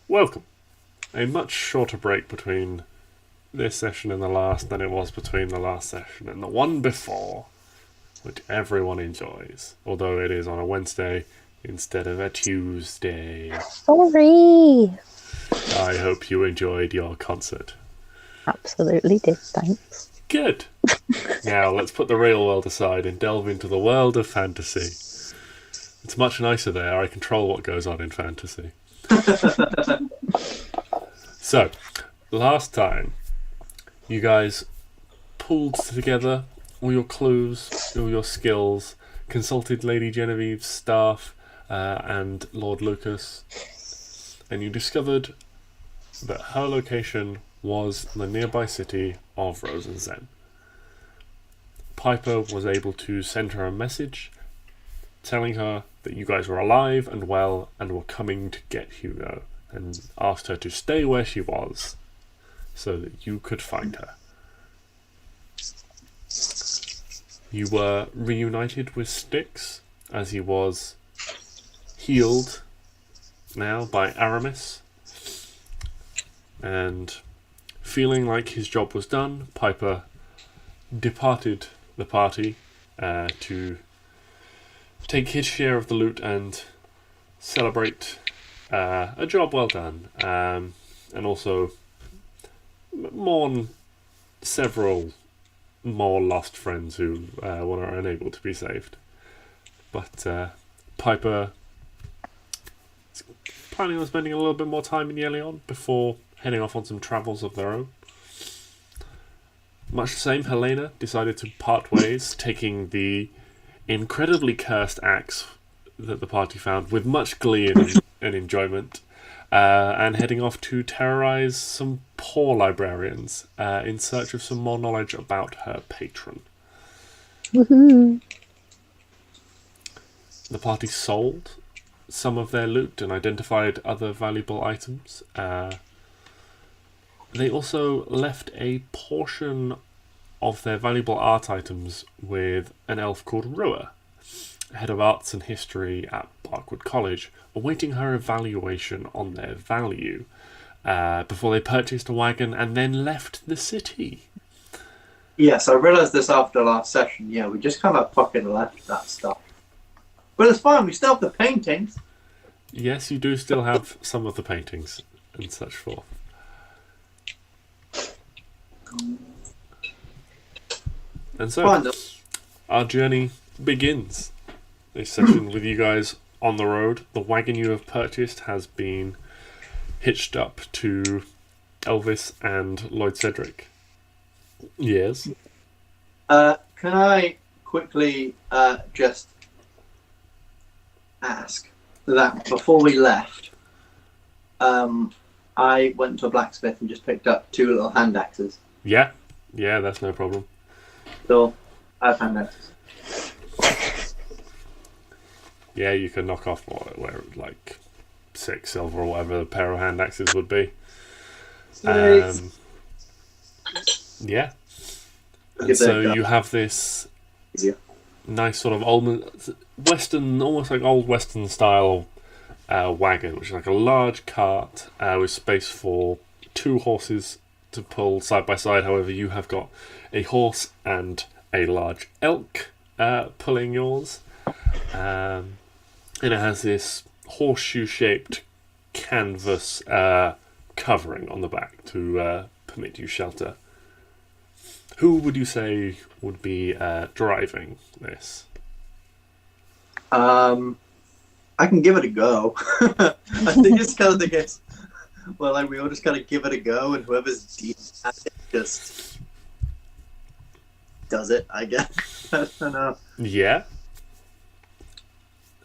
Welcome. A much shorter break between this session and the last than it was between the last session and the one before, which everyone enjoys, although it is on a Wednesday instead of a Tuesday. Sorry. I hope you enjoyed your concert. Absolutely did, thanks. Good. Now let's put the real world aside and delve into the world of fantasy. It's much nicer there. I control what goes on in fantasy. So, last time, you guys pulled together all your clues, all your skills, consulted Lady Genevieve's staff and Lord Lucas, and you discovered that her location was the nearby city of Rosenzen. Piper was able to send her a message telling her that you guys were alive and well and were coming to get Hugo, and asked her to stay where she was so that you could find her. You were reunited with Stix as he was healed now by Aramis, and feeling like his job was done, Piper departed the party to take his share of the loot and celebrate a job well done, and also mourn several more lost friends who were unable to be saved. But Piper is planning on spending a little bit more time in Yelion before heading off on some travels of their own. Much the same, Helena decided to part ways, taking the incredibly cursed axe that the party found with much glee and enjoyment, and heading off to terrorize some poor librarians in search of some more knowledge about her patron. Woohoo! The party sold some of their loot and identified other valuable items. They also left a portion of their valuable art items with an elf called Rua, head of arts and history at Barkwood College, awaiting her evaluation on their value before they purchased a wagon and then left the city. Yes, I realised this after last session. Yeah, we just kind of fucking left that stuff. But it's fine, we still have the paintings. Yes, you do still have some of the paintings and such forth. And so, our journey begins. This session with you guys on the road. The wagon you have purchased has been hitched up to Elvis and Lloyd Cedric. Yes? Can I quickly just ask that before we left, I went to a blacksmith and just picked up 2 little hand axes. Yeah, that's no problem. So, I have hand axes. Yeah, you can knock off like 6 silver or whatever a pair of hand axes would be. Yeah. And so you have this nice sort of old Western, almost like old Western style wagon, which is like a large cart with space for 2 horses to pull side by side. However, you have got a horse and a large elk pulling yours. And it has this horseshoe-shaped canvas covering on the back to permit you shelter. Who would you say would be driving this? I can give it a go. I think it's kind of the case. Well, like we all just kind of give it a go, and whoever's deep at it just does it, I guess. I don't know. Yeah.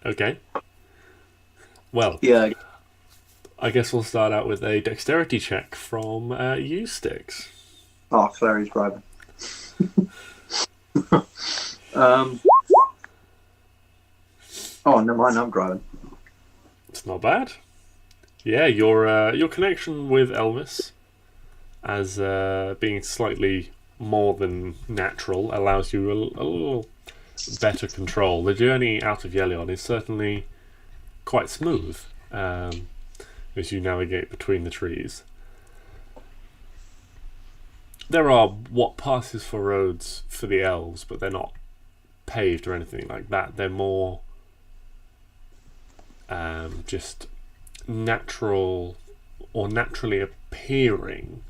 Okay. Well, yeah. I guess we'll start out with a dexterity check from you, Stix. Oh, Clary's driving. Oh, never mind, I'm driving. It's not bad. Yeah, your connection with Elvis, as being slightly more than natural, allows you a little better control. The journey out of Yelion is certainly quite smooth. as you navigate between the trees. There are what passes for roads for the elves, but they're not paved or anything like that. They're more just natural or naturally appearing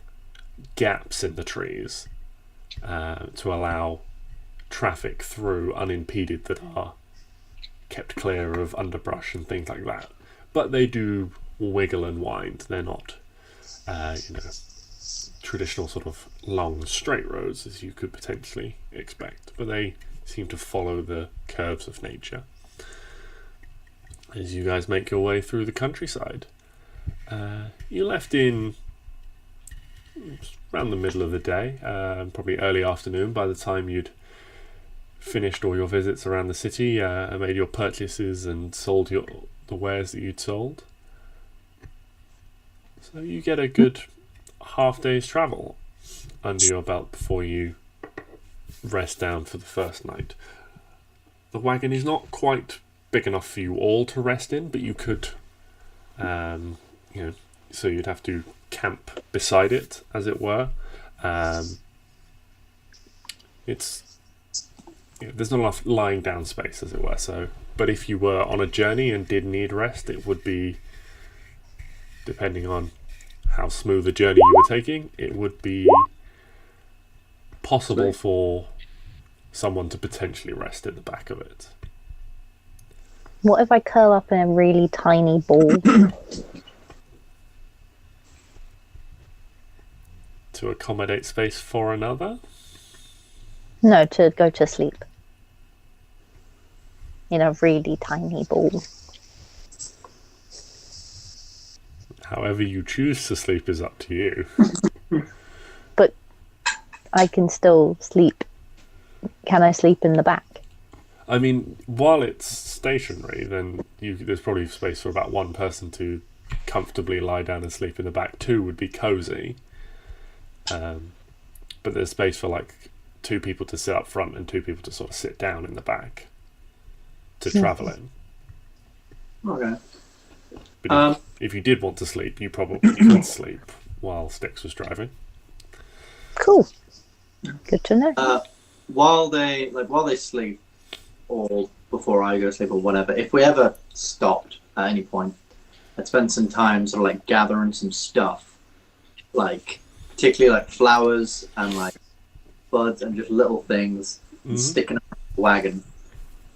gaps in the trees to allow traffic through unimpeded that are kept clear of underbrush and things like that. But they do wiggle and wind. They're not, traditional sort of long straight roads as you could potentially expect, but they seem to follow the curves of nature as you guys make your way through the countryside. You left in around the middle of the day, probably early afternoon by the time you'd finished all your visits around the city, made your purchases and sold the wares that you'd sold. So you get a good half day's travel under your belt before you rest down for the first night. The wagon is not quite big enough for you all to rest in, but you could, so you'd have to camp beside it, as it were. There's not enough lying down space, as it were. So, but if you were on a journey and did need rest, it would be, depending on how smooth a journey you were taking, it would be possible for someone to potentially rest in the back of it. What if I curl up in a really tiny ball? To accommodate space for another? No, to go to sleep. In a really tiny ball. However you choose to sleep is up to you. But I can still sleep. Can I sleep in the back? I mean, while it's stationary, then there's probably space for about one person to comfortably lie down and sleep in the back. Two would be cozy. But there's space for like two people to sit up front and two people to sort of sit down in the back to travel in. Okay. But if you did want to sleep, you probably could sleep while Stix was driving. Cool. Good to know. While they sleep, or before I go to sleep, or whatever, if we ever stopped at any point, I'd spend some time sort of like gathering some stuff, like particularly like flowers and like buds and just little things, and sticking up the wagon.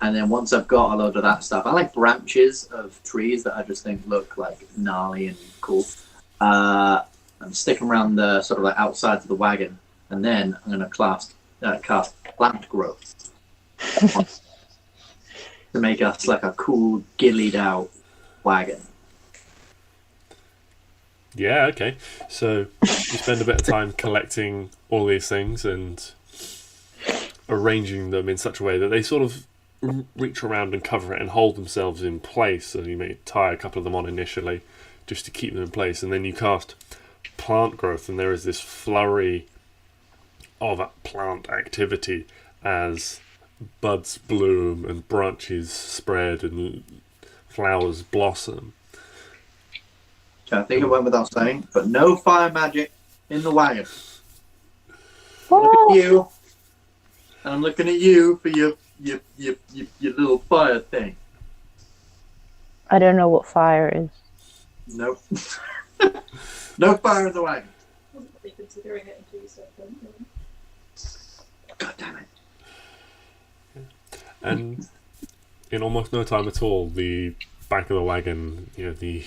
And then once I've got a load of that stuff, I like branches of trees that I just think look like gnarly and cool. And stick them around the sort of like outside of the wagon, and then I'm going to cast plant growth to make us like a cool, gillied out wagon. Yeah, okay. So you spend a bit of time collecting all these things and arranging them in such a way that they sort of reach around and cover it and hold themselves in place. So you may tie a couple of them on initially just to keep them in place, and then you cast plant growth, and there is this flurry of plant activity as buds bloom and branches spread and flowers blossom. Okay, I think it went without saying, but no fire magic in the wagon. Look at you, and I'm looking at you for your little fire thing. I don't know what fire is. Nope. No fire in the wagon. I wasn't really considering it until you said that. God damn it. And in almost no time at all, the back of the wagon, the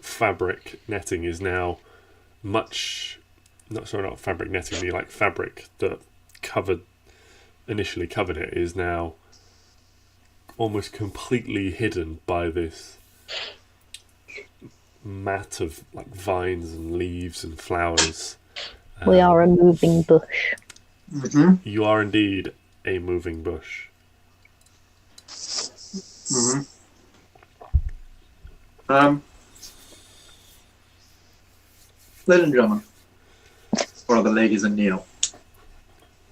fabric netting is now not fabric netting, the like fabric that initially covered it is now almost completely hidden by this mat of like vines and leaves and flowers. We are a moving bush. Mm-hmm. You are indeed a moving bush. Mm-hmm. Ladies and gentlemen, or the ladies and Neo,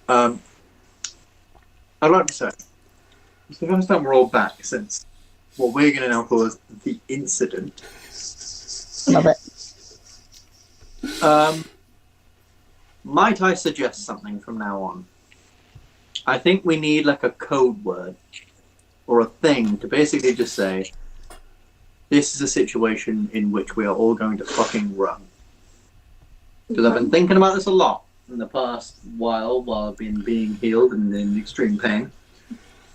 I'd like to say, it's the first time we're all back since what we're going to now call as the incident. Love it. Might I suggest something from now on? I think we need like a code word or a thing to basically just say, this is a situation in which we are all going to fucking run. Because I've been thinking about this a lot in the past while I've been being healed and in extreme pain.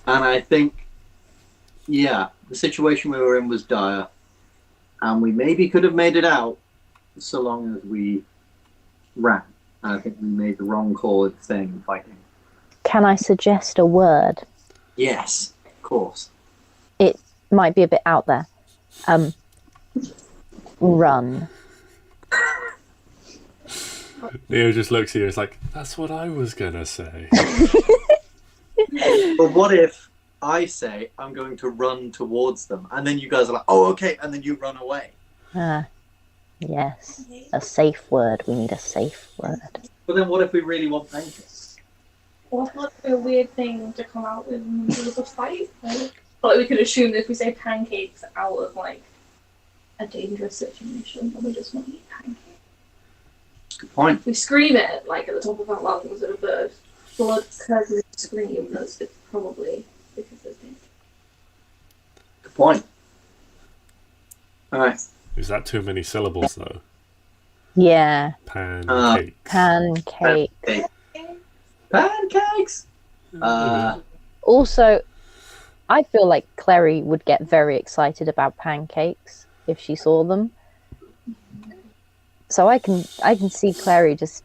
And I think, yeah, the situation we were in was dire. And we maybe could have made it out so long as we ran. And I think we made the wrong call at staying fighting. Can I suggest a word? Yes, of course. It might be a bit out there. Run. Neo just looks at you. It's like, that's what I was gonna say. But what if I say I'm going to run towards them, and then you guys are like, "Oh, okay," and then you run away? Yes. A safe word. We need a safe word. But then, what if we really want pancakes? What would be a weird thing to come out with in the middle of a fight? Like we could assume that if we say pancakes out of like a dangerous situation, then we just want to eat pancakes. Good point. If we scream it like at the top of our lungs at a bird, blood-curdling scream, that's it's probably because there's danger. Good point. All right. Is that too many syllables though? Yeah. Pancakes. Pancake. Pancakes. Also, I feel like Klari would get very excited about pancakes if she saw them. So I can see Klari just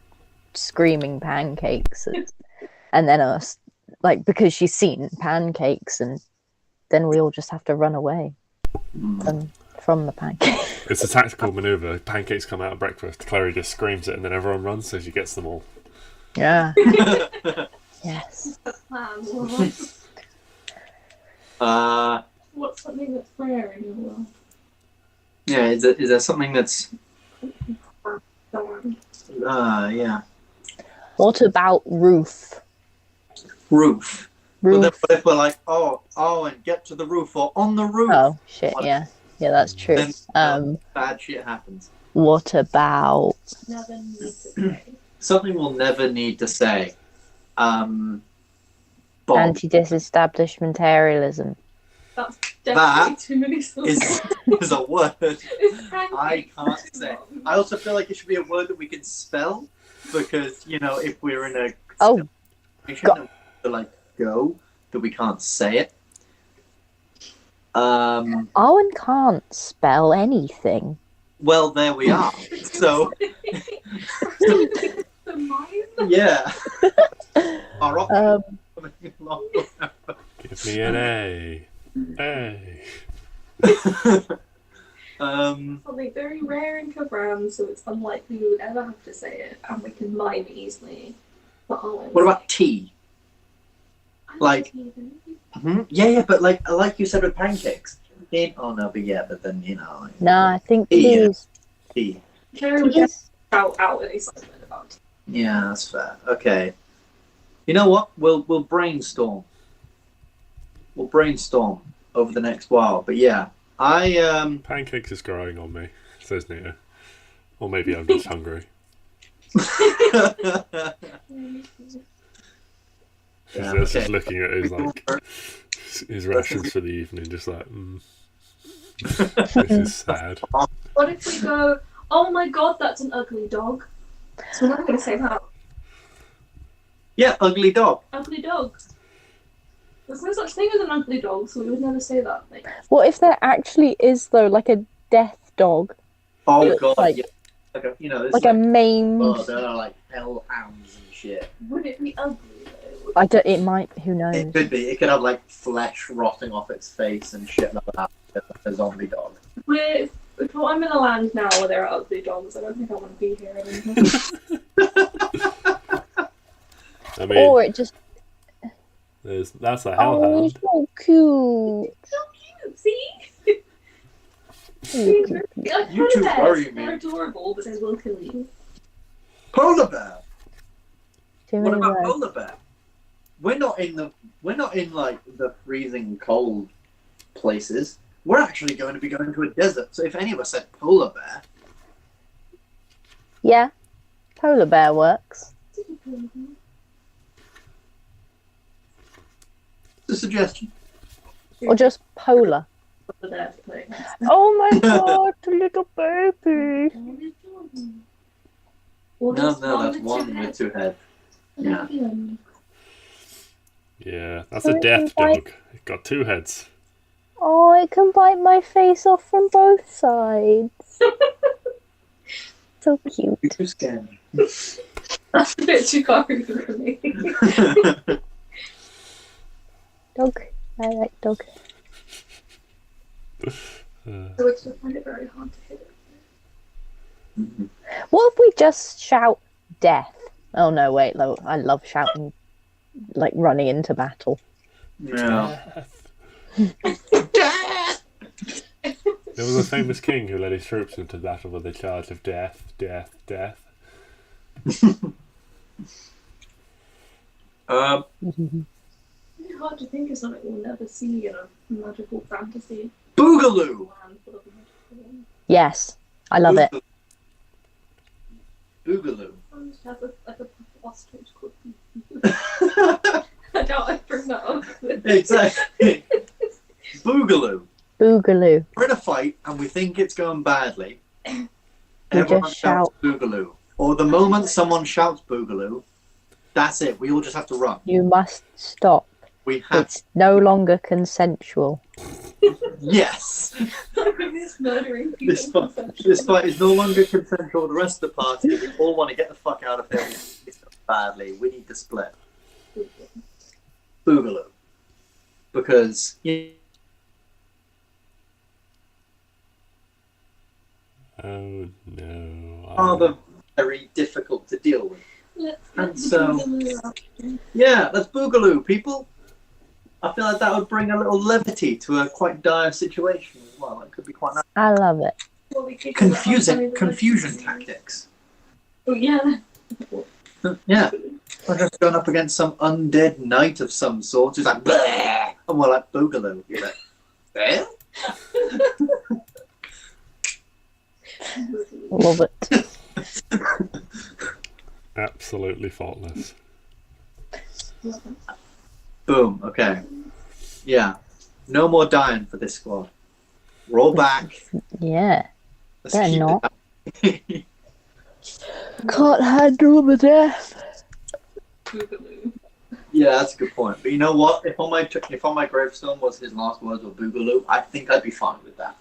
screaming pancakes, and then us, like, because she's seen pancakes, and then we all just have to run away from the pancakes. It's a tactical maneuver. Pancakes come out of breakfast. Klari just screams it, and then everyone runs, so she gets them all. Yeah. Yes. What's something that's rare in your world? Yeah. Is there something that's? Yeah. What about roof? Roof. Roof. But then what if we're like, and get to the roof or on the roof? Oh shit! Yeah, that's true. Then bad shit happens. What about? Never need to say. Something we'll never need to say. Bomb. Anti-disestablishmentarianism. That's definitely too many syllables. Is a word I can't say. I also feel like it should be a word that we can spell, because if we're in a situation to like go, that we can't say it. Arwen can't spell anything. Well, there we are. So yeah. Our options coming along. Give me an A. A. Something very rare in Kavran, so it's unlikely we would ever have to say it, and we can mime easily. But what about tea? Like, yeah, but like you said with pancakes. But then No, I think tea. he's Tea. Carrie would just shout out any excitement about tea. Yeah, that's fair. Okay. You know what? We'll brainstorm. We'll brainstorm over the next while. But yeah, Pancakes is growing on me, says Neo. Or maybe I'm just hungry. She's just looking at his rations for the evening, just like, this is sad. What if we go, oh my god, that's an ugly dog? So we're not going to say that. Yeah, ugly dog. Ugly dog. There's no such thing as an ugly dog, so we would never say that. Like, What if there actually is though, like a death dog? Oh god, like, yeah. Like a maimed. Oh, they're like hellhounds and shit. would it be ugly though? I don't. It might. Who knows? It could be. It could have like flesh rotting off its face and shit like that. A zombie dog. If I'm in a land now where there are ugly dogs, I don't think I want to be here anymore. I mean, Or it just. that's a Oh, hellhound. he's so cute. It's so cute, see? So cute. Like, You two polar worry bears, me. they're adorable, but they will kill you. Polar bear. Too What many about words. polar bear? We're not in like the freezing cold places. We're actually going to be going to a desert. So if any of us said polar bear, Yeah, polar bear works. It's a suggestion. Or just polar. Over there to play. Oh my god, the little baby. No, that's one with two heads. Yeah. Yeah, that's a death dog. It got two heads. Oh, it can bite my face off from both sides. So cute. Too scary. That's a bit too gory for me. Dog. I like dog. So I still find it very hard to hit it. What if we just shout death? Oh no, wait, no, I love shouting, like running into battle. Yeah. There was a famous king who led his troops into battle with a charge of death, death, death. It's hard to think of something we'll never see in a magical fantasy Boogaloo! land full of magical ones. Yes, I love it. Boogaloo. I used to have a ostrich called Boogaloo. I doubt I'd bring that up. Exactly. Boogaloo. Boogaloo. We're in a fight and we think it's going badly. We Everyone just shouts shout. Boogaloo. Or the moment someone shouts Boogaloo, that's it. We all just have to run. You must stop. We have It's no longer consensual. yes. This murdering people. This fight is no longer consensual. The rest of the party, we all want to get the fuck out of here. It's going badly. We need to split. Boogaloo. Because Oh no. are very difficult to deal with. And Let's so- Boogaloo up. Yeah, let's Boogaloo, people. I feel like that would bring a little levity to a quite dire situation as well. It could be quite nice. I love it. Well, we could do that outside of the Confusion legends. tactics. Oh, yeah. Yeah, we're just going up against some undead knight of some sort who's like, bleh! And we're like, Boogaloo. You're like, eh? Love it. Absolutely faultless. Boom, okay. Yeah, no more dying for this squad. We're all back. Yeah. Let's They're keep not. it Can't handle the death. Boogaloo. Yeah, that's a good point. But you know what? If on my gravestone was his last words were Boogaloo, I think I'd be fine with that.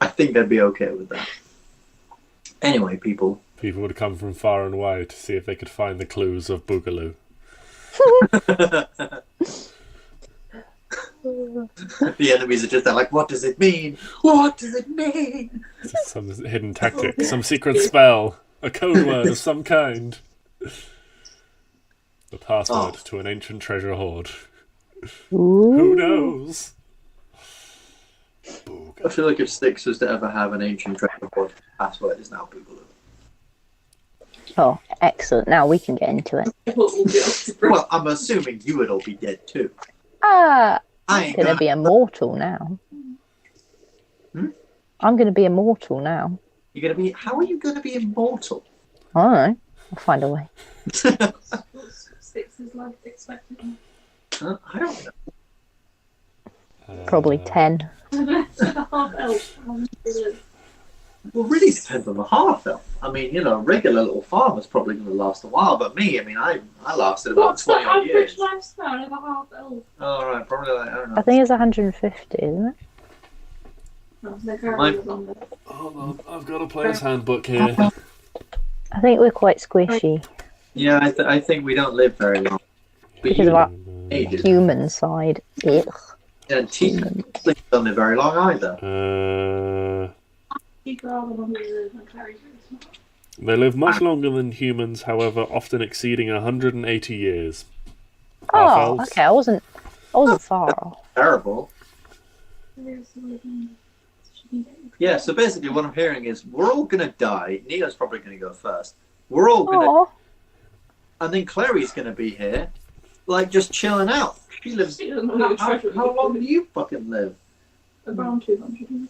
I think I'd be okay with that. Anyway, people. People would come from far and wide to see if they could find the clues of Boogaloo. The enemies are just there like, what does it mean? What does it mean? Some hidden tactic, some secret spell, a code word of some kind. The password to an ancient treasure hoard. Who knows? Boogaloo. I feel like if Stix was to ever have an ancient treasure hoard, password is now Boogaloo. Oh, excellent. Now we can get into it. We'll be able to bring Well, I'm assuming you would all be dead too. Ah, I I'm ain't gonna gonna... be immortal now. Hmm? I'm gonna be immortal now. You're gonna be... How are you gonna be immortal? I don't know. I'll find a way. Stix's life expectancy. I don't know. Probably 10. The half elf. Well, really depends on the half elf. I mean, you know, a regular little farmer's probably going to last a while, but me, I mean, I lasted about What's the 20 odd average years. lifespan of a half elf? All right, probably like, I don't know. I think it's 150, isn't it? No, they're very Mine- longer. Hold on, I've got a player's handbook here. I think we're quite squishy Yeah, I think we don't live very long. But because you of our ages. human side. Ugh. And teeth don't live very long either. People are the longer you live, and Clary's very smart. They live much longer than humans, however, often exceeding 180 years. Oh, Half-elves? okay. I wasn't far off. Terrible. There's living. Yeah, so basically what I'm hearing is we're all going to die. Neo's probably going to go first. We're all going to... Oh, And then Clary's going to be here, like, just chilling out. She lives... She doesn't live a treasure. How long do you fucking live? Around 200 years.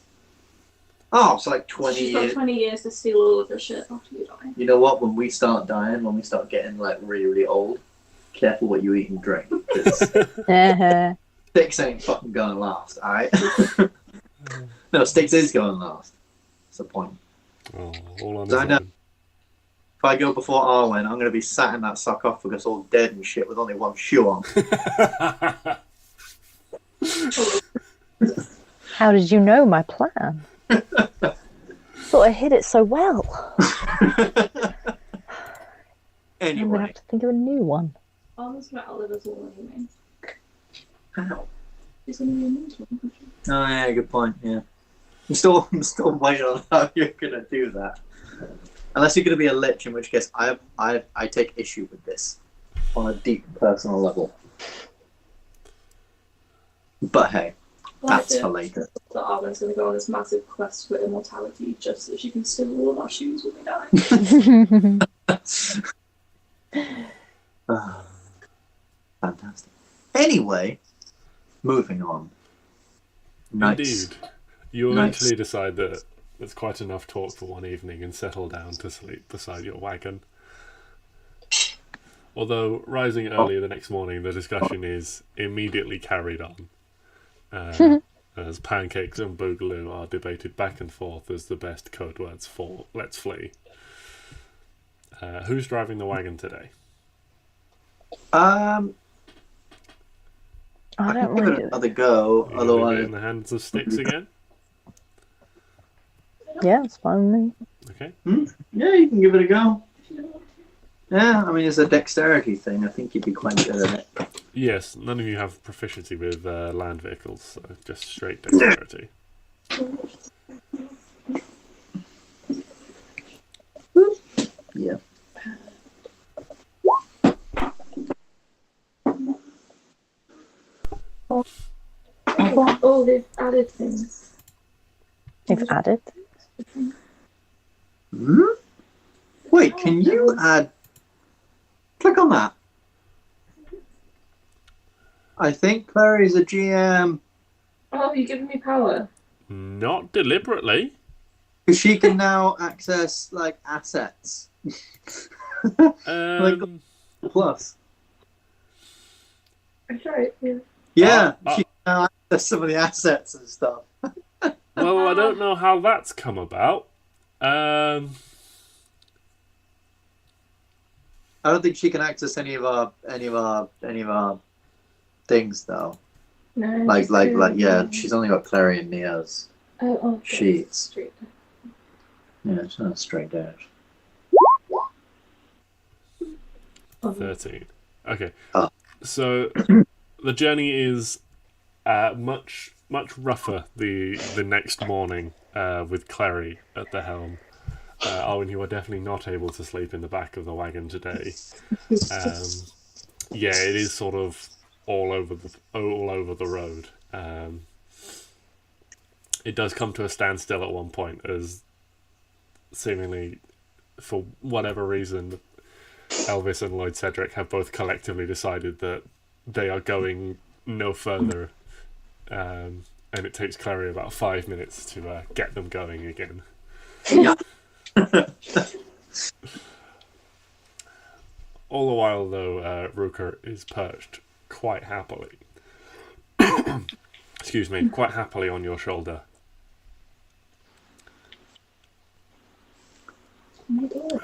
Oh, it's like 20 She's got years. 20 years to steal all of your shit after you die. You know what? When we start dying, when we start getting like really, really old, careful what you eat and drink. 'Cause Stix ain't fucking going last, alright? No, Stix is going last. That's the point. Oh, all on his I know. own. If I go before Arwen, I'm going to be sat in that sarcophagus all dead and shit with only one shoe on. How did you know my plan? Thought I hid it so well. I'm gonna Anyway. have to think of a new one. Arwen's gonna outlive us all anyway. How? She's gonna be immortal. Oh yeah, good point. Yeah, I'm still waiting on how you're gonna do that. Unless you're gonna be a lich, in which case I take issue with this on a deep personal level. But hey, that's for later. That Arwen's gonna go on this massive quest for immortality just so she can steal all of our shoes when we die. Fantastic. Anyway, moving on. Nice. Indeed. You Nice. eventually decide that it's quite enough talk for one evening and settle down to sleep beside your wagon. Although, rising early the next morning, the discussion is immediately carried on. As pancakes and boogaloo are debated back and forth as the best code words for let's flee. Who's driving the wagon today? I I don't can give mind it it. another go. Are you gonna leave it Otherwise, in the hands of Stix again? Yeah, it's fine with me. Okay. yeah, you can give it a go. Yeah, I mean it's a dexterity thing. I think you'd be quite good at it. Yes, none of you have proficiency with land vehicles, so just straight dexterity. Yeah. Oh, they've added things. They've added. Hmm? Wait, can you add? Click on that. I think Clary's a GM Oh, you're giving me power. Not deliberately. because she can now access like assets. Plus, That's right, yeah. yeah, Uh, she can now access some of the assets and stuff. Well, I don't know how that's come about. I don't think she can access any of our things though. No. Like just yeah, do- she's only got Klari and Neo's Oh, sheets. Straight. Yeah, it's not straight dash. 13. Okay. Oh. So the journey is much rougher the next morning with Clary at the helm. Arwen, you are definitely not able to sleep in the back of the wagon today. Yeah, it is sort of all over the road. It does come to a standstill at one point as seemingly, for whatever reason, Elvis and Lloyd Cedric have both collectively decided that they are going no further, and it takes Clary about 5 minutes to get them going again. Yeah. All the while, though, Ruka is perched quite happily. Excuse me, quite happily on your shoulder.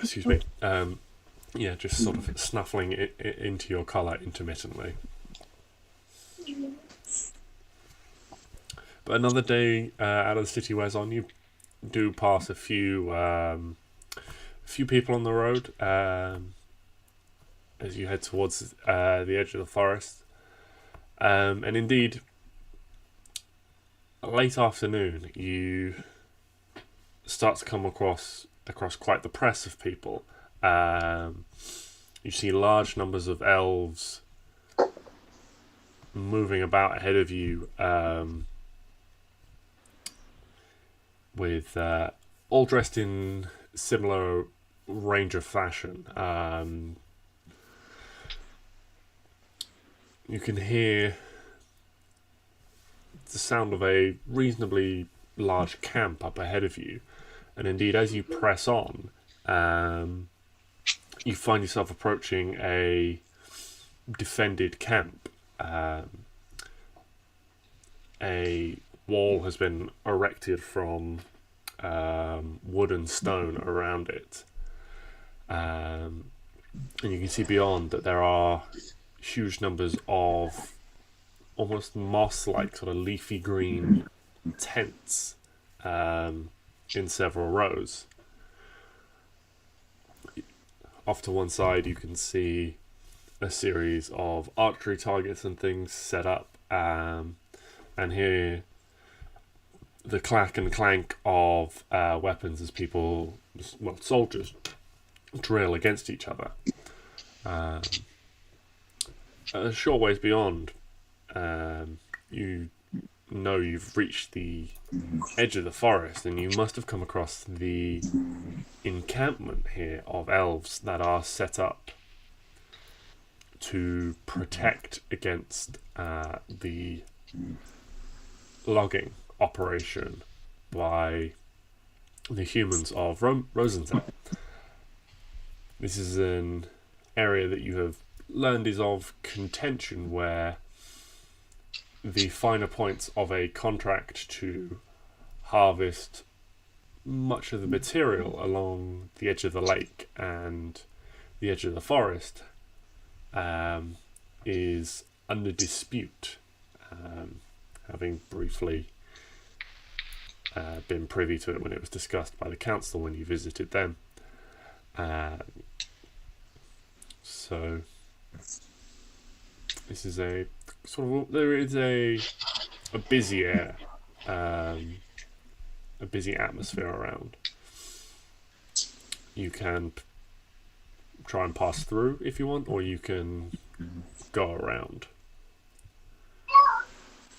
Excuse me. Yeah, just sort of snuffling into your collar intermittently. But another day out of the city wears on. You do pass a few people on the road as you head towards the edge of the forest. And indeed, late afternoon, you start to come across quite the press of people. You see large numbers of elves moving about ahead of you, with all dressed in similar range of fashion. You can hear the sound of a reasonably large camp up ahead of you. And indeed, as you press on, you find yourself approaching a defended camp. A wall has been erected from wood and stone around it. And you can see beyond that there are huge numbers of almost moss-like, sort of leafy green tents in several rows. Off to one side, you can see a series of archery targets and things set up, and hear the clack and clank of weapons as people, well, soldiers, drill against each other. A short ways beyond, you know you've reached the edge of the forest, and you must have come across the encampment here of elves that are set up to protect against the logging operation by the humans of Rosenzen. This is an area that you have learned is of contention, where the finer points of a contract to harvest much of the material along the edge of the lake and the edge of the forest is under dispute, having briefly been privy to it when it was discussed by the council when you visited them. So this is a sort of, there is a busy air, a busy atmosphere around. You can try and pass through if you want, or you can go around.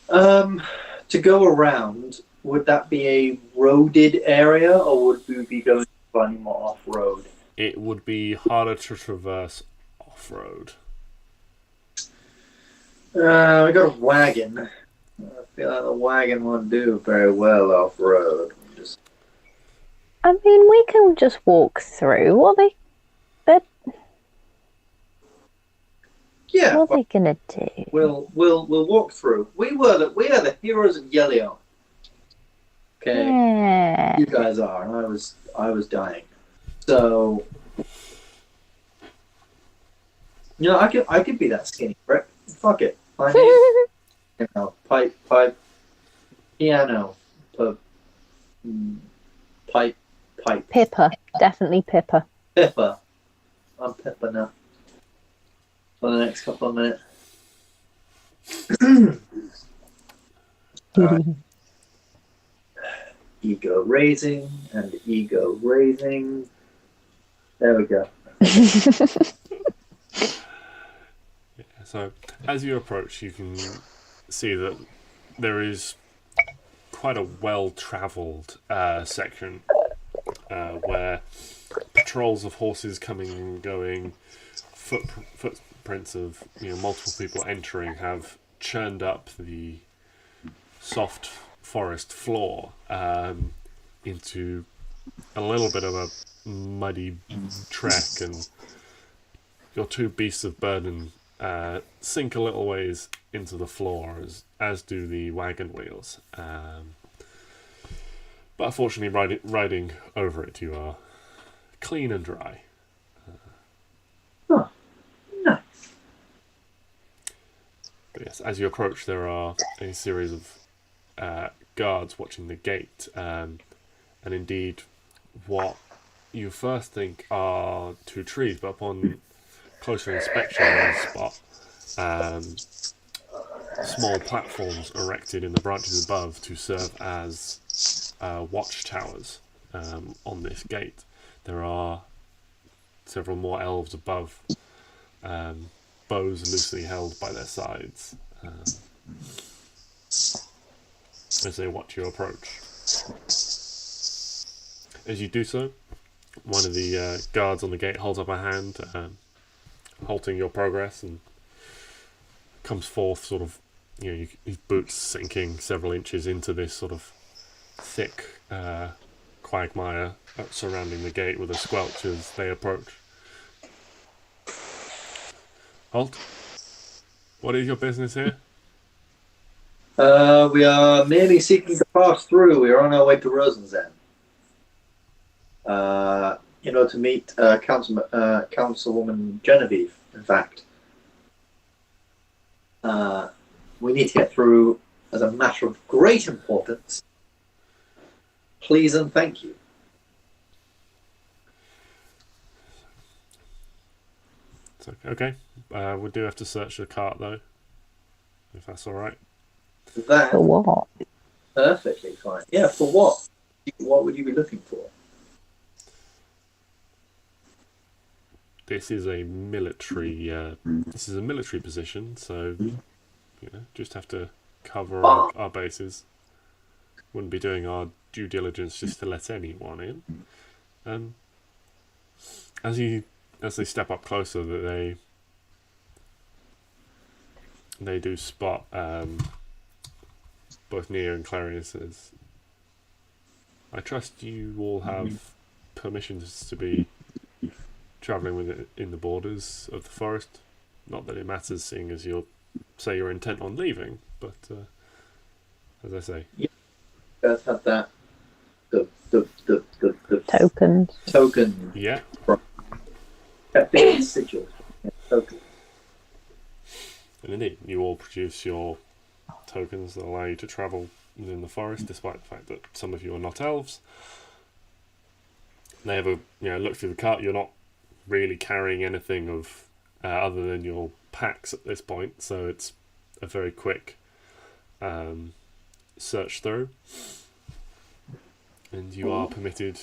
To go around, would that be a roaded area, or would we be going any more off-road? It would be harder to traverse off-road. We got a wagon. I feel like the wagon won't do very well off-road. I mean, we can just walk through. What are they gonna do? We'll walk through. We are the heroes of Yelion. Okay. Yeah. You guys are, and I was dying. So I could be that skinny prick. Fuck it. My name, pipe, piano, pipe. Pippa, definitely Pippa. Pippa. I'm Pippa now. For the next couple of minutes. Right. Ego raising and ego raising. There we go. So as you approach, you can see that there is quite a well-travelled section where patrols of horses coming and going, footprints of multiple people entering have churned up the soft forest floor into a little bit of a muddy trek, and your two beasts of burden sink a little ways into the floor, as do the wagon wheels. But fortunately, riding over it, you are clean and dry. Oh, nice. But yes, as you approach, there are a series of guards watching the gate, and indeed, what you first think are two trees, but upon closer inspection, you spot small platforms erected in the branches above to serve as watchtowers on this gate. There are several more elves above, bows loosely held by their sides, as they watch you approach. As you do so, one of the guards on the gate holds up a hand, halting your progress, and comes forth, sort of, his boots sinking several inches into this sort of thick quagmire surrounding the gate with a squelch as they approach. Halt. What is your business here? We are merely seeking to pass through. We are on our way to Rosenzen. In order to meet Councilwoman Genevieve, in fact. We need to get through as a matter of great importance. Please and thank you. Okay. We do have to search the cart though, if that's all right. That For what? perfectly fine. Yeah, for what? What would you be looking for? This is a military. This is a military position, so just have to cover our bases. Wouldn't be doing our due diligence just to let anyone in. As they step up closer, that they do spot both Neo and Klari says, "I trust you all have permissions to be travelling with it in the borders of the forest. Not that it matters, seeing as you're intent on leaving, but as I say, you guys have that the Tokens. token. yeah, That big sigil. Token. and indeed, you all produce your tokens that allow you to travel within the forest, despite the fact that some of you are not elves. They have a look through the cart. You're not really carrying anything of other than your packs at this point, so it's a very quick search through, and you are permitted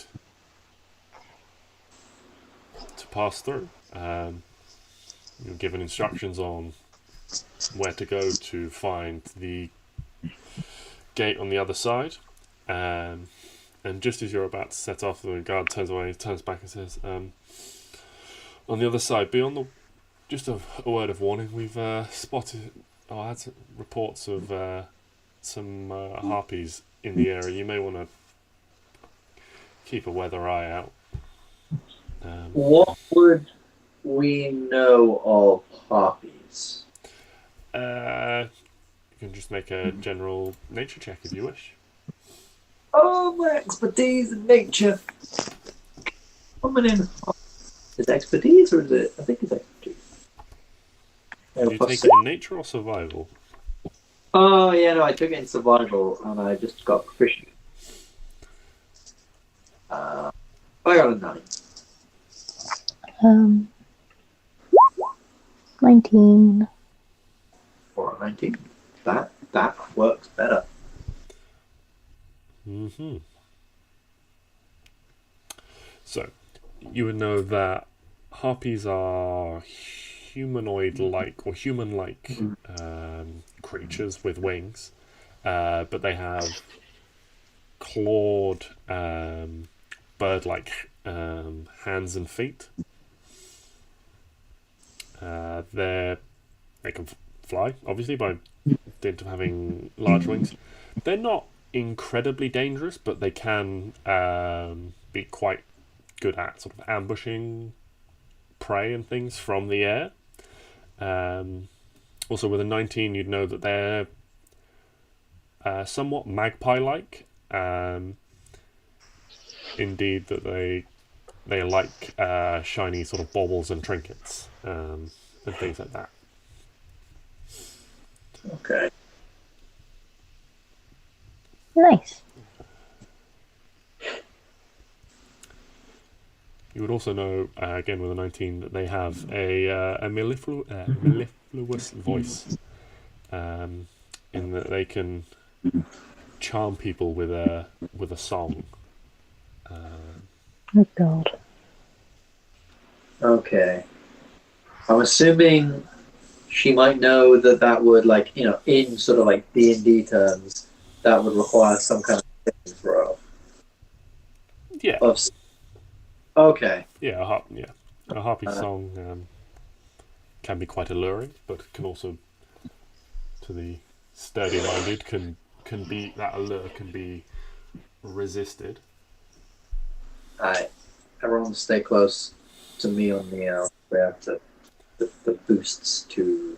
to pass through. You're given instructions on where to go to find the gate on the other side, and just as you're about to set off, the guard turns away, turns back and says, on the other side, just a word of warning, we've spotted or had some reports of some harpies in the area. You may want to keep a weather eye out. What would we know of harpies? You can just make a general nature check if you wish. Oh, my expertise in nature. Coming in. Is it expertise or is it? I think it's expertise. Do you take it in nature or survival? Oh, yeah, no, I took it in survival and I just got proficient. I got a 9. 19. Or a 19. That works better. Mm-hmm. So, you would know that harpies are humanoid-like or human-like creatures with wings, but they have clawed, bird-like hands and feet. They can fly, obviously, by dint of having large wings. They're not incredibly dangerous, but they can be quite good at sort of ambushing prey and things from the air. Also, with a 19, you'd know that they're somewhat magpie-like. Indeed, that they like shiny sort of baubles and trinkets and things like that. Okay. Nice. You would also know, again with a 19, that they have a mellifluous voice, in that they can charm people with a song. Oh God. Okay. I'm assuming she might know that would, like, in sort of like D&D terms, that would require some kind of saving throw. Yeah. Okay. Yeah, a harpy song can be quite alluring, but can also, to the sturdy-minded, can be that allure can be resisted. Alright. Everyone stay close to me on Neo. We have the boosts to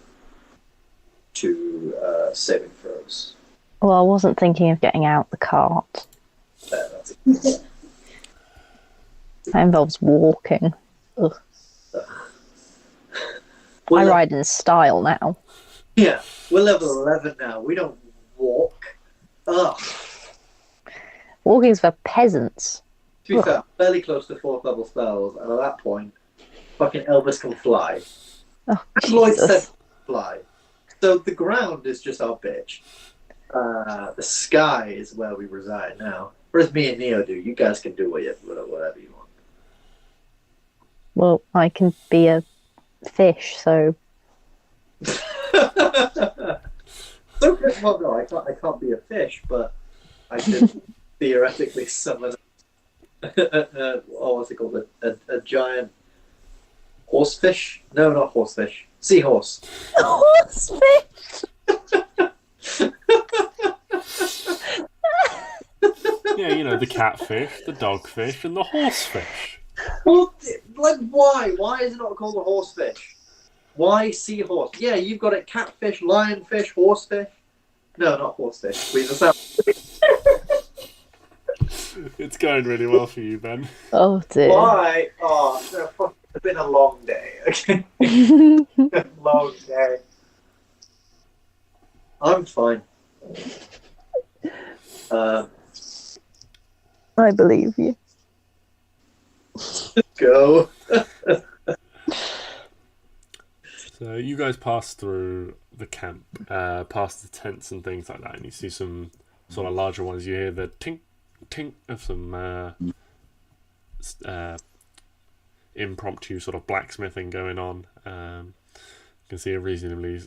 saving throws. Well, I wasn't thinking of getting out the cart. That's That involves walking. Ugh. I ride in style now. Yeah, we're level 11 now. We don't walk. Ugh. Walking's for peasants. To be fair, I'm fairly close to 4th level spells, and at that point, fucking Elvis can fly. Oh, Floyd said Jesus. fly. So the ground is just our bitch. The sky is where we reside now. Whereas me and Neo do. You guys can do whatever you want. Well, I can be a fish, so So, well, no, I can't be a fish, but I could theoretically summon what's it called? A giant horsefish? No, not horsefish. Seahorse. horsefish. Yeah, you know, the catfish, the dogfish, and the horsefish. Well, like, why? Why is it not called a horsefish? Why seahorse? Yeah, you've got it. Catfish, lionfish, horsefish. No, not horsefish. It's going really well for you, Ben. Oh dear. Why? Oh, it's been a long day. Okay, long day. I'm fine. I believe you. Go. So you guys pass through the camp, past the tents and things like that, and you see some sort of larger ones. You hear the tink, tink of some impromptu sort of blacksmithing going on. You can see a reasonably,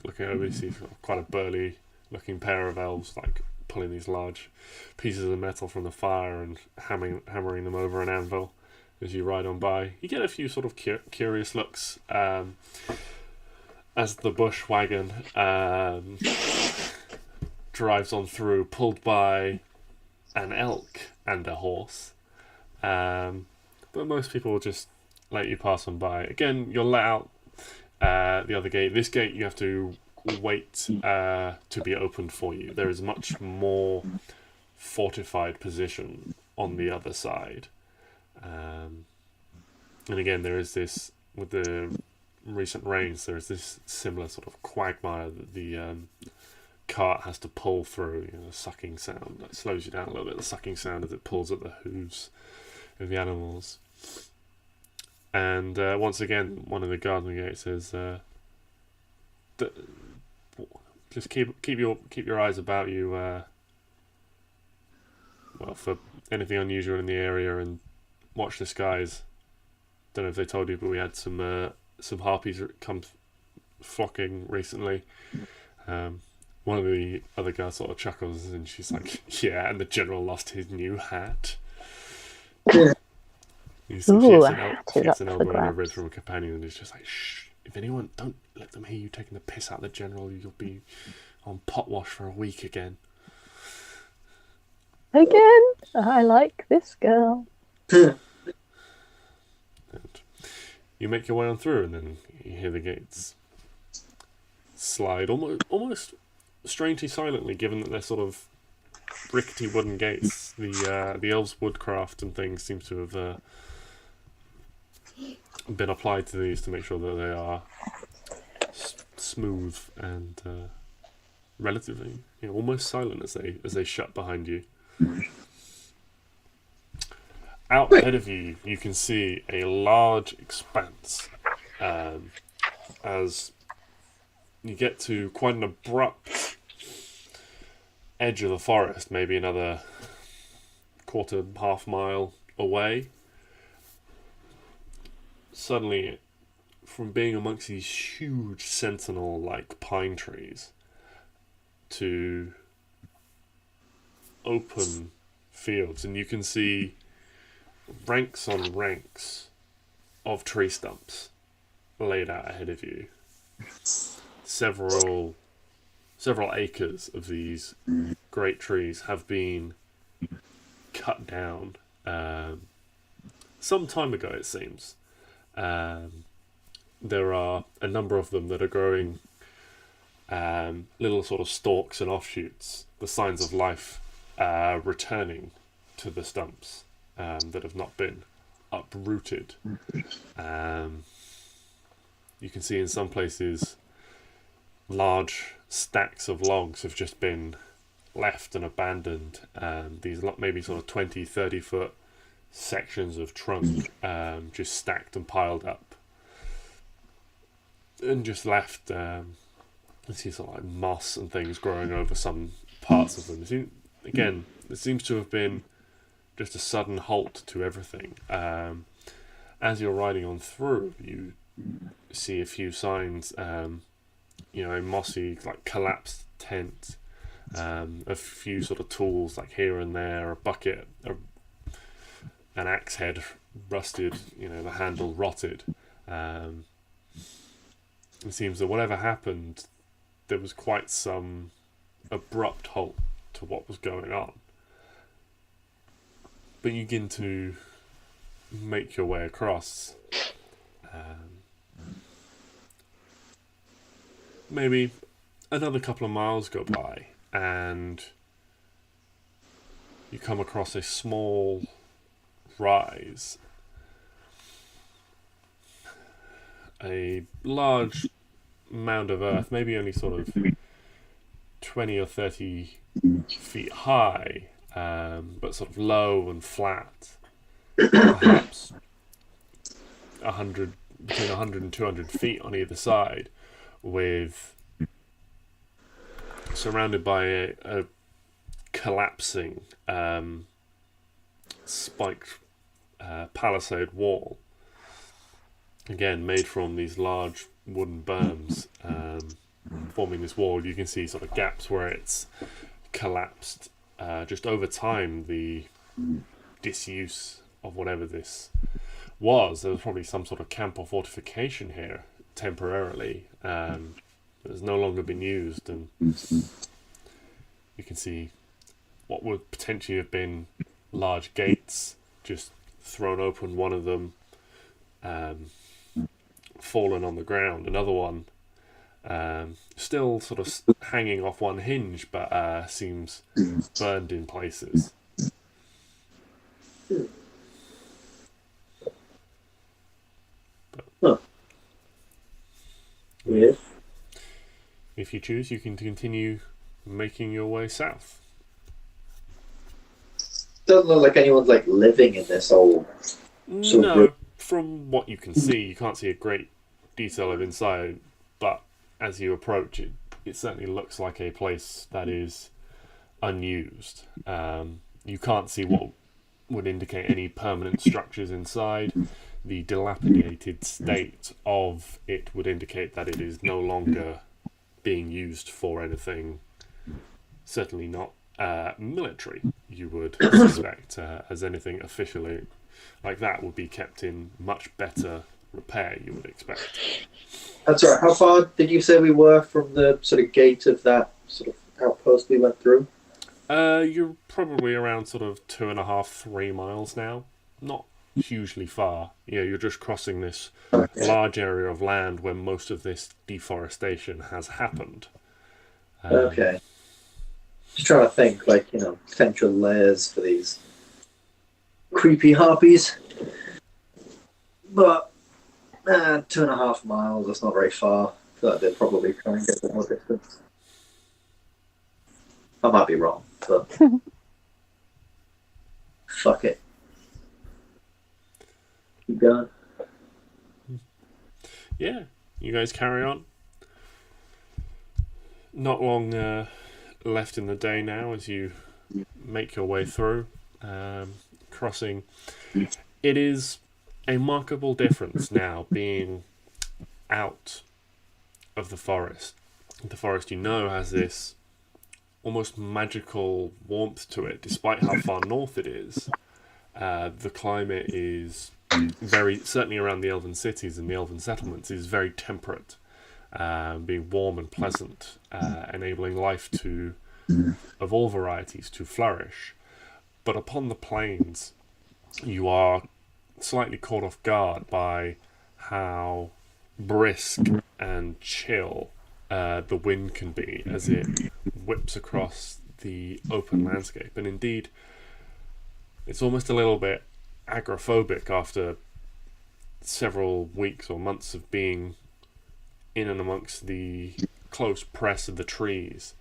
looking over, you see sort of quite a burly looking pair of elves like pulling these large pieces of metal from the fire and hammering them over an anvil as you ride on by. You get a few sort of curious looks as the bush wagon drives on through, pulled by an elk and a horse. But most people will just let you pass on by. Again, you're let out the other gate. This gate you have to wait to be opened for you. There is much more fortified position on the other side. And again, there is this, with the recent rains, there is this similar sort of quagmire that the cart has to pull through. The sucking sound that slows you down a little bit. The sucking sound as it pulls at the hooves of the animals. And once again, one of the guards on the gate says, "Just keep your eyes about you. Well, for anything unusual in the area, and watch the skies. Don't know if they told you, but we had some harpies come flocking recently." One of the other guys sort of chuckles, and she's like, "Yeah, and the general lost his new hat." She Ooh, gets an up elbow for in her grabs. rib from a companion, and is just like, "Shh! If anyone, don't let them hear you taking the piss out of the general. You'll be on potwash for a week again." Again, I like this girl. And you make your way on through, and then you hear the gates slide almost strangely silently, given that they're sort of rickety wooden gates. The elves' woodcraft and things seem to have been applied to these to make sure that they are smooth and relatively, almost silent as they shut behind you. Out ahead of you, you can see a large expanse. As you get to quite an abrupt edge of the forest, maybe another half mile away, suddenly, from being amongst these huge sentinel-like pine trees to open fields, and you can see ranks on ranks of tree stumps laid out ahead of you. Several acres of these great trees have been cut down some time ago, it seems. There are a number of them that are growing little sort of stalks and offshoots, the signs of life returning to the stumps that have not been uprooted. You can see in some places large stacks of logs have just been left and abandoned. These maybe sort of 20, 30 foot sections of trunk just stacked and piled up and just left. You see sort of like moss and things growing over some parts of them. Again, there seems to have been just a sudden halt to everything. As you're riding on through, you see a few signs, a mossy, like collapsed tent, a few sort of tools like here and there, a bucket, an axe head rusted, the handle rotted. It seems that whatever happened, there was quite some abrupt halt to what was going on. But you begin to make your way across. Maybe another couple of miles go by, and you come across a small rise. A large mound of earth, maybe only sort of 20 or 30 feet high, but sort of low and flat. Perhaps between 100 and 200 feet on either side, surrounded by a collapsing spiked palisade wall, again made from these large wooden berms forming this wall. You can see sort of gaps where it's collapsed just over time. The disuse of whatever this was, there was probably some sort of camp or fortification here temporarily. It's no longer been used, and you can see what would potentially have been large gates just thrown open, one of them fallen on the ground, another one still sort of hanging off one hinge, but seems burned in places. Huh. Yes. If you choose, you can continue making your way south. Doesn't look like anyone's like living in this old. No, from what you can see, you can't see a great detail of inside, but as you approach it, it certainly looks like a place that is unused. You can't see what would indicate any permanent structures inside. The dilapidated state of it would indicate that it is no longer being used for anything, certainly not military, you would suspect, as anything officially like that would be kept in much better repair, you would expect. That's right. How far did you say we were from the sort of gate of that sort of outpost we went through? You're probably around sort of 2.5, 3 miles now. Not hugely far. You're just crossing this large area of land where most of this deforestation has happened. Okay. Just trying to think, potential layers for these creepy harpies. But 2.5 miles, that's not very far. I feel like they'll probably try and get a bit more distance. I might be wrong, but fuck it. Keep going. Yeah, you guys carry on. Not long left in the day now as you make your way through, crossing. It is a markable difference now being out of the forest. The forest, has this almost magical warmth to it, despite how far north it is. The climate is certainly around the elven cities and the elven settlements, is very temperate, being warm and pleasant, enabling life of all varieties to flourish. But upon the plains, you are slightly caught off guard by how brisk and chill the wind can be as it whips across the open landscape. And indeed, it's almost a little bit agoraphobic after several weeks or months of being in and amongst the close press of the trees.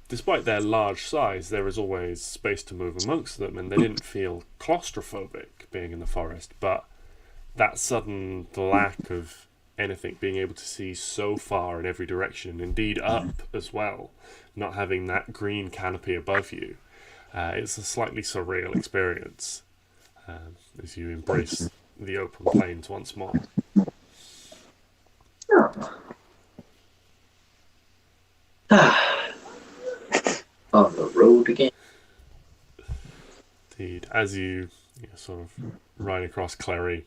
Despite their large size, there is always space to move amongst them, and they didn't feel claustrophobic being in the forest, but that sudden lack of anything, being able to see so far in every direction, indeed up as well, not having that green canopy above you, it's a slightly surreal experience as you embrace the open plains once more. On the road again. Indeed, as you sort of ride across Klari,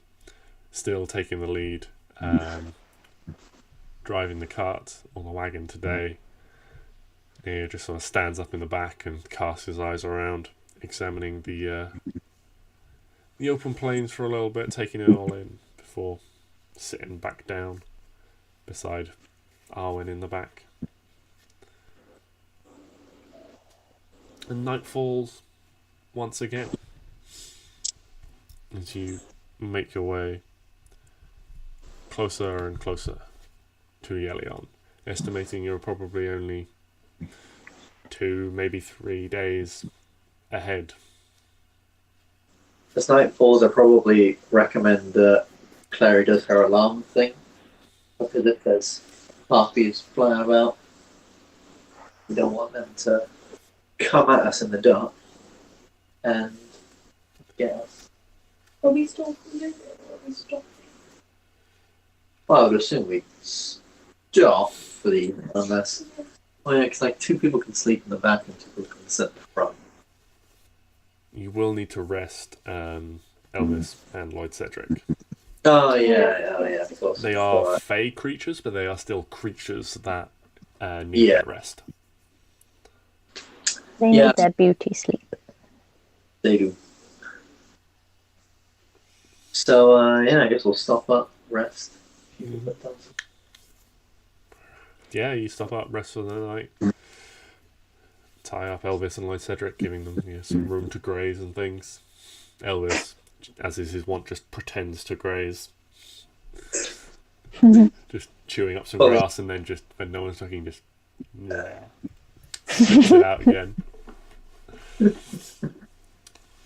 still taking the lead, driving the cart or the wagon today, Neo just sort of stands up in the back and casts his eyes around, examining the open plains for a little bit, taking it all in before sitting back down beside Arwen in the back. And night falls once again as you make your way closer and closer to Yelion, estimating you're probably only 2, maybe 3 days ahead. As night falls, I probably recommend that Klari does her alarm thing, because if there's harpies flying about, we don't want them to come at us in the dark and get us. Are we stalking it? Are we stalking? Well, I would assume we'd stop for the evening, unless... Oh yeah, because like 2 people can sleep in the back and 2 people can sit in the front. You will need to rest Elvis and Lloyd Cedric. Oh yeah, of course. They are fey creatures, but they are still creatures that need their rest. They need their beauty sleep. They do. So, I guess we'll stop up, rest. Yeah, you stop up, rest for the night. Tie up Elvis and Lloyd Cedric, giving them some room to graze and things. Elvis, as is his wont, just pretends to graze. Just chewing up some grass, and then just, when no one's looking, just spits it out again.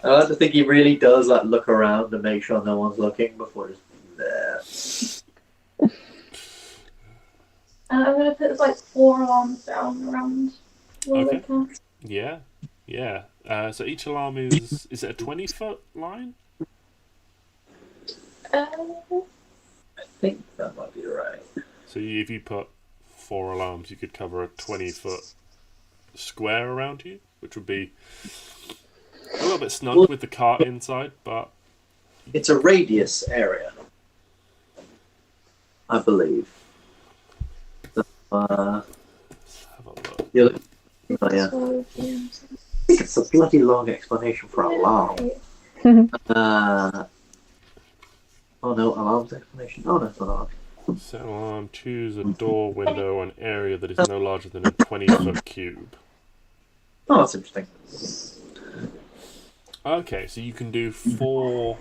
I like to think he really does look around to make sure no one's looking before just I'm gonna put 4 alarms down around where they can. Yeah. So each alarm is it a 20-foot line? I think that might be right. So if you put 4 alarms, you could cover a 20-foot square around you, which would be a little bit snug with the cart inside, but... It's a radius area, I believe. Let's have a look. Yeah. I think it's a bloody long explanation for alarm. Oh no, alarm's explanation. Oh no, it's not alarm. Set alarm, choose a door, window, or an area that is no larger than a 20-foot cube. Oh, that's interesting. Okay, so you can do 4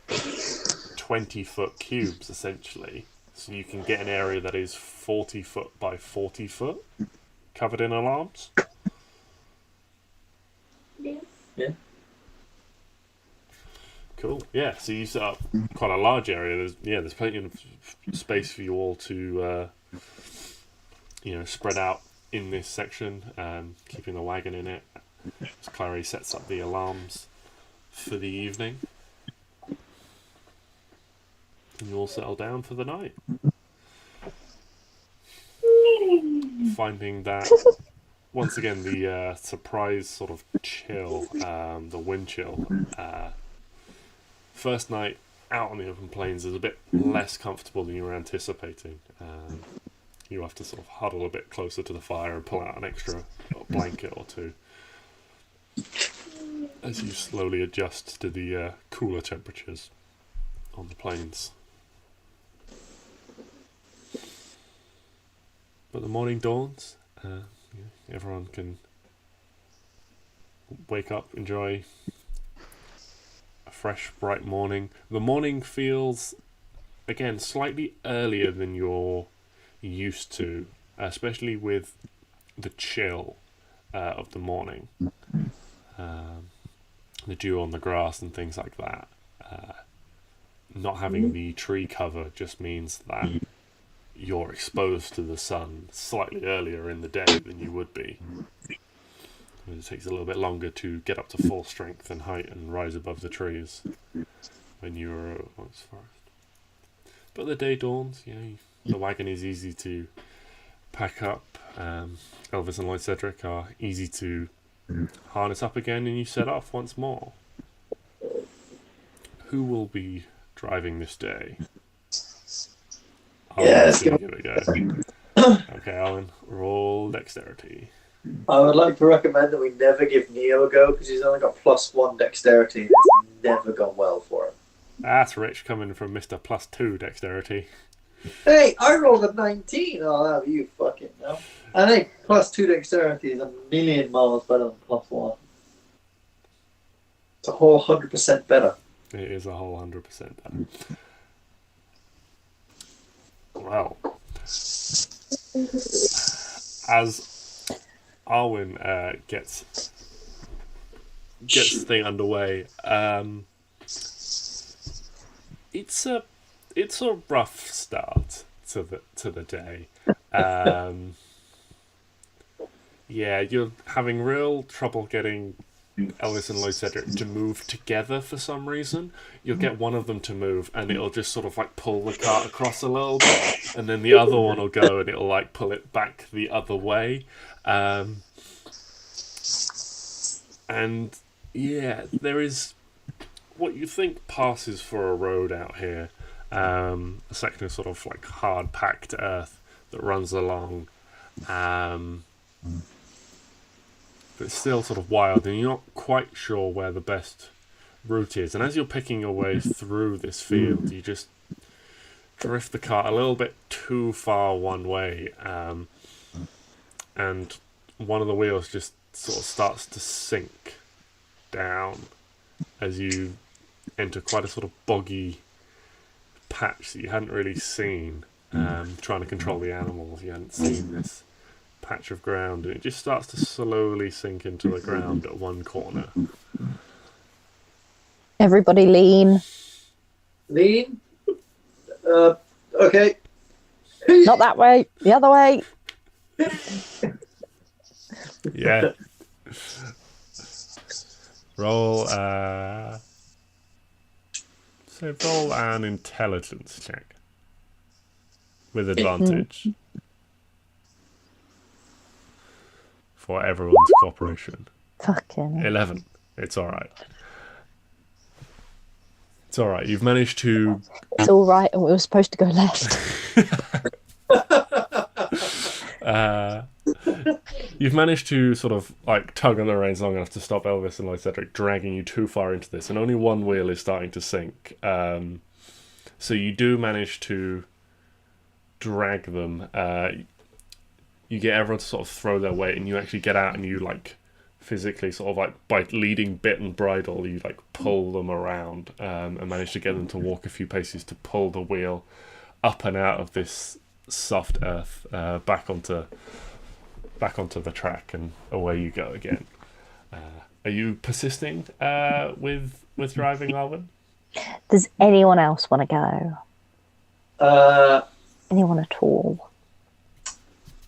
20-foot cubes, essentially. So you can get an area that is 40 foot by 40 foot, covered in alarms. Yeah. Cool. Yeah, so you set up quite a large area. There's plenty of space for you all to, spread out in this section, keeping the wagon in it. As Klari sets up the alarms for the evening. And you all settle down for the night. Finding that, once again, the surprise sort of chill, the wind chill. First night out on the open plains is a bit less comfortable than you were anticipating. You have to sort of huddle a bit closer to the fire and pull out an extra blanket or 2. as you slowly adjust to the cooler temperatures on the plains. But the morning dawns. Everyone can wake up, enjoy a fresh, bright morning. The morning feels, again, slightly earlier than you're used to, especially with the chill of the morning. The dew on the grass and things like that. Not having the tree cover just means that you're exposed to the sun slightly earlier in the day than you would be. It takes a little bit longer to get up to full strength and height and rise above the trees when you're amongst forest. But the day dawns, the wagon is easy to pack up. Elvis and Lloyd Cedric are easy to harness up again, and you set off once more. Who will be driving this day? Yes. Give it a go. Okay, Alan, roll dexterity. I would like to recommend that we never give Neo a go because he's only got +1 dexterity. It's never gone well for him. That's rich coming from Mr. +2 dexterity. Hey, I rolled a 19. Oh, you fucking know. I think +2 dexterity is a million miles better than +1. It's a whole 100% better. It is a whole 100% better. Well, as Arwen gets the thing underway, it's a rough start to the day. You're having real trouble getting Elvis and Lloyd Cedric to move together for some reason. You'll get one of them to move and it'll just sort of like pull the cart across a little bit, and then the other one will go and it'll like pull it back the other way. There is what you think passes for a road out here. A section of sort of like hard packed earth that runs along. But it's still sort of wild, and you're not quite sure where the best route is. And as you're picking your way through this field, you just drift the cart a little bit too far one way, and one of the wheels just sort of starts to sink down as you enter quite a sort of boggy patch that you hadn't really seen. Trying to control the animals, you hadn't seen this patch of ground, and it just starts to slowly sink into the ground at one corner. Everybody lean. Lean? Okay. Not that way, the other way. Yeah. Roll roll an intelligence check with advantage for everyone's cooperation. Fucking 11. It's alright. It's alright. You've managed to... It's alright, and we were supposed to go left. You've managed to sort of like tug on the reins long enough to stop Elvis and Lloyd Cedric dragging you too far into this, and only one wheel is starting to sink. So you do manage to drag them. You get everyone to sort of throw their weight, and you actually get out and you like physically sort of like by leading bit and bridle, you like pull them around and manage to get them to walk a few paces to pull the wheel up and out of this soft earth back onto the track, and away you go again. Are you persisting with driving, Arwen? Does anyone else want to go? Anyone at all?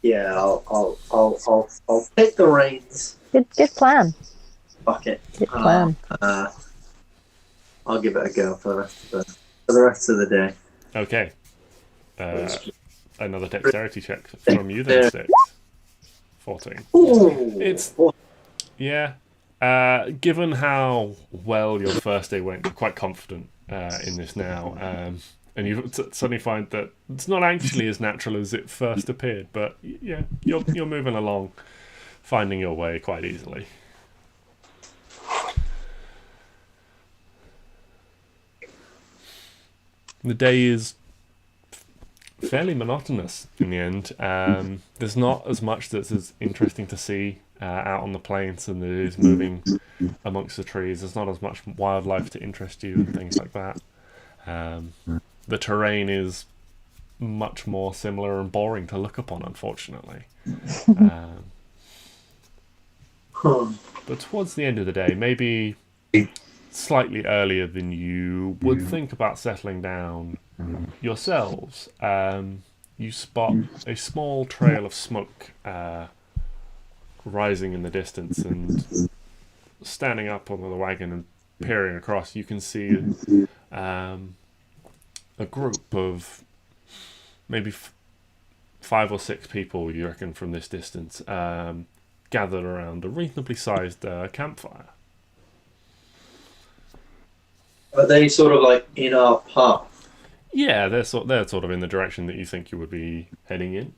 Yeah, I'll take the reins. Good plan. Fuck it. Good plan. I'll give it a go for the rest of the day. Okay. Another dexterity check from you then, Stix. 14. Ooh. It's... Yeah. Given how well your first day went, you're quite confident in this now. And you suddenly find that it's not actually as natural as it first appeared, but yeah, you're moving along, finding your way quite easily. The day is fairly monotonous in the end. There's not as much that's as interesting to see out on the plains than there is moving amongst the trees. There's not as much wildlife to interest you and things like that. The terrain is much more similar and boring to look upon, unfortunately. But towards the end of the day, maybe slightly earlier than you would think about settling down yourselves, you spot a small trail of smoke rising in the distance, and standing up on the wagon and peering across, you can see a group of maybe 5 or 6 people, you reckon, from this distance, gathered around a reasonably sized campfire. Are they sort of like in our path? Yeah, they're sort of in the direction that you think you would be heading in.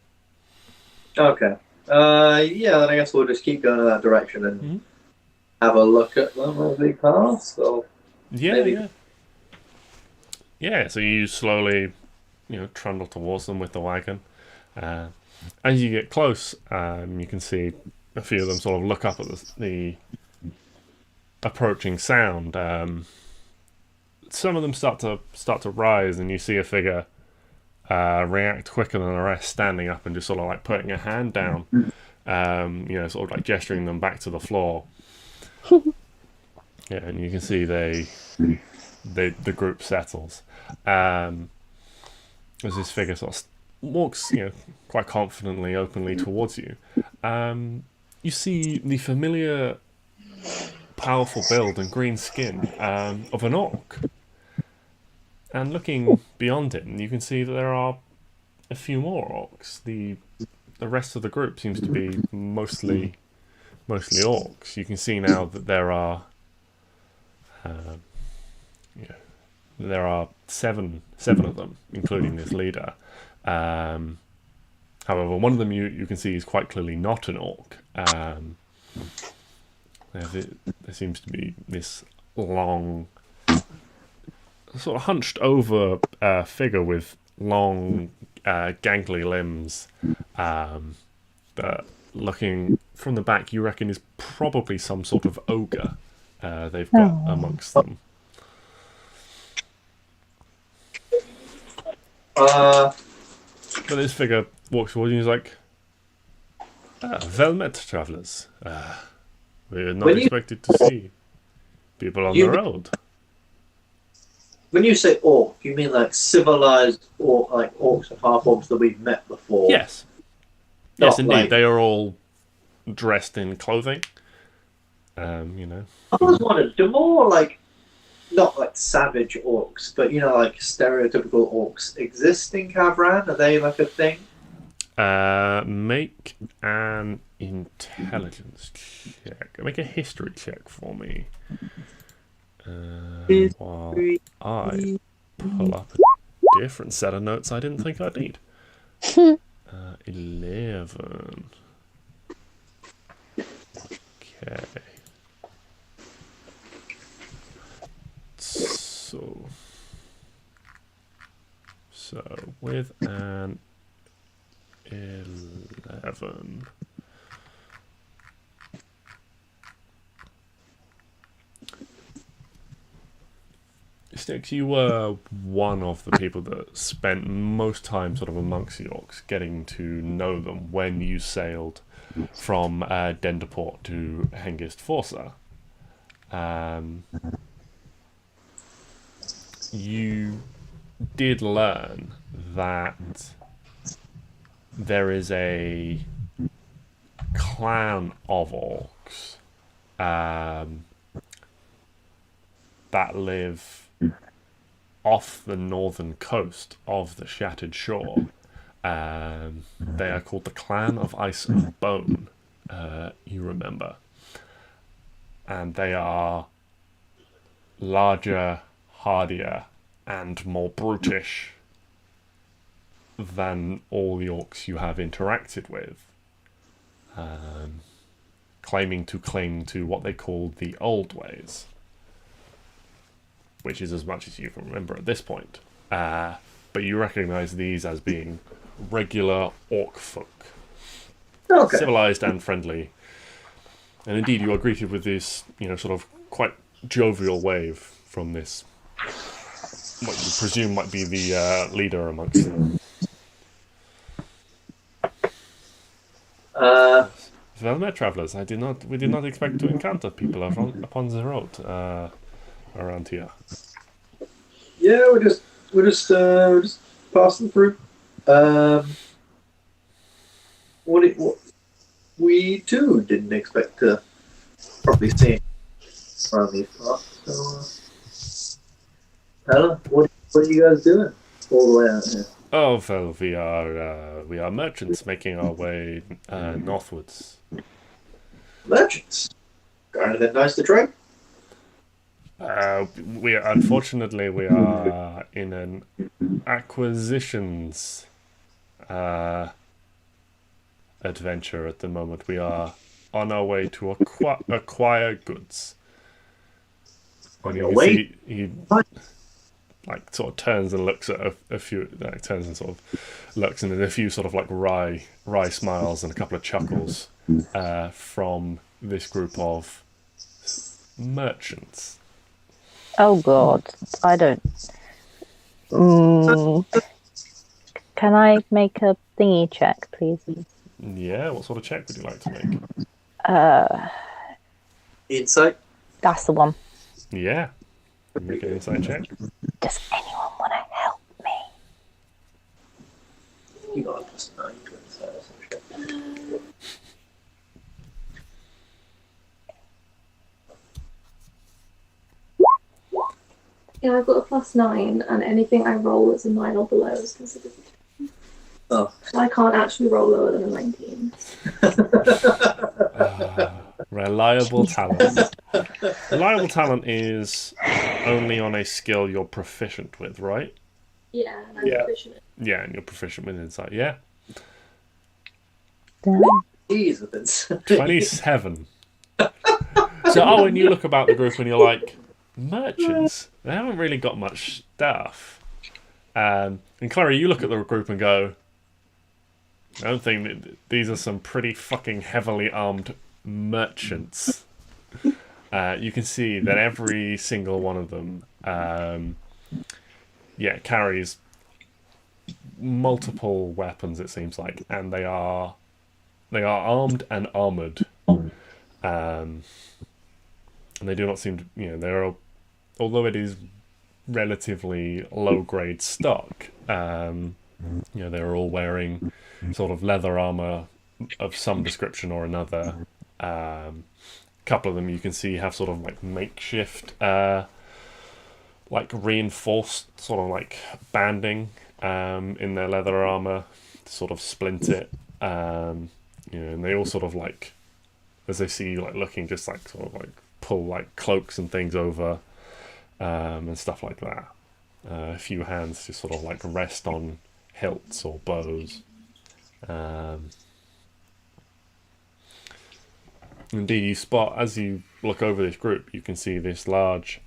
Okay. Yeah, then I guess we'll just keep going in that direction and have a look at them as we pass. Or maybe... Yeah, so you slowly, trundle towards them with the wagon. As you get close, you can see a few of them sort of look up at the approaching sound. Some of them start to rise, and you see a figure react quicker than the rest, standing up and just sort of like putting a hand down, sort of like gesturing them back to the floor. Yeah, and you can see the group settles. As this figure sort of walks, quite confidently, openly towards you, you see the familiar, powerful build and green skin of an orc. And looking beyond him, you can see that there are a few more orcs. The rest of the group seems to be mostly orcs. You can see now that there are seven of them, including this leader. However, one of them you can see is quite clearly not an orc. There seems to be this long, sort of hunched over figure with long, gangly limbs, that, looking from the back, you reckon is probably some sort of ogre they've got amongst them. But this figure walks towards you and is like, well met, travellers. We had not expected to see people on the road. When you say orc, you mean like civilized orc, like orcs and half-orcs that we've met before? Yes. Yes, indeed. They are all dressed in clothing. I was wondering, do more like, not like savage orcs, but like stereotypical orcs exist in Kavran? Are they like a thing? Make an intelligence check. Make a history check for me. While I pull up a different set of notes I didn't think I'd need. 11. Okay. So with an 11. Stix, you were one of the people that spent most time sort of amongst the orcs, getting to know them when you sailed from Denderport to Hengist Forza. You did learn that there is a clan of orcs that live off the northern coast of the Shattered Shore. They are called the Clan of Ice and Bone, you remember. And they are larger, hardier, and more brutish than all the orcs you have interacted with, claiming to cling to what they call the old ways, which is as much as you can remember at this point. but you recognise these as being regular orc folk, Okay. civilised and friendly. And indeed, you are greeted with this, sort of quite jovial wave from this, what you presume might be the leader amongst them. Well met, travellers. We did not expect to encounter people upon the road around here. Yeah, we're just passing through. What we too didn't expect to probably see around these parts. So, Helen, what are you guys doing all the way out here? Oh well, we are merchants making our way northwards. Merchants. Got anything nice to trade? We unfortunately we are in an acquisitions adventure at the moment. We are on our way to acquire goods. On And your you way? see he sort of turns and looks at a few, turns and sort of looks, and then a few sort of wry smiles and a couple of chuckles from this group of merchants. Oh God, I don't. Can I make a thingy check, please? Yeah, what sort of check would you like to make? Insight. That's the one. Yeah, make an insight check. Does anyone want to help me? You got a +9 to insight or some shit. Yeah, I've got a +9, and anything I roll that's a 9 or below is considered. Oh. So I can't actually roll lower than a 19. Reliable talent. Reliable talent is only on a skill you're proficient with, right? Yeah, and I'm proficient. Yeah, and you're proficient with insight. Yeah, Jeez, with insight. 27. So, and you look about the group and you're like, merchants? They haven't really got much stuff. And Klari, you look at the group and go, I don't think that these are some pretty fucking heavily armed merchants. You can see that every single one of them, carries multiple weapons. It seems like, and they are armed and armored, and they do not seem to, they're, although it is relatively low grade stock, they're all wearing sort of leather armor of some description or another. Couple of them you can see have sort of like makeshift reinforced sort of like banding in their leather armor to sort of splint it, and they all sort of like, as they see you like looking, just like sort of like pull like cloaks and things over and stuff like that. A few hands just sort of like rest on hilts or bows. Indeed, you spot, as you look over this group, you can see this large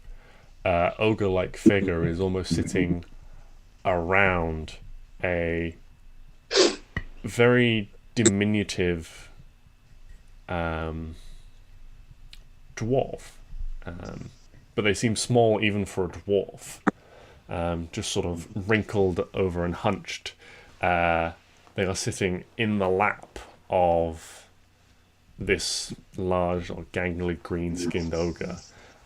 ogre-like figure is almost sitting around a very diminutive dwarf. But they seem small even for a dwarf. Just sort of wrinkled over and hunched. They are sitting in the lap of this large or gangly green-skinned ogre.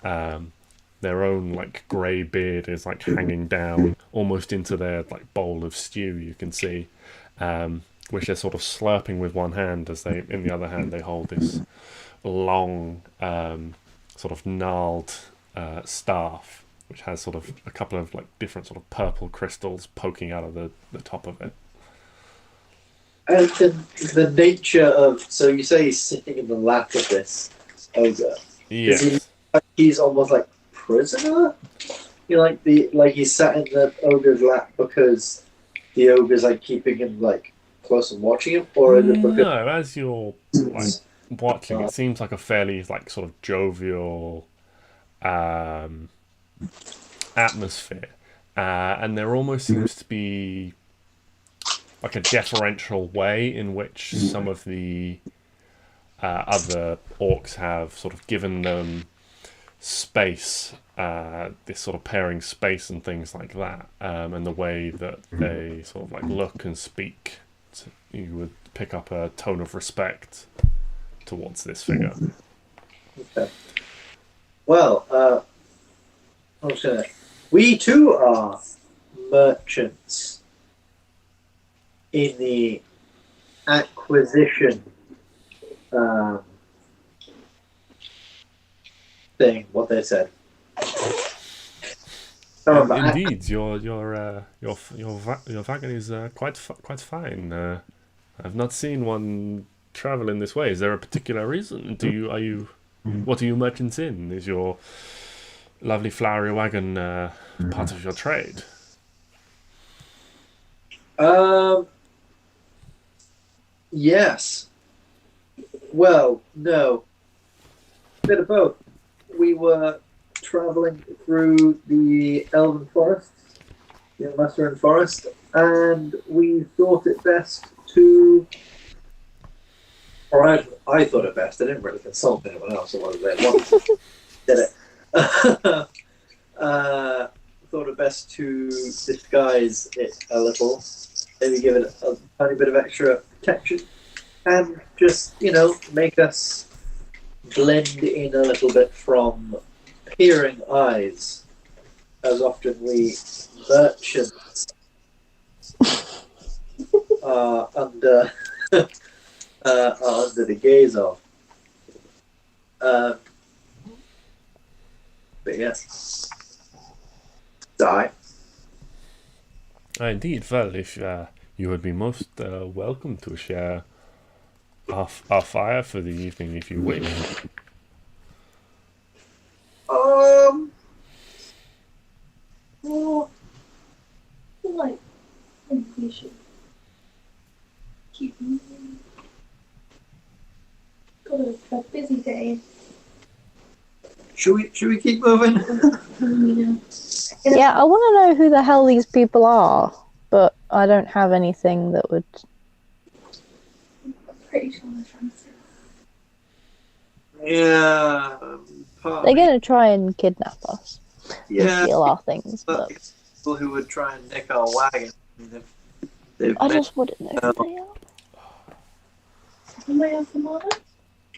Their own like grey beard is like hanging down almost into their like bowl of stew, you can see, which they're sort of slurping with one hand as they, in the other hand, they hold this long sort of gnarled staff, which has sort of a couple of like different sort of purple crystals poking out of the top of it. And the nature of, so you say he's sitting in the lap of this ogre. Yes. Is he, he's almost like prisoner? He's sat in the ogre's lap because the ogre's like keeping him like close and watching him, or is it because No, as you're like watching, it seems like a fairly like sort of jovial atmosphere. and there almost seems to be like a deferential way in which some of the other orcs have sort of given them space, this sort of pairing space and things like that, and the way that they sort of like look and speak, you would pick up a tone of respect towards this figure. Okay. Well, we too are merchants in the acquisition thing. What they said. Indeed, your wagon is quite fine. I've not seen one travel in this way. Is there a particular reason? What are you merchants in? Is your lovely flowery wagon part of your trade? Yes. Well, no. Bit of both. We were traveling through the Elven Forest, the Elmasterin Forest, and we thought it best to, or I thought it best. I didn't really consult anyone else on whether they wanted did it. Thought it best to disguise it a little, maybe give it a tiny bit of extra protection, and just, make us blend in a little bit from peering eyes, as often we merchants are under the gaze of. But yes, die. Indeed. Well, if you would be most welcome to share our fire for the evening, if you wish. Well, I think we should keep moving. Got a busy day. Should we keep moving? Yeah, I want to know who the hell these people are, but I don't have anything that would. I'm pretty sure they're trying to steal. Yeah. They're going to try and kidnap us. Yeah. Steal our things, But but people who would try and nick our wagon. They've I met- just wouldn't know who they are. Somebody else in order?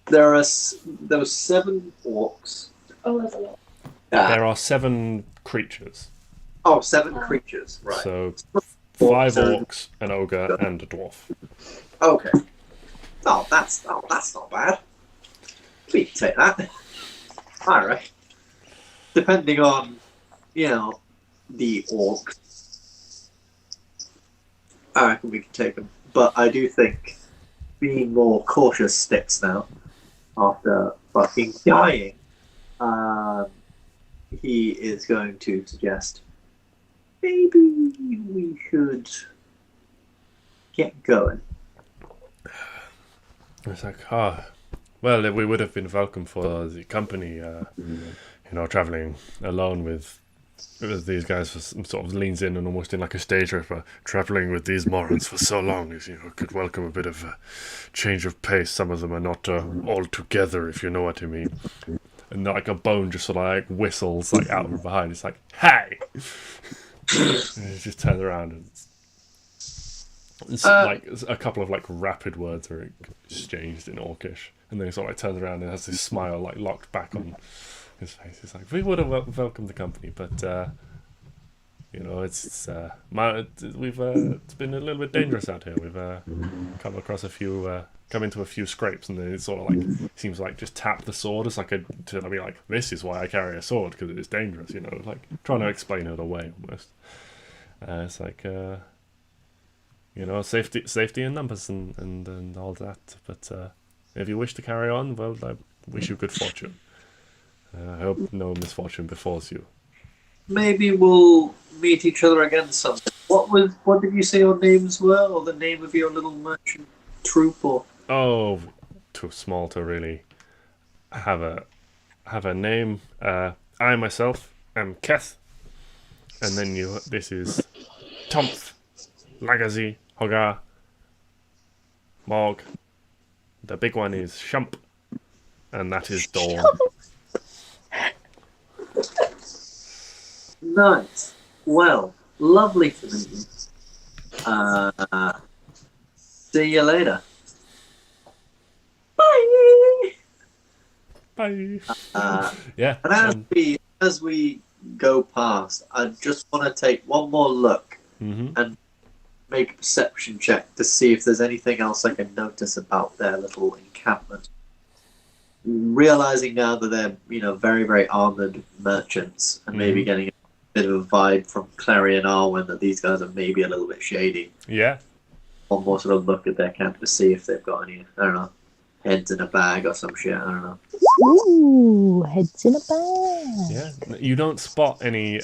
there were 7 orcs. Oh, there's a lot. There are 7 creatures. 7 creatures. Right. So 5 orcs, an ogre, and a dwarf. Okay. Oh, that's not bad. We can take that. All right. Depending on, the orcs, I reckon we can take them. But I do think being more cautious Stix now, after fucking dying, he is going to suggest maybe we should get going. It's like, well, we would have been welcome for the company, traveling alone with these guys. Sort of leans in and almost in like a stage for traveling with these morons for so long. Is could welcome a bit of a change of pace. Some of them are not all together, if you know what I mean. And like a bone just sort of like whistles like out from behind. It's like, hey! And he just turns around and it's like a couple of like rapid words are exchanged in Orcish, and then he sort of like turns around and has this smile like locked back on his face. It's like, we would have welcomed the company, but it's been a little bit dangerous out here. We've come across come into a few scrapes, and then it sort of like seems like just tap the sword as like to be like, this is why I carry a sword, because it is dangerous, like trying to explain it away almost. It's like safety in numbers and all that. But if you wish to carry on, well, I wish you good fortune. I hope no misfortune befalls you. Maybe we'll meet each other again someday. What did you say your names were, or the name of your little merchant troop, or? Oh, too small to really have a name. I myself am Keth, and then this is Tomf, Lagazi, Hogar, Morg. The big one is Shump, and that is Dawn. Nice. Well, lovely to meet you. See you later. Bye. Bye. Uh, Yeah. and as we go past, I just want to take one more look and make a perception check to see if there's anything else I can notice about their little encampment. Realizing now that they're, very, very armored merchants, and maybe getting a bit of a vibe from Klari and Arwen that these guys are maybe a little bit shady. Yeah. One more sort of look at their camp to see if they've got any, I don't know, heads in a bag or some shit. I don't know. Ooh, heads in a bag. Yeah. You don't spot any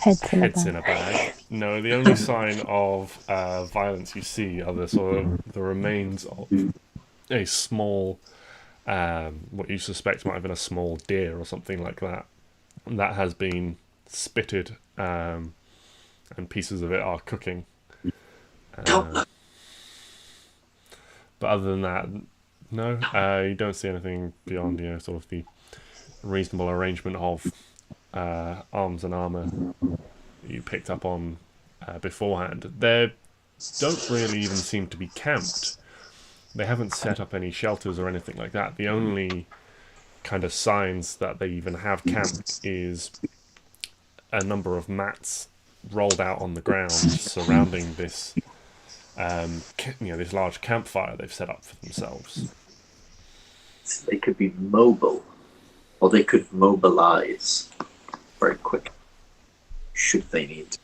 Heads in in a bag. No, the only sign of violence you see are the remains of a small, what you suspect might have been a small deer or something like that. That has been spitted, and pieces of it are cooking. But other than that, no, you don't see anything beyond, sort of the reasonable arrangement of arms and armour you picked up on beforehand. They don't really even seem to be camped. They haven't set up any shelters or anything like that. The only kind of signs that they even have camped is a number of mats rolled out on the ground surrounding this this large campfire they've set up for themselves. They could be mobile, or they could mobilize very quick, should they need to.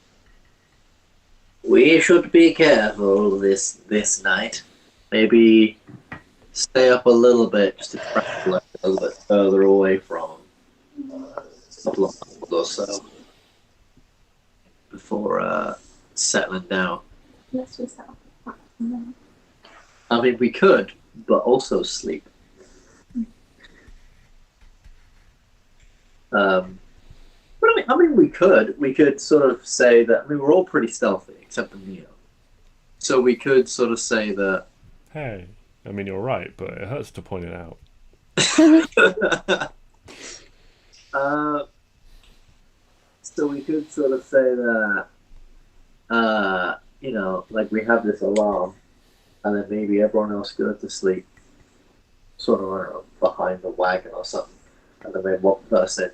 We should be careful this night. Maybe stay up a little bit, just to travel a little bit further away from a couple of miles or so before settling down. Let's just have I mean, we could, but also sleep. But I mean, we could sort of say that. I mean, we're all pretty stealthy except for Neo, so we could sort of say that. Hey, I mean, you're right, but it hurts to point it out. So we could sort of say that, like we have this alarm, and then maybe everyone else goes to sleep, sort of, I don't know, behind the wagon or something, and then we have one person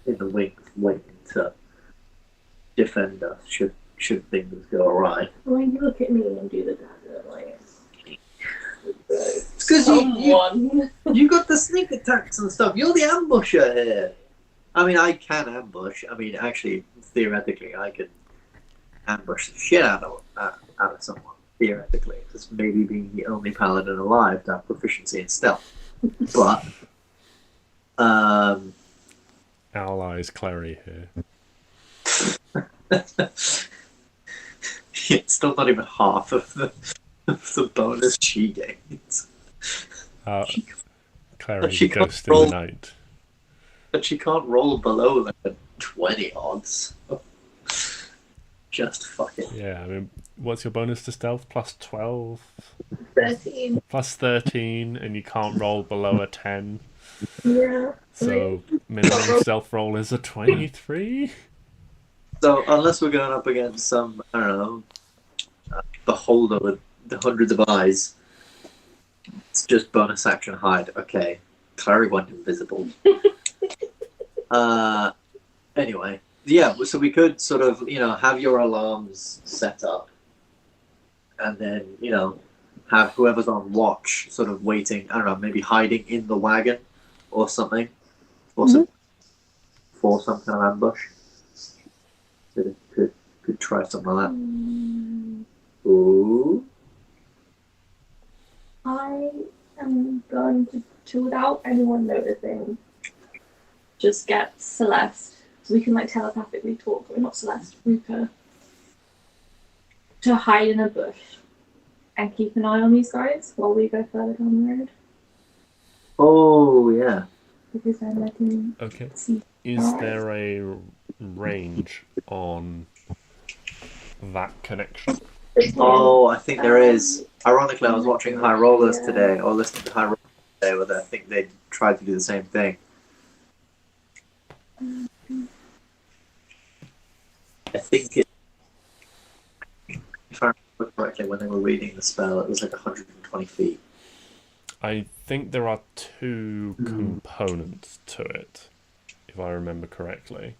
in the wings waiting to defend us should things go awry. when you look at me and do the dagger, like It's because you got the sneak attacks and stuff. You're the ambusher here. I mean, I can ambush. I mean, actually, theoretically, I could ambush the shit out of someone. Theoretically, it's maybe being the only paladin alive to have proficiency in stealth. But, Allies Clary here. it's still not even half of the bonus she gains. Clary, She can't Ghost in roll. the Night. But she can't roll below like a 20 odds. Just fuck it. Yeah, I mean, what's your bonus to stealth? Plus 12? 13. Plus 13, and you can't roll below a 10. Yeah. So, minimum stealth roll is a 23? So, unless we're going up against some, I don't know, beholder with the hundreds of eyes, it's just bonus action hide. Okay, Clary went invisible. Anyway, yeah, so we could sort of, have your alarms set up, and then, have whoever's on watch sort of waiting, I don't know, maybe hiding in the wagon or something, or for some kind of ambush. So could try something like that. Ooh. I am going to, without anyone noticing, just get Celeste. So we can telepathically talk, or not Celeste, Ruka, to hide in a bush and keep an eye on these guys while we go further down the road. Oh, yeah. Because then I can Okay. see. Is there a range on that connection. Oh, I think there is. Ironically, I was watching High Rollers today, or listening to High Rollers today, where I think they tried to do the same thing. I think it, if I remember correctly, when they were reading the spell, it was like 120 feet. I think there are two components to it, if I remember correctly.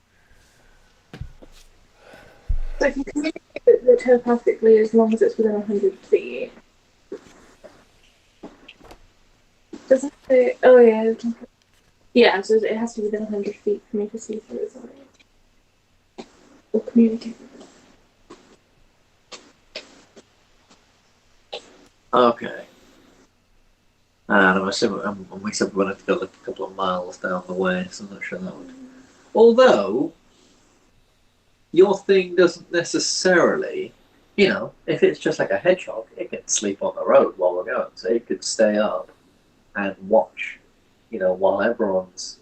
So I can communicate the telepathically as long as it's within 100 feet. Doesn't it? Oh yeah. Yeah, so it has to be within 100 feet for me to see through his eyes. Or communicate with it. Okay. And I'm assuming we said we're going to go like a couple of miles down the way, so I'm not sure that would. Although, your thing doesn't necessarily, you know, if it's just like a hedgehog, it can sleep on the road while we're going, so it could stay up and watch, you know, while everyone's,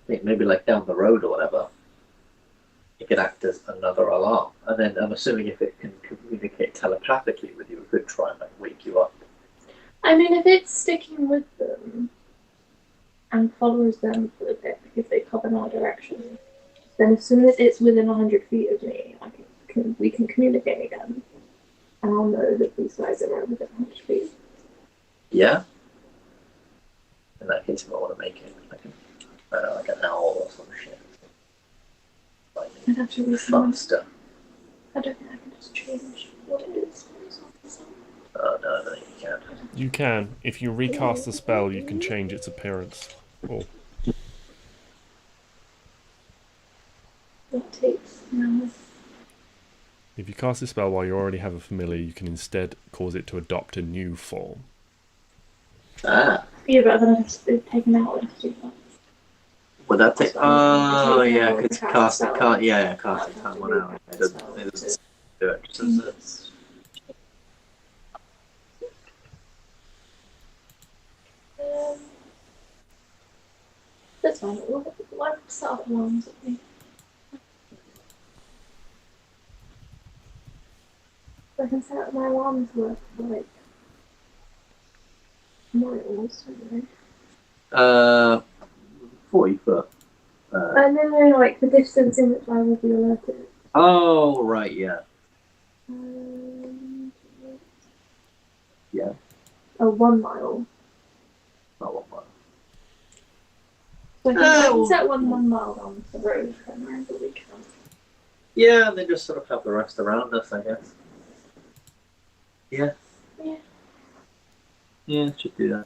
maybe like down the road or whatever. It could act as another alarm, and then I'm assuming if it can communicate telepathically with you, it could try and like wake you up. I mean, if it's sticking with them and follows them for a bit because they come in our direction, then as soon as it's within 100 feet of me, we can communicate again. And I'll know that these guys are right within 100 feet. Yeah? In that case, if I want to make it like an owl or some shit. Like, I'd have to resume. faster. I don't think I can just change what it is. Oh, no, you can't. You can. If you recast the spell, you can change its appearance. Oh. What takes now? If you cast a spell while you already have a familiar, you can instead cause it to adopt a new form. Ah. Yeah, but then I'd have to take an hour to do that. Would that take? Oh, Take an yeah, hour to because cast a spell. casting time 1 hour. It doesn't do it, does it? That's fine. Why set up alarms at me? I can set up my alarms work for like miles, don't they? 40 foot. And then like the distance in which I will be alerted. Oh, right, yeah. Yeah. Oh, 1 mile. Not 1 mile. So I can set 1 mile down the road from wherever we can. Yeah, and then just sort of have the rest around us, I guess. Yeah. Yeah. Yeah, should do that.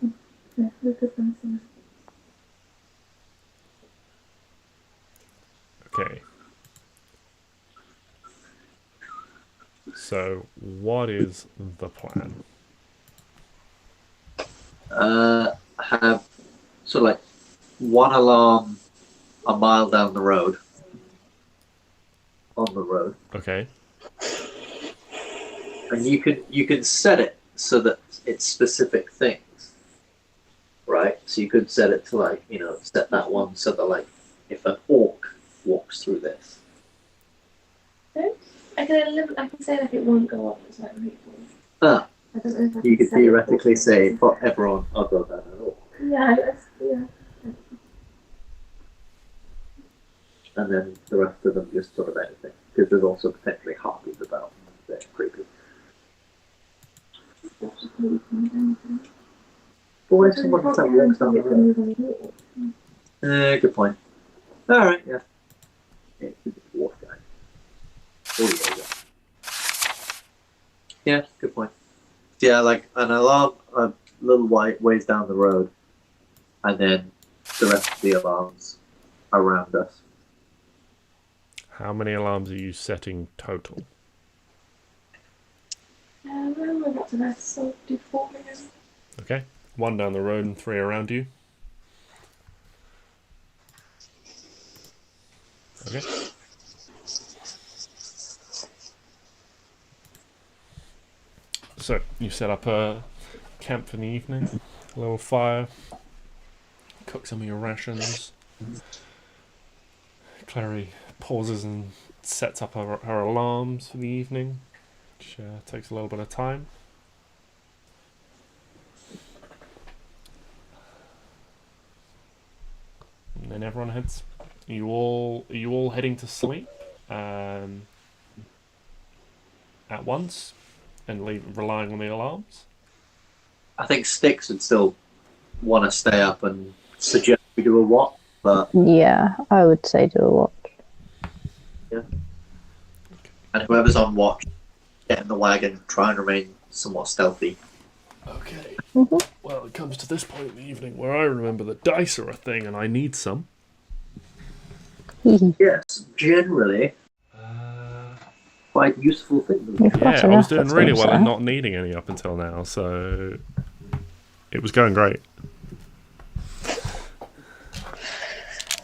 Yeah, we could find some. Okay. So, what is the plan? Have sort of like one alarm a mile down the road. On the road. Okay. And you can set it so that it's specific things. Right? So you could set it to like, you know, set that one so that like if an orc walks through this. I can say like it won't go off as like people. Ah. I don't know if I You can could set it theoretically for say for everyone other than an orc. Yeah, yeah. And then the rest of them just sort of anything. Because there's also potentially harpies about. They're creepy. But what if someone just like walks down the road? Good point. Alright, yeah. Yeah, it's a dwarf guy. Oh, yeah. Yeah, good point. Yeah, like an alarm a little ways down the road, and then the rest of the alarms around us. How many alarms are you setting total? We're about to rest, so do 4 again. Okay. 1 down the road and 3 around you. Okay. So, you set up a camp for the evening, a little fire, cook some of your rations. Klari pauses and sets up her alarms for the evening, which takes a little bit of time. And then everyone heads. Are you all heading to sleep at once and relying on the alarms? I think Stix would still want to stay up and suggest we do a watch, but Yeah, I would say do a watch. and whoever's on watch, get in the wagon, try and remain somewhat stealthy. Okay. Mhm. Well, it comes to this point in the evening where I remember that dice are a thing and I need some. Yes, generally quite useful thing. You've got Yeah, I was enough, doing it really seems, well and sir. not needing any up until now, so it was going great.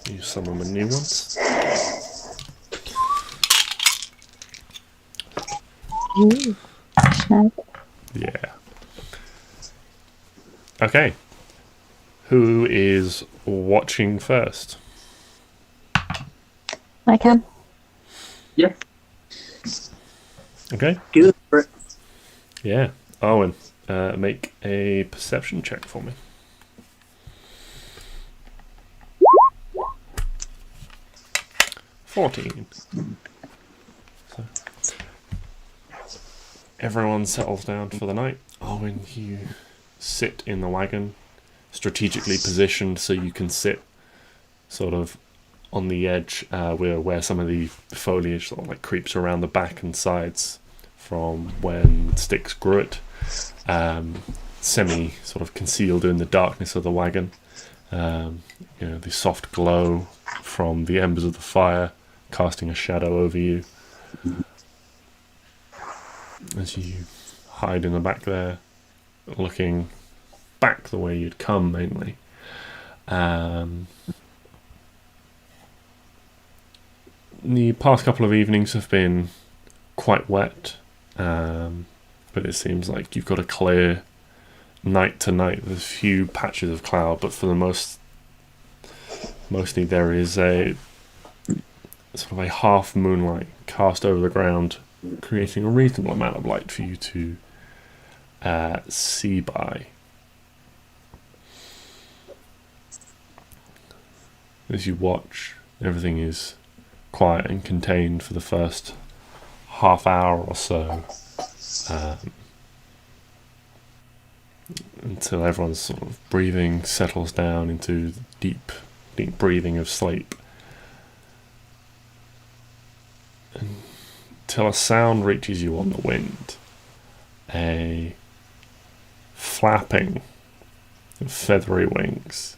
Use some of my new ones. Snap. Yeah. Okay. Who is watching first? I can. Yeah, Okay. good for it. Yeah. Arwen, make a perception check for me. $14. So, everyone settles down for the night. Arwen, you sit in the wagon, strategically positioned so you can sit sort of on the edge where some of the foliage sort of like creeps around the back and sides from when Stix grew it. Semi sort of concealed in the darkness of the wagon. The soft glow from the embers of the fire casting a shadow over you as you hide in the back there, looking back the way you'd come mainly. The past couple of evenings have been quite wet, but it seems like you've got a clear night to night. There's a few patches of cloud, but for the mostly there is a sort of a half moonlight cast over the ground, creating a reasonable amount of light for you to see by. As you watch, everything is quiet and contained for the first half hour or so, until everyone's sort of breathing settles down into deep breathing of sleep. Until a sound reaches you on the wind, a flapping of feathery wings.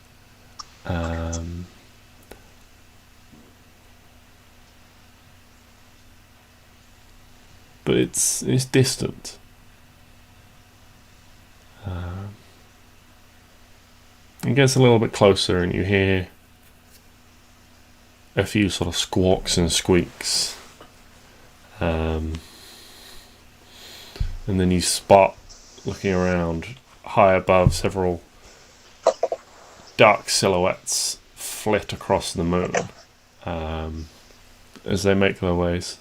But it's distant. It gets a little bit closer and you hear a few sort of squawks and squeaks. And then you spot, looking around, high above, several dark silhouettes flit across the moon as they make their ways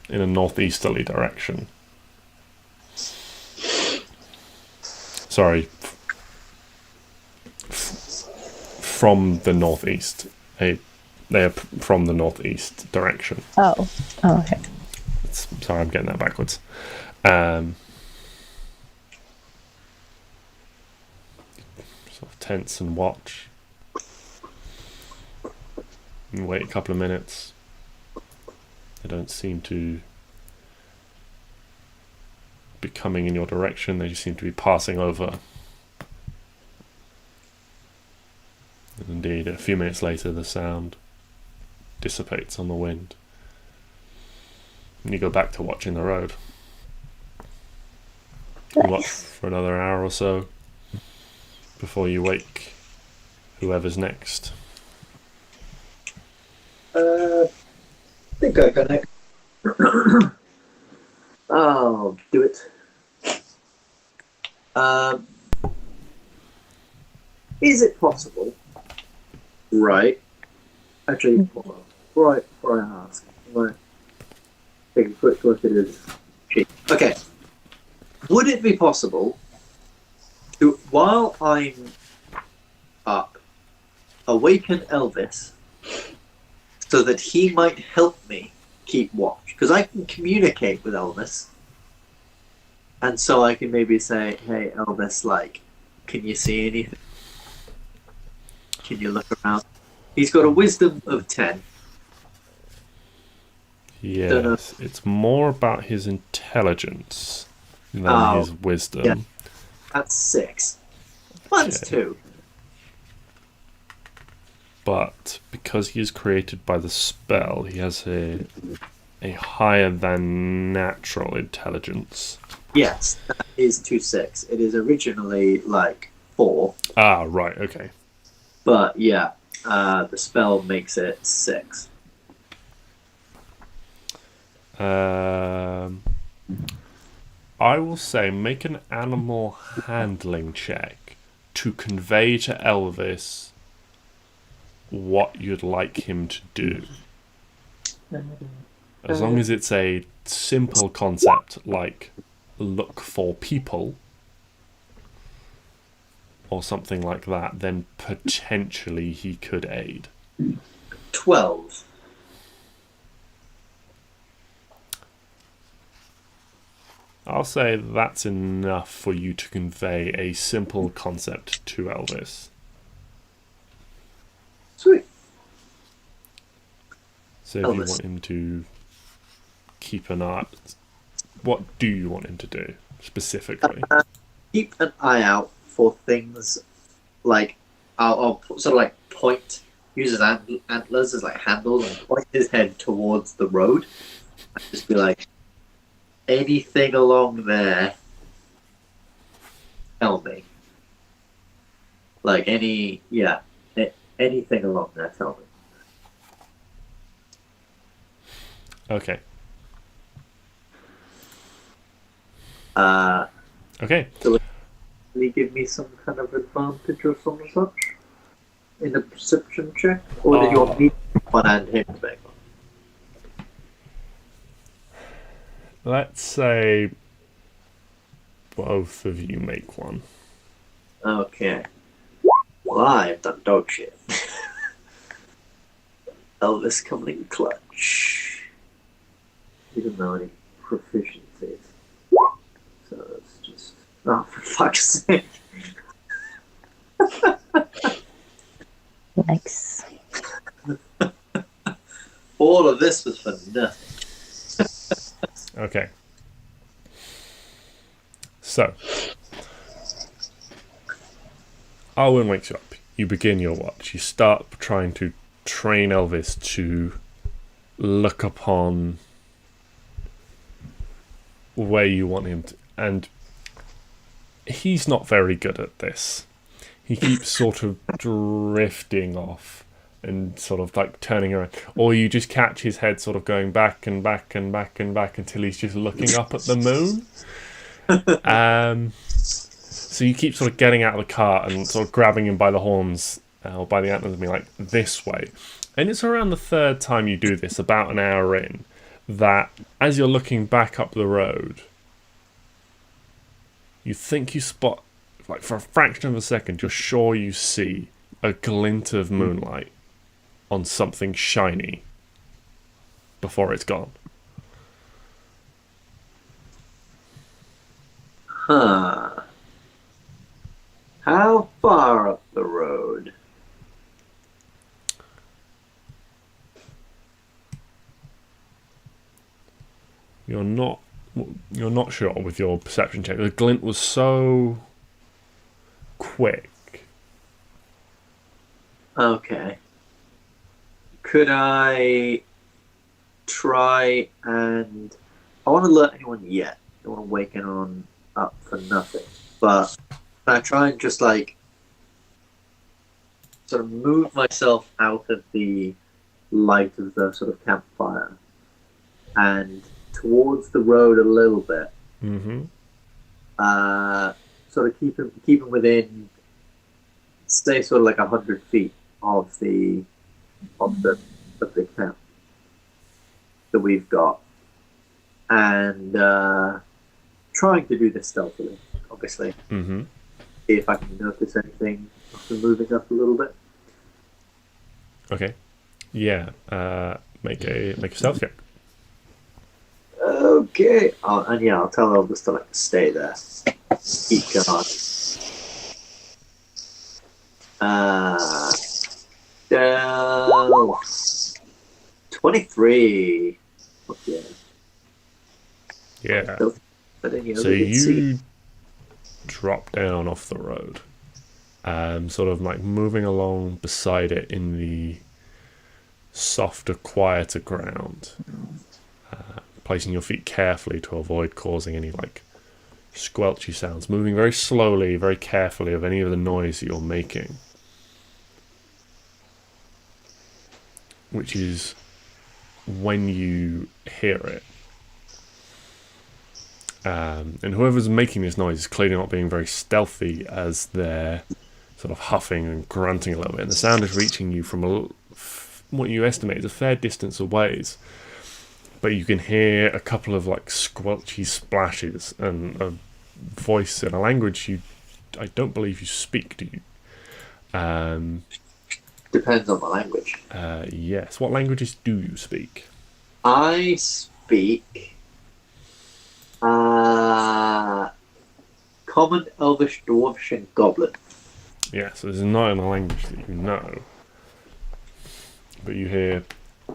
in a northeasterly direction. Sorry, from the northeast. They are from the northeast direction. Oh, okay. Sorry, I'm getting that backwards. Sort of tense and watch. And wait a couple of minutes. They don't seem to be coming in your direction. They just seem to be passing over. And indeed, a few minutes later, the sound dissipates on the wind. And you go back to watching the road. You watch for another hour or so before you wake whoever's next. I think I can next. I'll do it. Is it possible? Right. Actually, hold on. before I ask, I'm gonna take a quick look at his sheet. Okay. Would it be possible to, while I'm up, awaken Elvis so that he might help me keep watch? Because I can communicate with Elvis. And so I can maybe say, hey, Elvis, like, can you see anything? Can you look around? He's got a wisdom of 10. Yes, it's more about his intelligence than his wisdom. Yeah. That's 6. Mine's Okay. 2. But because he is created by the spell, he has a higher than natural intelligence. Yes, that is 2/6. It is originally like 4, Ah, right, okay. but yeah, the spell makes it 6. I will say make an animal handling check to convey to Elvis what you'd like him to do. As long as it's a simple concept like look for people or something like that, then potentially he could aid. 12. I'll say that's enough for you to convey a simple concept to Elvis. Sweet. So if you Elvis. want him to keep an eye, what do you want him to do specifically? Keep an eye out for things like I'll sort of like point, use his antlers as like handles, and point his head towards the road, and just be like, anything along there, tell me. Like anything along there, tell me. Okay. Okay. Will he give me some kind of advantage or some such in a perception check, or did you want me to make one and him to make one? Let's say both of you make one. Okay. Well, I've done dog shit. Elvis coming in clutch. He doesn't know any proficiencies. So it's just... Oh, for fuck's sake. Nice. All of this was for nothing. Okay. So, Arwen wakes you up. You begin your watch. You start trying to train Elvis to look upon where you want him to. And he's not very good at this. He keeps sort of drifting off and sort of like turning around. Or you just catch his head sort of going back and back and back and back until he's just looking up at the moon. So you keep sort of getting out of the car and sort of grabbing him by the horns or by the antlers and being like, this way. And it's around the third time you do this, about an hour in, that as you're looking back up the road, you think you spot, like for a fraction of a second, you're sure you see a glint of moonlight on something shiny before it's gone. Huh. How far up the road? You're not sure with your perception check. The glint was so quick. Okay. Could I try and... I want to alert anyone yet. I don't want to wake anyone up for nothing. But can I try and just like sort of move myself out of the light of the sort of campfire and towards the road a little bit? Mm-hmm. Sort of keep him within, stay sort of like 100 feet of the camp. that we've got, and trying to do this stealthily, obviously. Mm-hmm. See if I can notice anything after moving up a little bit. Okay. Yeah. Make a stealth check. Okay. And yeah, I'll tell Elvis to like stay there. Keep guard. 23. Okay. Yeah. But then, So you drop down off the road, sort of like moving along beside it in the softer, quieter ground, placing your feet carefully to avoid causing any like squelchy sounds, moving very slowly, very carefully of any of the noise that you're making, which is when you hear it. And whoever's making this noise is clearly not being very stealthy, as they're sort of huffing and grunting a little bit. And the sound is reaching you from what you estimate is a fair distance away. But you can hear a couple of like squelchy splashes and a voice in a language I don't believe you speak, do you? Depends on the language. Yes. What languages do you speak? I speak Common, Elvish, Dwarvish, and Goblin. Yeah, so this is not in a language that you know. But you hear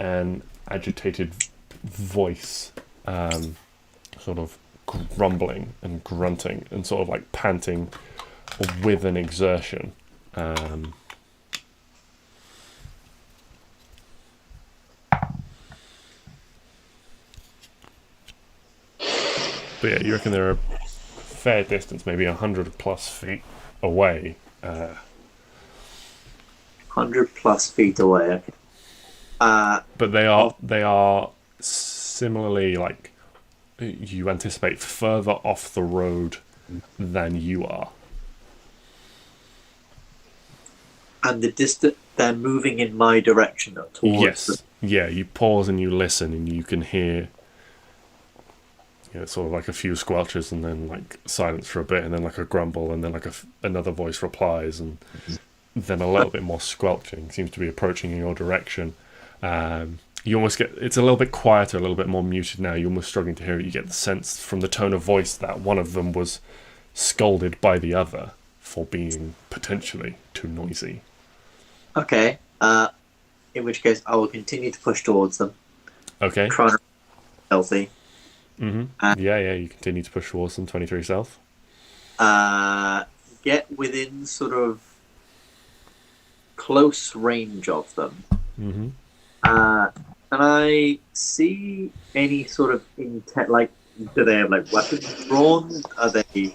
an agitated voice, sort of grumbling and grunting and sort of like panting with an exertion. But yeah, you reckon they're a fair distance, maybe 100+ feet away. 100+ feet away. But they are similarly, like, you anticipate further off the road than you are. And the distance, they're moving in my direction towards. Yes. Yeah, you pause and you listen and you can hear, sort of like a few squelches and then like silence for a bit and then like a grumble and then like another voice replies and then a little bit more squelching seems to be approaching in your direction. You almost get, it's a little bit quieter, a little bit more muted now. You're almost struggling to hear it. You get the sense from the tone of voice that one of them was scolded by the other for being potentially too noisy. Okay. In which case, I will continue to push towards them. Okay. Trying to be healthy. Mm-hmm. Yeah, you continue to push towards them, 23 stealth. Get within sort of close range of them. Mm-hmm. Can I see any sort of intent? Like, do they have like weapons drawn? Are they,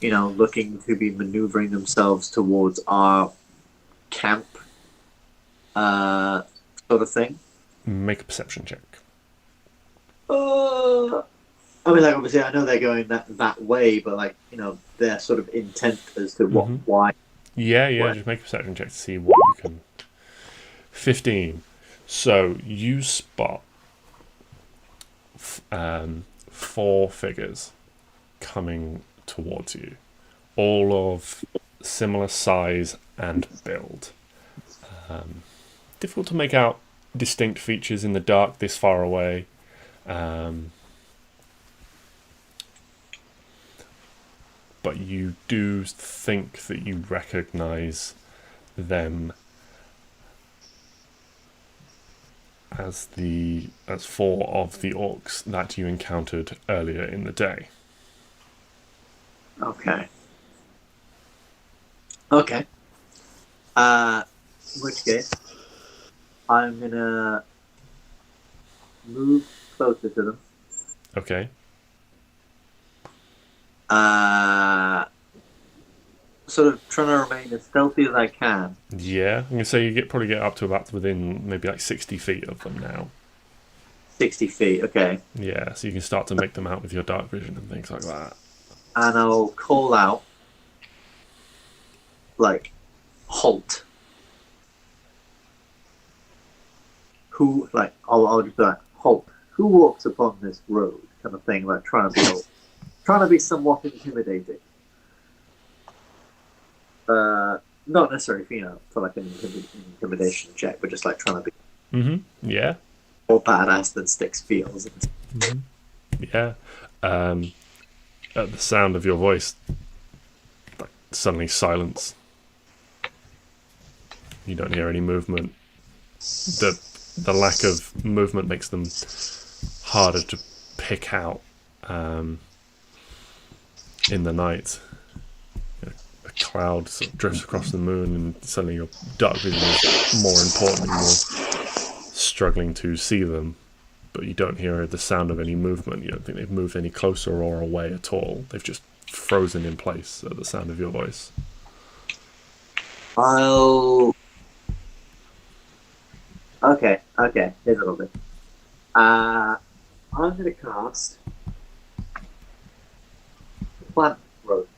looking to be maneuvering themselves towards our camp, sort of thing? Make a perception check. I mean, like, obviously, I know they're going that way, but like, their sort of intent as to why. Yeah, what? just make a perception check to see what you can. 15. So you spot 4 figures coming towards you, all of similar size and build. Difficult to make out distinct features in the dark this far away. But you do think that you recognize them as 4 of the orcs that you encountered earlier in the day. Okay. In which case, I'm gonna move closer to them. Okay. Sort of trying to remain as stealthy as I can. Yeah, I'm gonna say you probably get up to about within maybe like 60 feet of them now. 60 feet, okay. Yeah, so you can start to make them out with your dark vision and things like that. And I'll call out, like, halt. I'll just be like, halt. who walks upon this road, kind of thing, like trying to be somewhat intimidating. Not necessarily, for like an intimidation check, but just like trying to be Yeah. more badass than Stix feels. Yeah. At the sound of your voice, like suddenly silence. You don't hear any movement. The lack of movement makes them harder to pick out in the night. A cloud sort of drifts across the moon, and suddenly your dark vision is more important, and you're struggling to see them. But you don't hear the sound of any movement. You don't think they've moved any closer or away at all. They've just frozen in place at the sound of your voice. Okay, here's a little bit. I'm going to cast Plant Growth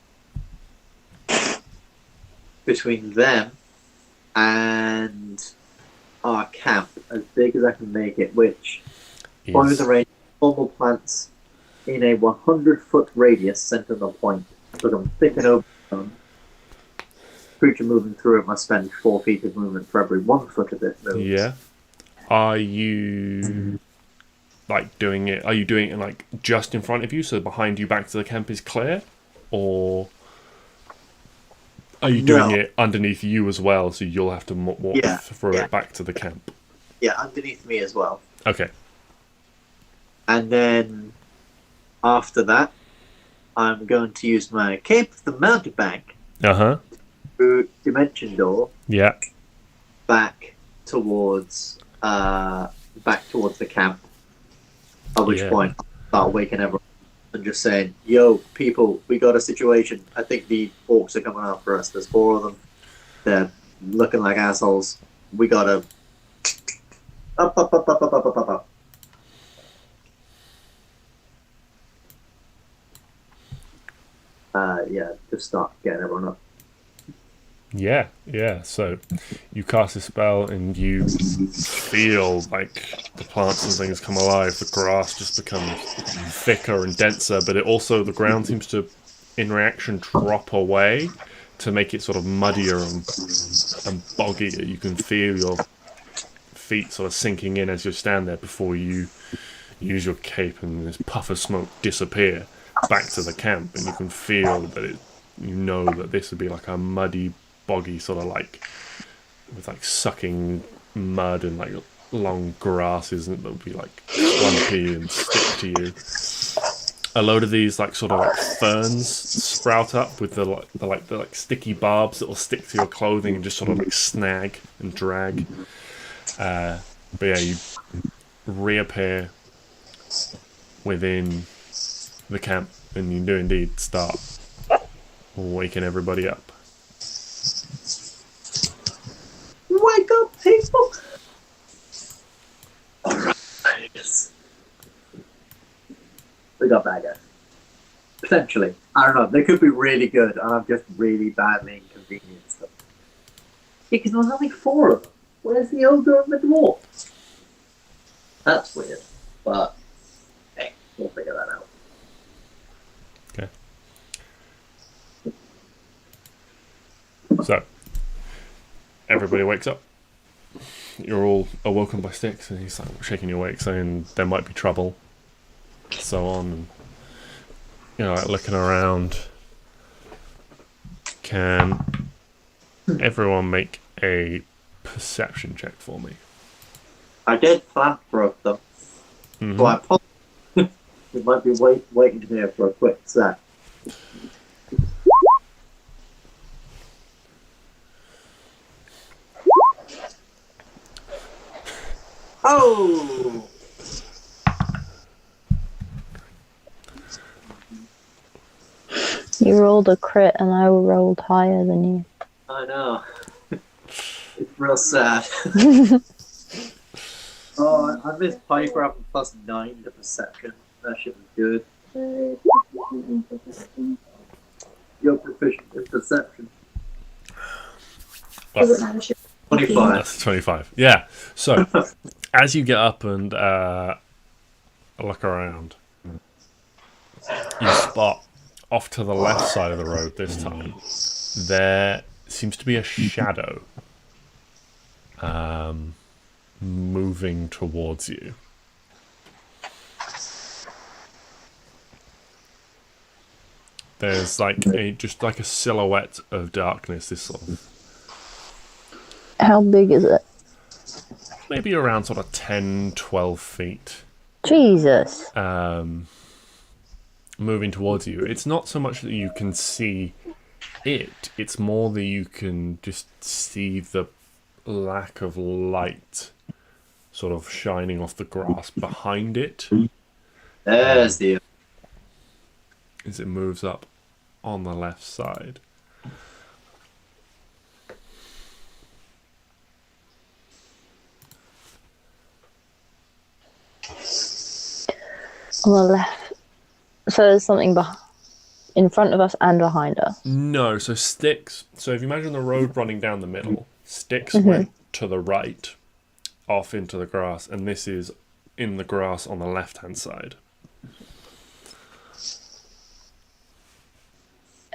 between them and our camp, as big as I can make it, which point the range of normal plants in a 100-foot radius centered on a point. Look, I'm thick and open. Creature moving through it must spend 4 feet of movement for every 1 foot of it moves. Yeah. Are you doing it like just in front of you, so behind you back to the camp is clear? Or are you doing it underneath you as well, so you'll have to walk through it back to the camp? Yeah, underneath me as well. Okay. And then after that, I'm going to use my Cape of the Mountebank through Dimension Door. Yeah. Back towards the camp. At which point, I'll start waking everyone up and just saying, "Yo, people, we got a situation. I think the orcs are coming after us. There's 4 of them. They're looking like assholes. We gotta up. Just start getting everyone up. Yeah. So you cast a spell and you feel like the plants and things come alive. The grass just becomes thicker and denser, but the ground seems to, in reaction, drop away to make it sort of muddier and boggier. You can feel your feet sort of sinking in as you stand there before you use your cape, and this puff of smoke disappear back to the camp, and you can feel that you know that this would be like a muddy, boggy sort of like with like sucking mud and like long grasses, and that would be like clumpy and stick to you. A load of these like sort of like ferns sprout up with the sticky barbs that will stick to your clothing and just sort of like snag and drag. But yeah, you reappear within the camp, and you do indeed start waking everybody up. Wake up, people! Alright. We got bad guys. Potentially. I don't know. They could be really good, and I'm just really badly inconvenienced them. Yeah, because there was only 4 of them. Where's the ogre and the dwarf? That's weird. But, hey, we'll figure that out. Okay. So, everybody wakes up. You're all awoken by Stix, and he's like shaking you awake, saying there might be trouble, so on. And, like looking around. Can everyone make a perception check for me? I did plant growth though, so I probably we might be waiting here for a quick sec. Oh! You rolled a crit and I rolled higher than you. I know. It's real sad. Oh, I missed Piper up +9 to perception. That shit was good. You're proficient in perception. Does it matter? 25. That's 25. Yeah. So, as you get up and a look around, you spot off to the left side of the road this time, there seems to be a shadow moving towards you. There's like just like a silhouette of darkness. This sort of How big is it? maybe around sort of 10, 12 feet. Jesus. Moving towards you. It's not so much that you can see it, it's more that you can just see the lack of light sort of shining off the grass behind it There's the. as it moves up on the left side. On the left. So there's something in front of us and behind us. No, so Stix. So if you imagine the road running down the middle, Stix went to the right, off into the grass, and this is in the grass on the left-hand side.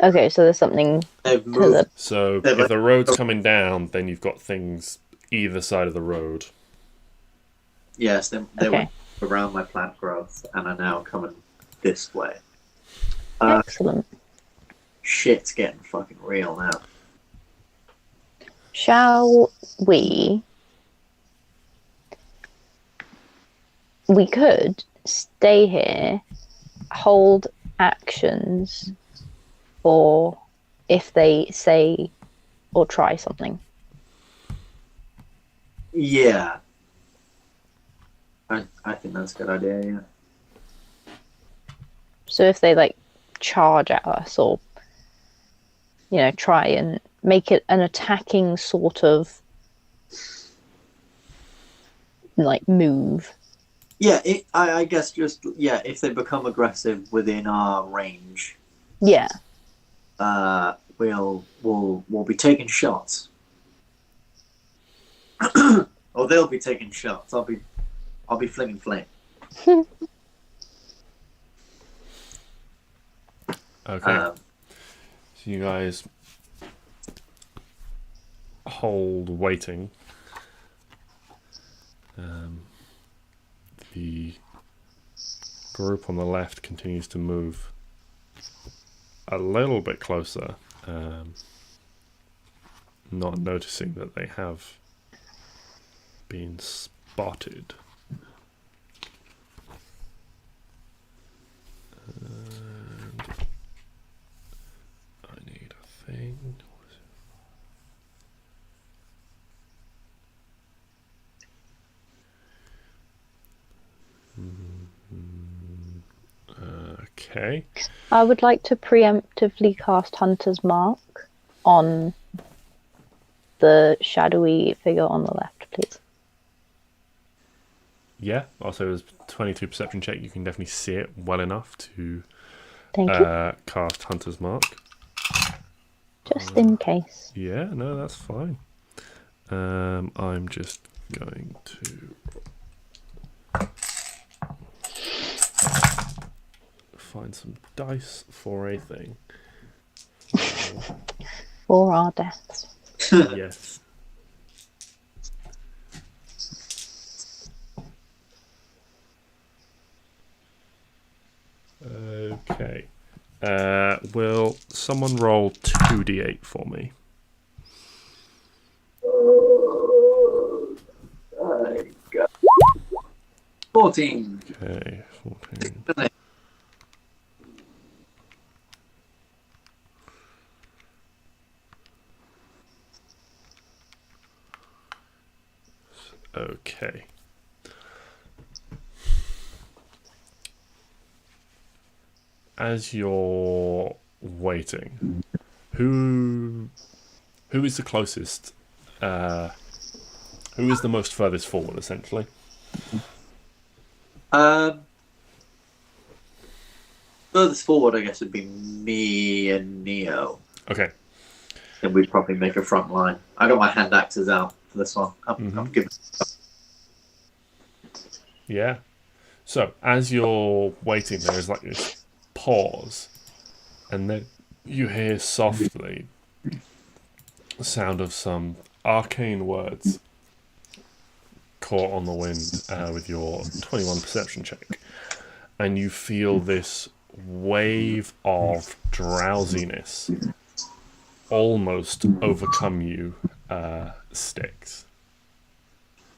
Okay, so there's something They've to moved. the... So if the road's coming down, then you've got things either side of the road. Yes, they Okay. went around my plant growth and are now coming this way. Excellent. Shit's getting fucking real now. Shall we... We could stay here, hold actions, or if they say or try something. Yeah. I think that's a good idea, yeah. So if they like charge at us or, you know, try and make it an attacking sort of like move. Yeah, I guess just, yeah, if they become aggressive within our range, Yeah. we'll be taking shots. Or they'll be taking shots. I'll be flinging flame. Okay. So you guys hold waiting. The group on the left continues to move a little bit closer, not noticing that they have been spotted. And I need a thing. Okay. I would like to preemptively cast Hunter's Mark on the shadowy figure on the left, please. Yeah. Also, as 22 perception check, you can definitely see it well enough to Thank you. cast Hunter's Mark. Just in case. Yeah, no, that's fine. I'm just going to find some dice for a thing. For our deaths. Yes. Okay. Will someone roll 2d8 for me? I got 14. Okay, 14. Okay. As you're waiting, who is the closest? Who is the most furthest forward, essentially? Furthest forward, I guess, would be me and Neo. Okay. Then we'd probably make a front line. I got my hand axes out for this one. I'm giving. Yeah. So, as you're waiting, there is like this pause, and then you hear softly the sound of some arcane words caught on the wind with your 21 perception check, and you feel this wave of drowsiness almost overcome you, Stix.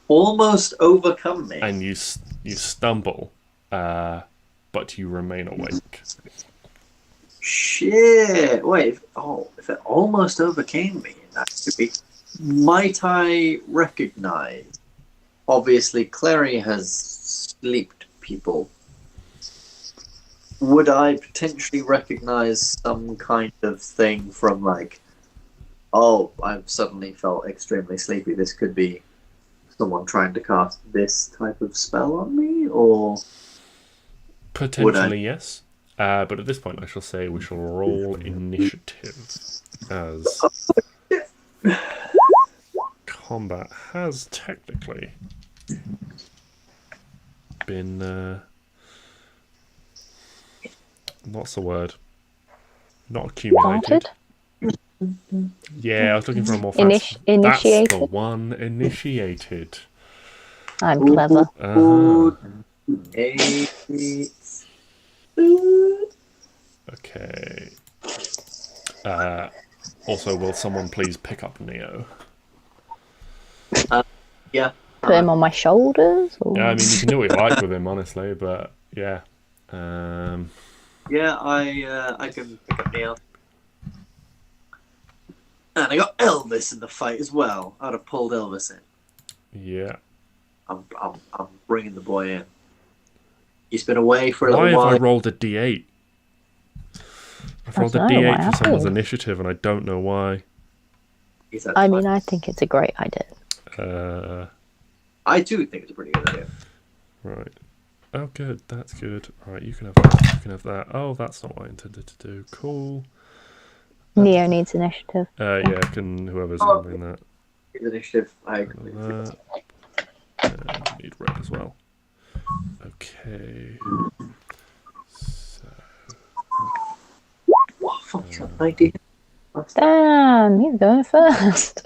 Almost overcome me. And you stumble, but you remain awake. Shit! Wait, if it almost overcame me, that could be. Might I recognize? Obviously, Klari has sleeped people. Would I potentially recognize some kind of thing from like, oh, I've suddenly felt extremely sleepy. This could be someone trying to cast this type of spell on me, or Potentially, yes. But at this point, I shall say we shall roll initiative, as combat has technically been... what's the word? Not accumulated. Started? Yeah, I was looking for a more Initiated? That's the one. Initiated. I'm clever. Eight. Okay. Also, will someone please pick up Neo? Yeah. Put him on my shoulders? Or... Yeah, I mean, you can do what you like with him, honestly, but yeah. Yeah, I can pick up Neil. And I got Elvis in the fight as well. I'd have pulled Elvis in. Yeah. I'm bringing the boy in. He's been away for a Why little have while. I rolled a D8? I've rolled a I don't know D8 why for someone's happened. initiative, and I don't know why. I mean, I think it's a great idea. I do think it's a pretty good idea. Right. Oh, good. That's good. Right, you can have that. You can have that. Oh, that's not what I intended to do. Cool. Neo needs initiative. Yeah, can whoever's Oh. handling that. Initiative, I agree. That. And need red as well. Okay. So, What fucking idea? Damn, he's going first.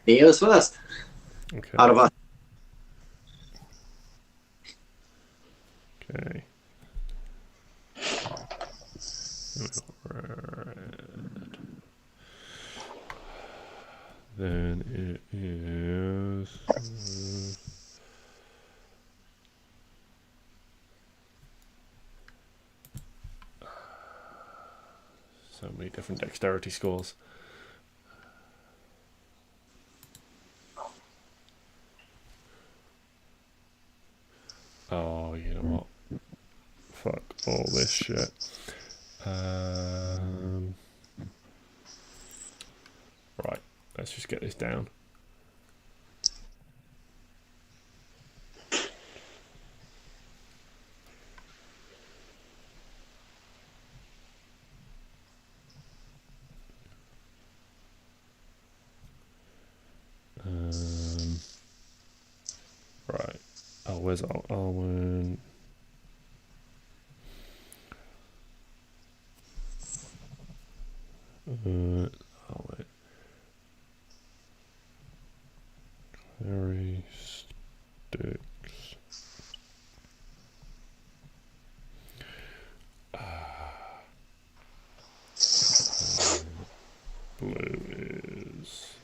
Neo's first. okay. Out of us. Okay. Red. Then it is. So many different dexterity scores. Oh, you know what? Fuck all this shit. Right, let's just get this down. Right. Oh, where's Arwen? Oh wait. Very Stix. Blue is.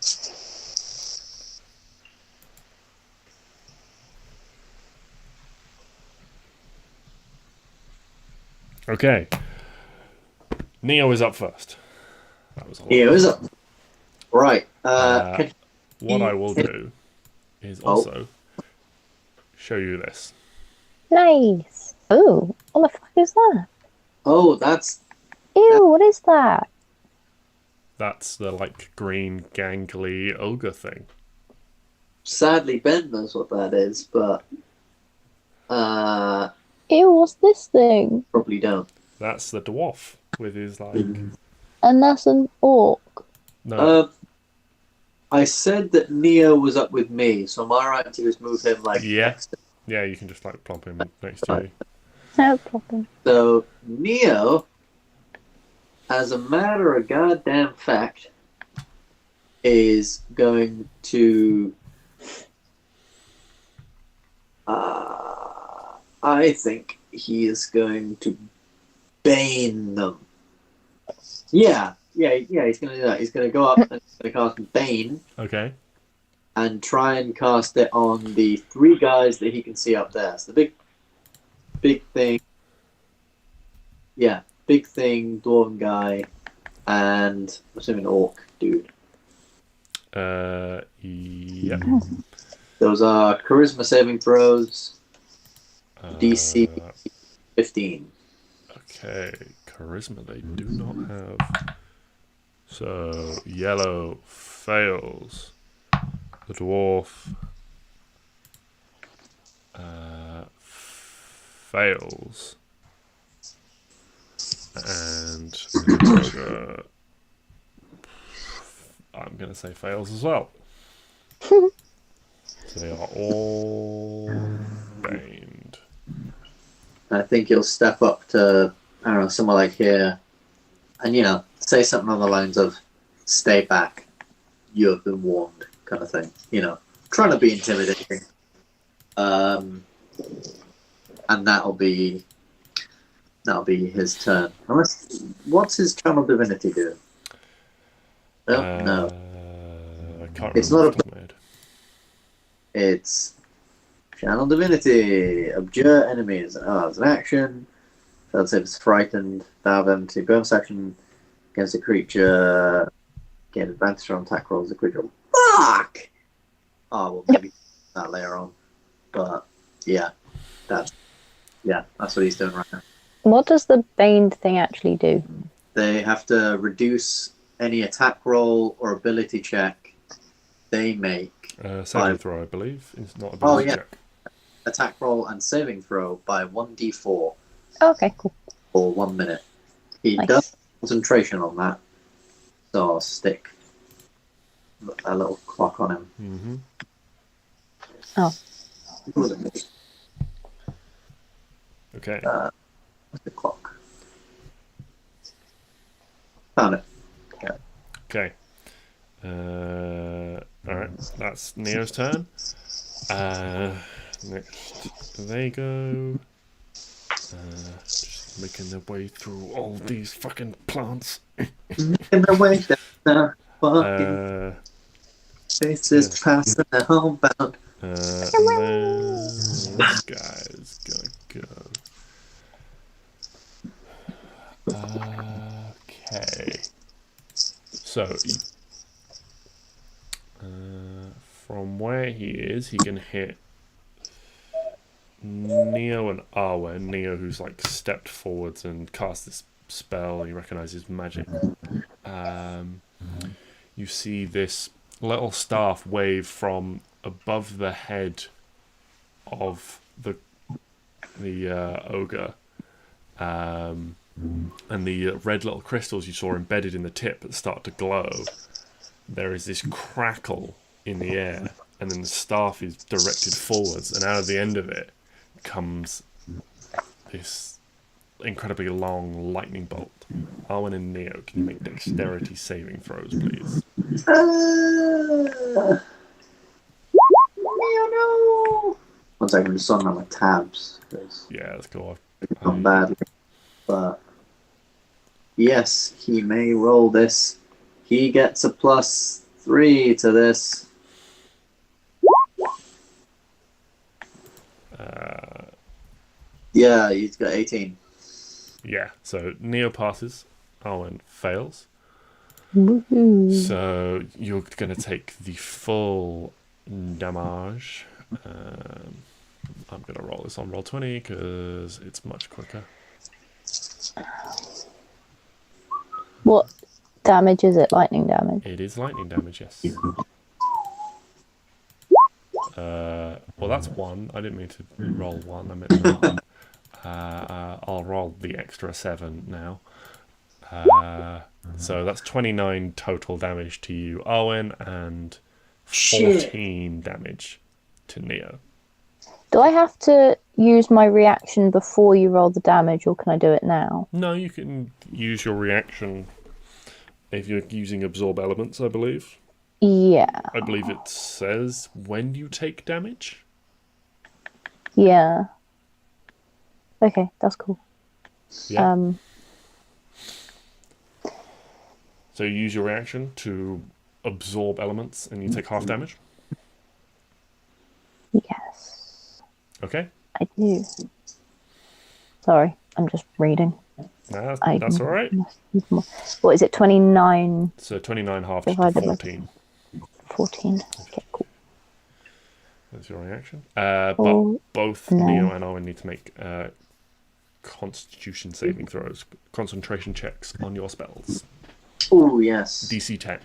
Okay. Neo is up first. That was a lot. Neo's up. Right. What I will do is also show you this. Nice. Oh, what the fuck is that? Oh, that's Ew, what is that? That's the like green gangly ogre thing. sadly Ben knows what that is, but Ew, what's this thing? probably don't. That's the dwarf with his like. And that's an orc. No, I said that Neo was up with me, so am I right to just move him like Yeah. next to Yeah, you can just like plump him next to you. No problem. So Neo, as a matter of goddamn fact, is going to. I think he is going to bane them. Yeah. He's going to do that. He's going to go up and he's going to cast Bane Okay. and try and cast it on the 3 guys that he can see up there. So the big thing. Yeah, big thing, dwarven guy, and I'm assuming orc dude. Yeah. Those are charisma saving throws. DC 15. Okay, charisma they do not have. So yellow fails. The dwarf fails, and the ogre, I'm gonna say fails as well. So they are all baned. I think he'll step up to, I don't know, somewhere like here, and say something on the lines of "Stay back, you have been warned," kind of thing. Trying to be intimidating. And that'll be his turn. What's his channel divinity do? No. I can't It's remember not off the top of my head. It's channel divinity. Abjure enemies. It's an action. Failed save is frightened. Valve empty. Bonus action against a creature. Gain advantage on attack rolls. The creature. Fuck! Oh, well, maybe that later on. But that's what he's doing right now. What does the baned thing actually do? They have to reduce any attack roll or ability check they make. Saving throw, I believe. It's not Oh, ability yeah. check. Attack roll and saving throw by 1d4 Okay, cool. for 1 minute. He Nice. does concentration on that, so I'll stick a little clock on him. Mm-hmm. Oh. Okay. What's the clock? Found it. Okay. Alright, that's Neo's turn. Next they go. Just making their way through all these fucking plants. In the way that the fucking faces passing homebound. And then this guy's gonna go. Okay. So, from where he is, he can hit Neo and Arwen. Neo, who's like stepped forwards and cast this spell. He recognizes magic. You see this little staff wave from above the head of the ogre, and the red little crystals you saw embedded in the tip that start to glow. There is this crackle in the air, and then the staff is directed forwards, and out of the end of it comes this incredibly long lightning bolt. Arwen and Neo, can you make dexterity saving throws, please? No. 1 second, I'm just sorting out my tabs. Yeah, let's go. Not badly. But yes, he may roll this. He gets a +3 to this. Yeah, he's got 18. Yeah, so Neo passes, Arwen fails. Woohoo. So you're going to take the full damage. I'm going to roll this on roll20 because it's much quicker. What damage is it? Lightning damage? It is lightning damage, yes. Well, that's 1. I didn't mean to roll 1. I meant to roll 1. I'll roll the extra 7 now. So that's 29 total damage to you, Arwen, and 14 damage to Neo. Do I have to use my reaction before you roll the damage, or can I do it now? No, you can use your reaction if you're using absorb elements, I believe. Yeah. I believe it says when you take damage. Yeah. Okay, that's cool. Yeah. So you use your reaction to absorb elements and you take half damage. Yes, Okay. I do. Sorry, I'm just reading. Nah, that's all right. What is it, 29, So 29 half to Divided by 14. 14? Okay, cool. That's your reaction. But Oh, both no. Neo and Arwen need to make constitution saving throws, concentration checks on your spells. Oh, yes. DC 10.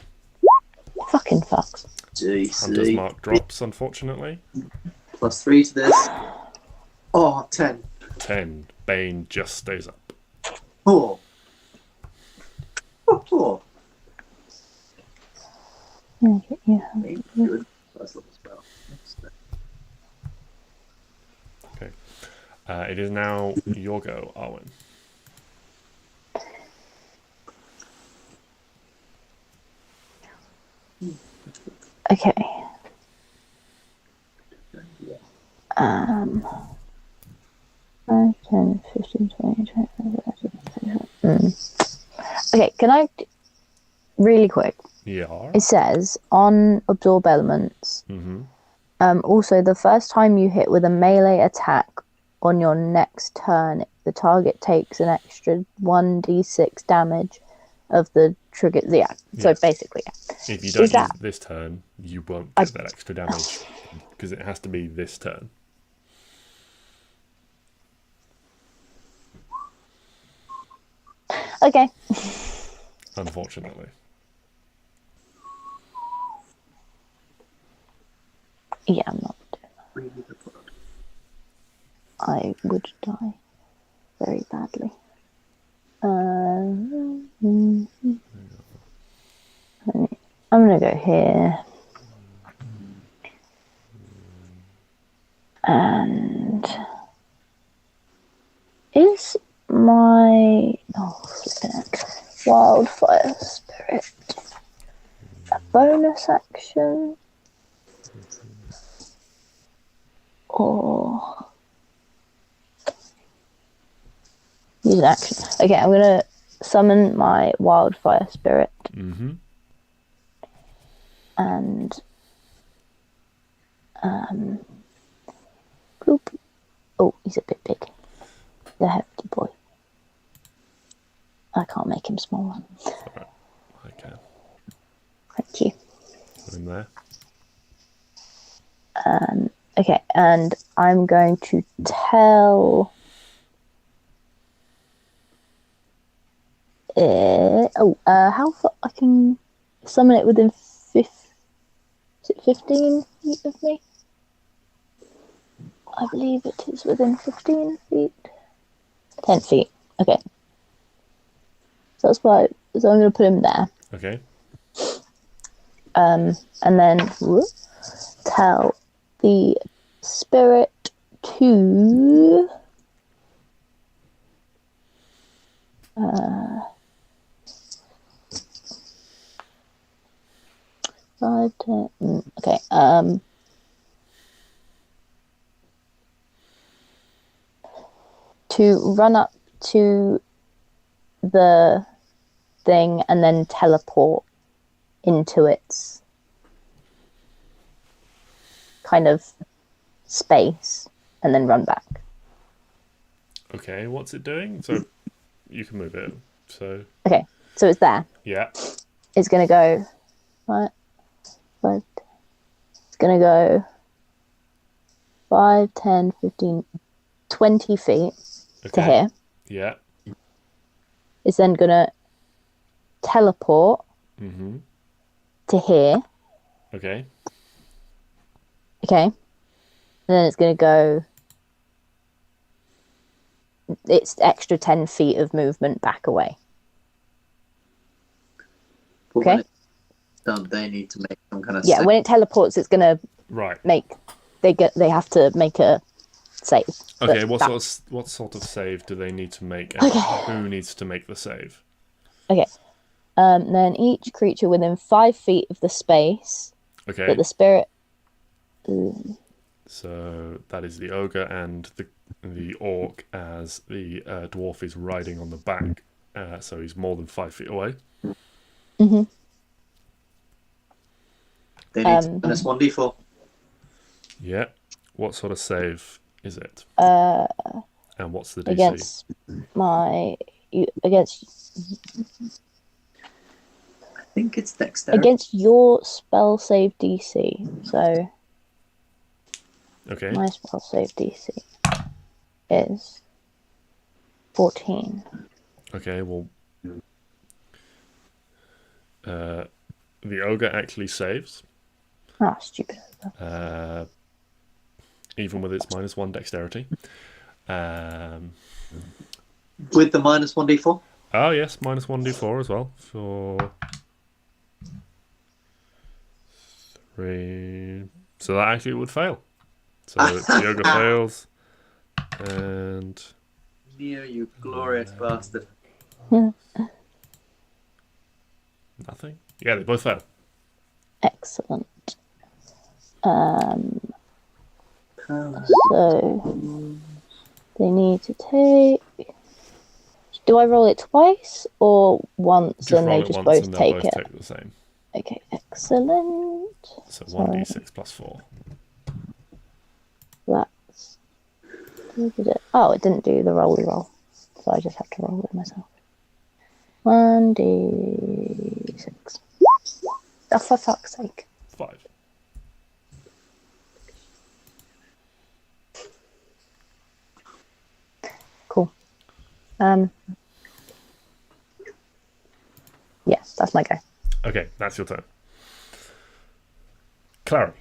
Fucking fucks. Hunter's DC. mark drops, unfortunately. +3 to this. Oh, 10. 10. Bane just stays up. 4. Oh, 4. Yeah. Good. First level spell. Okay. It is now your go, Arwen. Okay. 5, 10, 15, 20, 25. Okay, can I... Really quick. Yeah. It says, on Absorb Elements, Mm-hmm. Also, the first time you hit with a melee attack on your next turn, the target takes an extra 1d6 damage of the trigger. Yeah, so Yes. basically, yeah. If you don't use that- this turn, you won't get that extra damage because it has to be this turn. Okay. Unfortunately. Yeah, I'm not doing that. I would die very badly. I'm gonna go here. And is my wildfire spirit a bonus action? Or use an action. Okay, I'm gonna summon my wildfire spirit Mm-hmm. and bloop. Oh, he's a bit big. The hefty boy. I can't make him smaller. Alright, I can. Thank you. Put him there. Okay, and I'm going to tell it. How far I can summon it within 15 feet of me? I believe it is within 15 feet. 10 feet. Okay. So that's why. So I'm going to put him there. Okay. And then tell the spirit to 5, 10. Okay. To run up to the thing and then teleport into its kind of space and then run back. Okay, what's it doing? So you can move it. So Okay, so it's there. yeah. It's going to go... Right, it's going to go 5, 10, 15, 20 feet to Okay. here. Yeah. It's then going to teleport Mm-hmm. to here. Okay. Okay. And then it's going to go... It's extra 10 feet of movement back away. But Okay. when it's done, they need to make some kind of Yeah, when it teleports, it's going to Right. make... They have to make a save. Okay, But what sort of save do they need to make, and who needs to make the save? Okay. Then each creature within 5 feet of the space Okay. that the spirit. So that is the ogre and the orc, as the dwarf is riding on the back, so he's more than 5 feet away. Mm-hmm. They need to minus 1d4. Yeah. What sort of save is it? And what's the DC? I think it's dexterity. Against your spell save DC. So Okay. my spell save DC is 14. Okay, well, the ogre actually saves, Ah, stupid. even with its -1 dexterity. With the minus 1d4? Oh yes, -1d4 as well for 3. So that actually would fail. So the ogre fails, and Neo, you glorious bastard. nothing. Yeah, they both fail. Excellent. So they need to take. Do I roll it twice or once, Just and roll they it just once, both and they'll take both it? take the same. Okay, excellent. So 1d6 plus 4. That's. Oh, it didn't do the rolly roll, so I just have to roll it myself. 1d6. Oh, for fuck's sake. 5. Cool. Yeah, that's my go. Okay, that's your turn. Klari.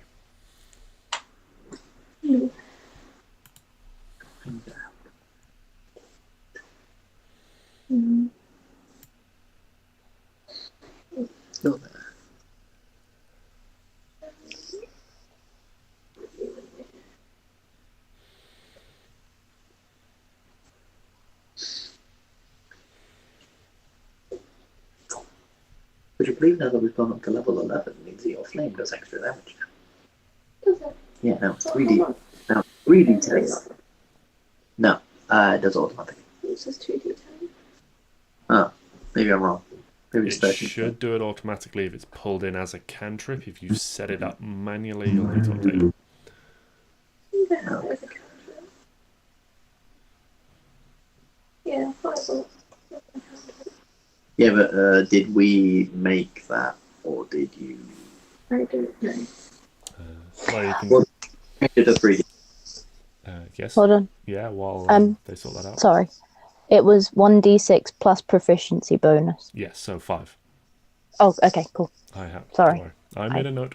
Still there. Would you believe now that we've gone up to level 11 means that your flame does extra damage now? Does it? Yeah, now it's 3D. Now 3d10. No, it does automatically. It says 2d10. Oh, maybe I'm wrong. Maybe it's It 13. should do it automatically if it's pulled in as a cantrip. If you set it up manually, you'll need to update it. Yeah, there's a cantrip. Yeah, I thought. Yeah, but did we make that, or did you? I don't know. Well, you can, Well, make it a 3D. yes. Hold on. Yeah, while they sort that out. Sorry. It was 1d6 plus proficiency bonus. Yes, so 5. Oh, okay, cool. I have. Sorry. Don't worry. I made a note.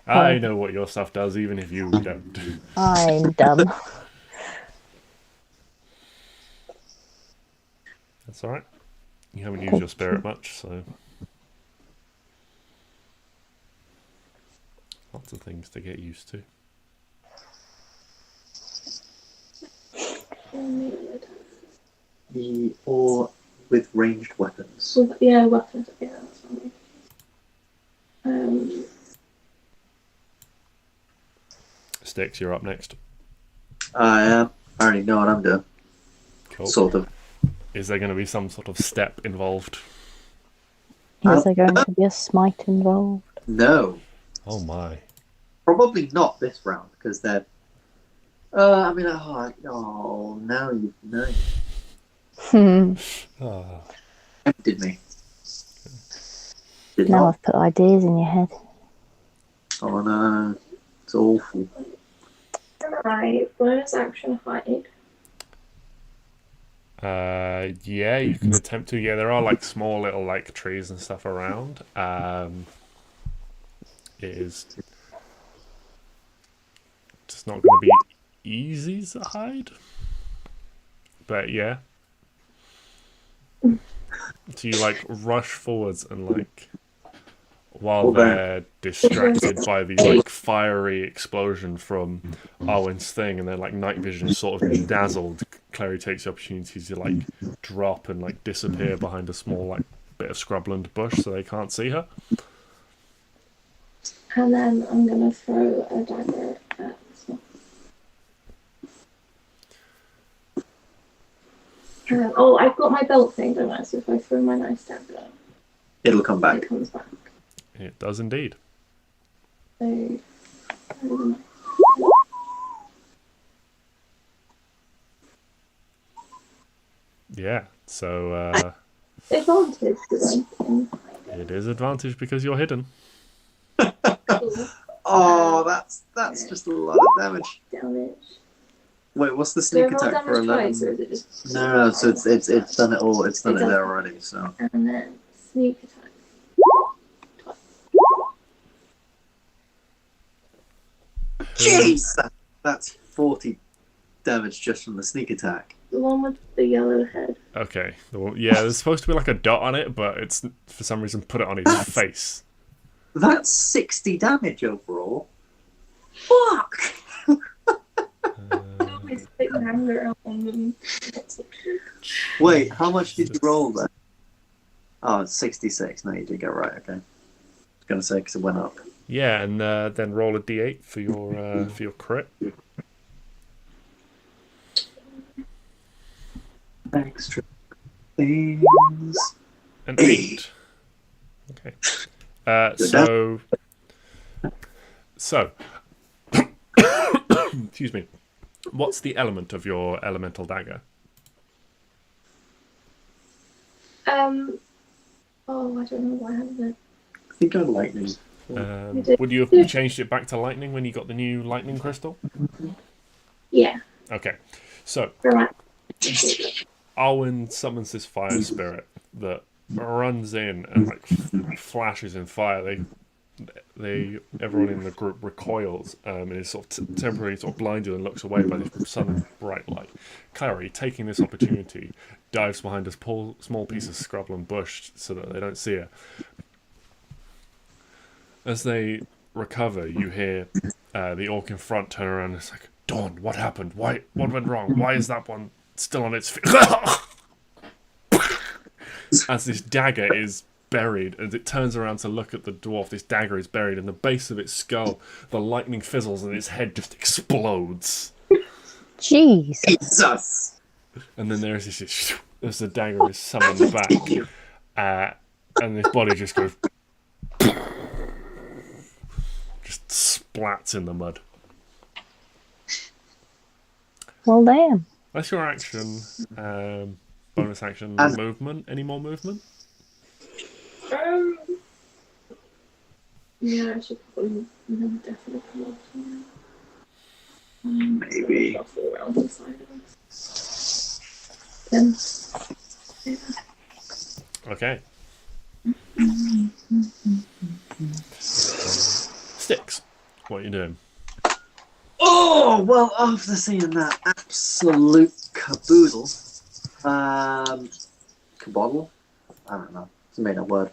I Sorry. know what your stuff does, even if you don't. I'm dumb. That's alright. You haven't used your spirit much, so lots of things to get used to. Or with ranged weapons. Yeah, weapons. Yeah, that's fine. Stix, you're up next. I already know what I'm doing. Cool. Sort of. Is there going to be some sort of step involved? Is there going to be a smite involved? No, Oh my. probably not this round because they're. I mean, now you know. Oh. Tempted me. Did Now not. I've put ideas in your head. Oh no, it's awful. Right, bonus action hide. Yeah, you can attempt to. Yeah, there are like small little like trees and stuff around. It is just not going to be easy to hide, but yeah. So you like rush forwards and like while they're distracted by the like fiery explosion from Arwen's thing, and their like night vision is sort of dazzled, Clary takes the opportunity to like drop and like disappear behind a small like bit of scrubland bush so they can't see her. And then I'm gonna throw a dagger at this one. Oh, I've got my belt thing, don't I? So if I throw my nice dagger, It'll come back. it comes back. It does indeed. So, Yeah, so advantage because I'm it is advantage because you're hidden. cool. Oh, that's just a lot of damage. Damage. Wait, what's the Do I sneak roll attack for damage 11? twice, or is it just... No, so it's done it all. It's done It it does. there already. So And then sneak attack. jeez, that's 40 damage just from the sneak attack. The one with the yellow head. Okay, yeah, there's supposed to be like a dot on it, but it's for some reason put it on his face. That's 60 damage overall. Fuck! Always put your anger on them. Wait, how much did you roll then? Oh, it's 66. No, you did get right. Okay. I was gonna say because it went up. Yeah, and then roll a d8 for your crit. Extra things. An 8. Okay. So, excuse me. What's the element of your elemental dagger? Oh, I don't know why I have that. I think I'm lightning. Would you have changed it back to lightning when you got the new lightning crystal? Yeah. Okay. So, Right. Arwen summons this fire spirit that runs in and like flashes in fire. Everyone in the group recoils and is sort of temporarily sort of blinded and looks away by this sudden bright light. Clary, taking this opportunity, dives behind a small piece of scrubland bush so that they don't see her. As they recover, you hear the orc in front turn around and it's like, Dawn, what happened? What went wrong? Why is that one still on its feet? As this dagger is buried, as it turns around to look at the dwarf, this dagger is buried in the base of its skull. The lightning fizzles and its head just explodes. Jeez. Jesus! And then there's this, as the dagger is summoned back, and this body just goes, just splats in the mud. Well, damn. That's your action. Bonus action, movement. Any more movement? Yeah, I should probably definitely come off now. Maybe. Shuffle around the side of us. Okay. Stix, what are you doing? Oh, well, after seeing that absolute caboodle, caboodle? I don't know. It's a made up word.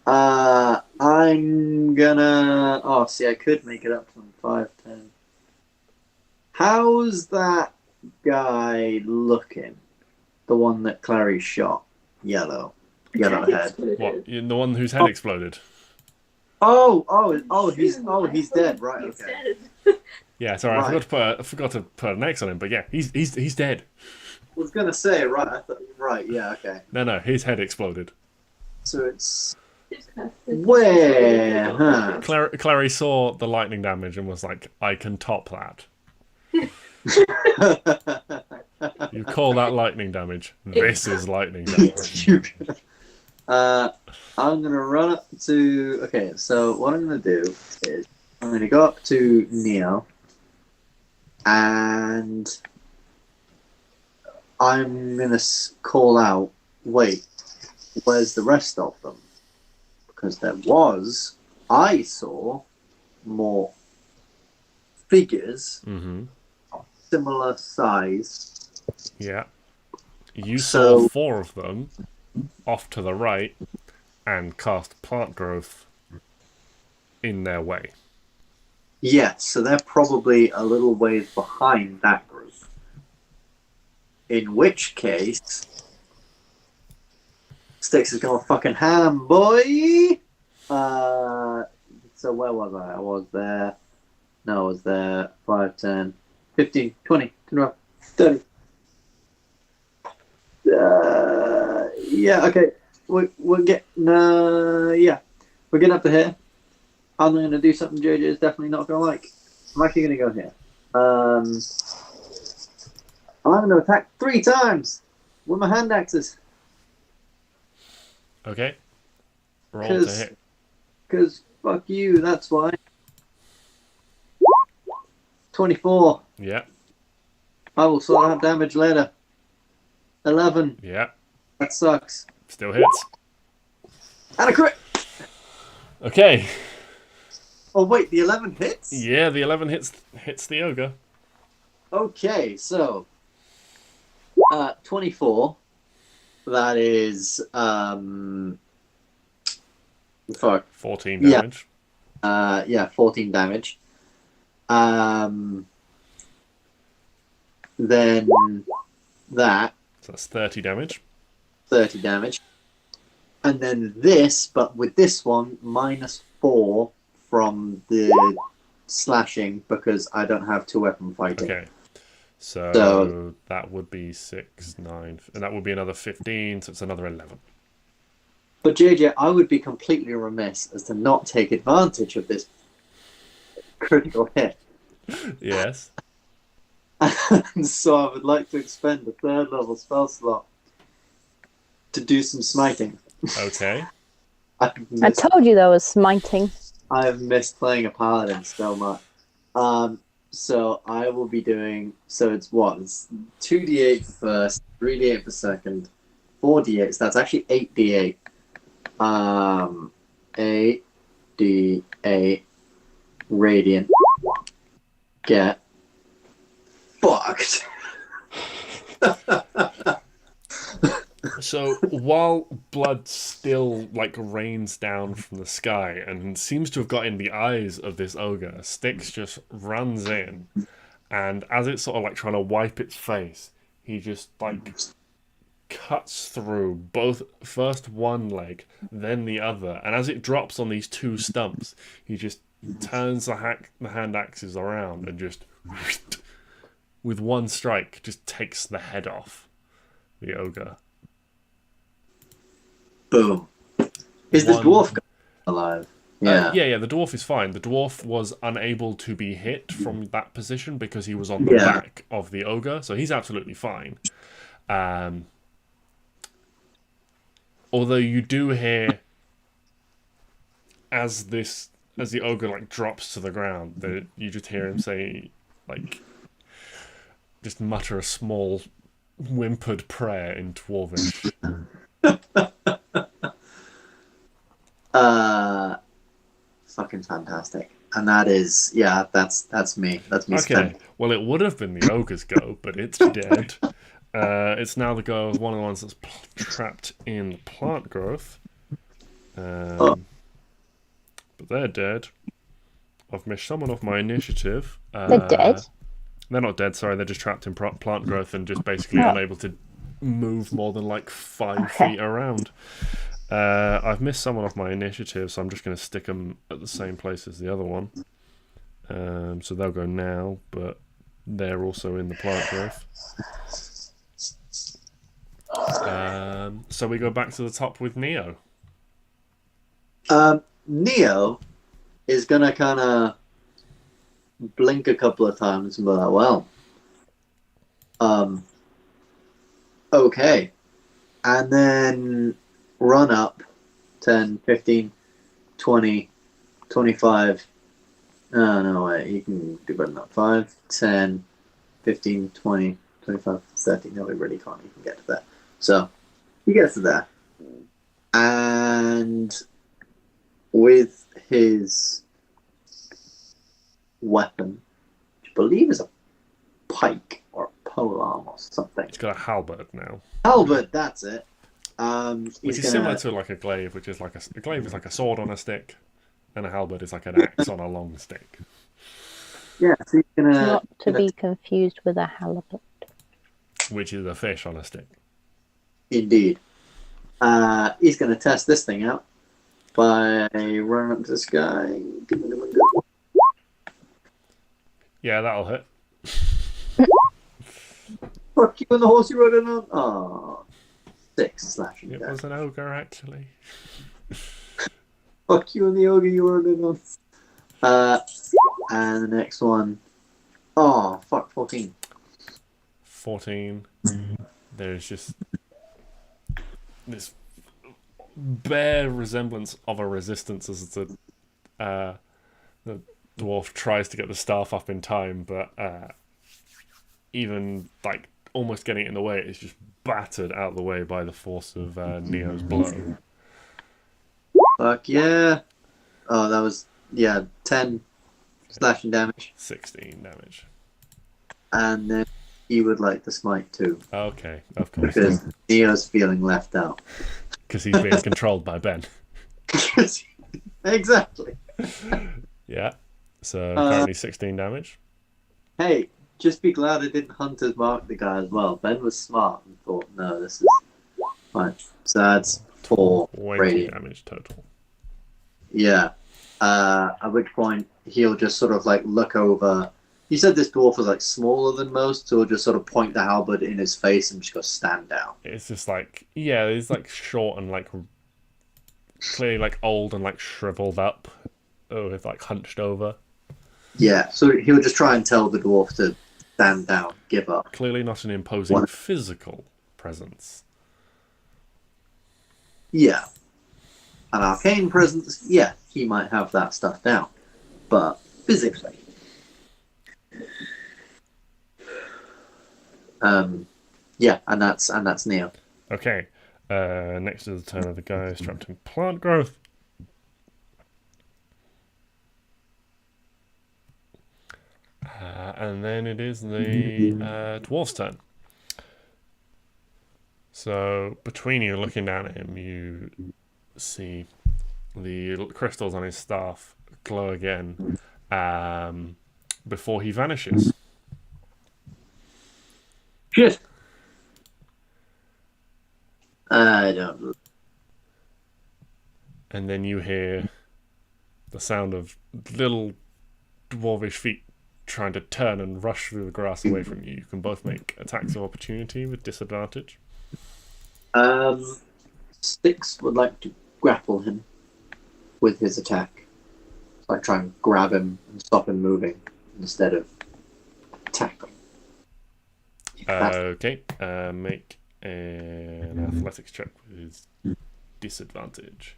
I'm gonna... Oh, see, I could make it up to 5, 10. How's that guy looking? The one that Clary shot. Yellow head. What? The one whose head exploded? He's dead. Right, okay. Yeah, sorry, Right. I forgot to put an X on him, but yeah, he's dead. I was gonna say, right, yeah, okay. No, his head exploded. So it's... Where? Huh? Clary saw the lightning damage and was like, I can top that. You call that lightning damage? This is lightning damage. I'm gonna run up to... Okay, so what I'm gonna do is I'm gonna go up to Neo and I'm gonna call out, wait, where's the rest of them? Because I saw more figures similar size. Yeah. You So- saw 4 of them off to the right and cast plant growth in their way. Yes, so they're probably a little ways behind that group. In which case, Stix is going fucking ham, boy! So where was I? I was there. No, I was there. 5, 10, 15, 20, 25, 30. Yeah, okay. We're getting, yeah. We're getting up to here. I'm going to do something JJ is definitely not going to like. I'm actually going to go here. I'm going to attack 3 times with my hand axes. Okay. Roll to hit. Because fuck you, that's why. 24. Yeah. I will sort out damage later. 11. Yeah. That sucks. Still hits. And a crit! Okay. Oh wait, the 11 hits? Yeah, the 11 hits the ogre. Okay, so 24. That is 14 damage. Yeah, 14 damage. Then that. So that's 30 damage. 30 damage. And then this, but with this one, -4 from the slashing because I don't have 2-weapon fighting. Okay. So that would be 6, 9, and that would be another 15, so it's another 11. But JJ, I would be completely remiss as to not take advantage of this critical hit. Yes. And so I would like to expend a 3rd level spell slot to do some smiting. Okay. I told you there was smiting. I have missed playing a paladin so much. So I will be doing. So it's what? It's 2d8 for first, 3d8 for second, 4d8. So that's actually 8d8. 8d8 radiant. Get fucked. So while blood still like rains down from the sky and seems to have got in the eyes of this ogre, Stix just runs in, and as it's sort of like trying to wipe its face, he just like cuts through both first one leg, then the other, and as it drops on these 2 stumps, he just turns the hand axes around and just with one strike just takes the head off the ogre. Boom. Is the dwarf alive? Yeah. Yeah, the dwarf is fine. The dwarf was unable to be hit from that position because he was on the back of the ogre, so he's absolutely fine. Although you do hear, as the ogre like drops to the ground, you just hear him say, like, just mutter a small whimpered prayer in Dwarvish. Fucking fantastic. And that is, that's me. That's me. Okay, well, it would have been the ogre's go, but it's dead. It's now the go of one of the ones that's trapped in plant growth. But they're dead. I've missed someone off my initiative. They're dead? They're not dead, sorry. They're just trapped in plant growth and just basically unable to move more than like 5 feet around. I've missed someone off my initiative, so I'm just going to stick them at the same place as the other one. So they'll go now, but they're also in the plant growth. So we go back to the top with Neo. Neo is going to kind of blink a couple of times and be like, well, okay. And then run up 10, 15, 20, 25. Oh, no, wait. He can do better than that. 5, 10, 15, 20, 25, 30. No, he really can't even get to that. So he gets to there. And with his weapon, which I believe is a pike or a polearm or something. It's got a halberd now. Halberd, that's it. Which is similar to like a glaive, which is like a glaive is like a sword on a stick. And a halberd is like an axe on a long stick. Yeah, so you're gonna. Not to be confused with a halibut. Which is a fish on a stick. Indeed. He's gonna test this thing out by running up to this guy. Giving him a go. Yeah, that'll hit. Fuck you and the horse you rode in on. Oh, 6 slashing It damage. was an ogre, actually. Fuck you and the ogre you rode in on. And the next one. Oh, fuck, 14. 14. There's just this bare resemblance of a resistance as the dwarf tries to get the staff up in time, but even like almost getting it in the way, it's just battered out of the way by the force of Neo's blow. Fuck yeah. Oh, that was, 10 slashing damage. 16 damage. And then he would like to smite too. Okay, of course. Because Neo's feeling left out. Because he's being controlled by Ben. Exactly. Yeah. So currently 16 damage. Hey, just be glad I didn't Hunter's Mark the guy as well. Ben was smart and thought, no, this is fine. So that's 4 20 radiant. damage total. Yeah. At which point he'll just sort of like look over. You said this dwarf was like smaller than most, so he'll just sort of point the halberd in his face and just go stand down. It's just like, yeah, he's like short and like clearly like old and like shriveled up, or with like hunched over. Yeah, so he'll just try and tell the dwarf to stand down, give up. Clearly not an imposing physical presence. Yeah. An arcane presence, yeah, he might have that stuff down. But physically. Yeah, and that's Neo. Okay. Next is the turn of the guy strapped in plant growth. And then it is the dwarf's turn. So between you, looking down at him, you see the crystals on his staff glow again before he vanishes. Shit! I don't. And then you hear the sound of little dwarvish feet trying to turn and rush through the grass away from you. You can both make attacks of opportunity with disadvantage. Stix would like to grapple him with his attack. So I try and grab him and stop him moving instead of tackle. Okay, make an athletics check with his disadvantage.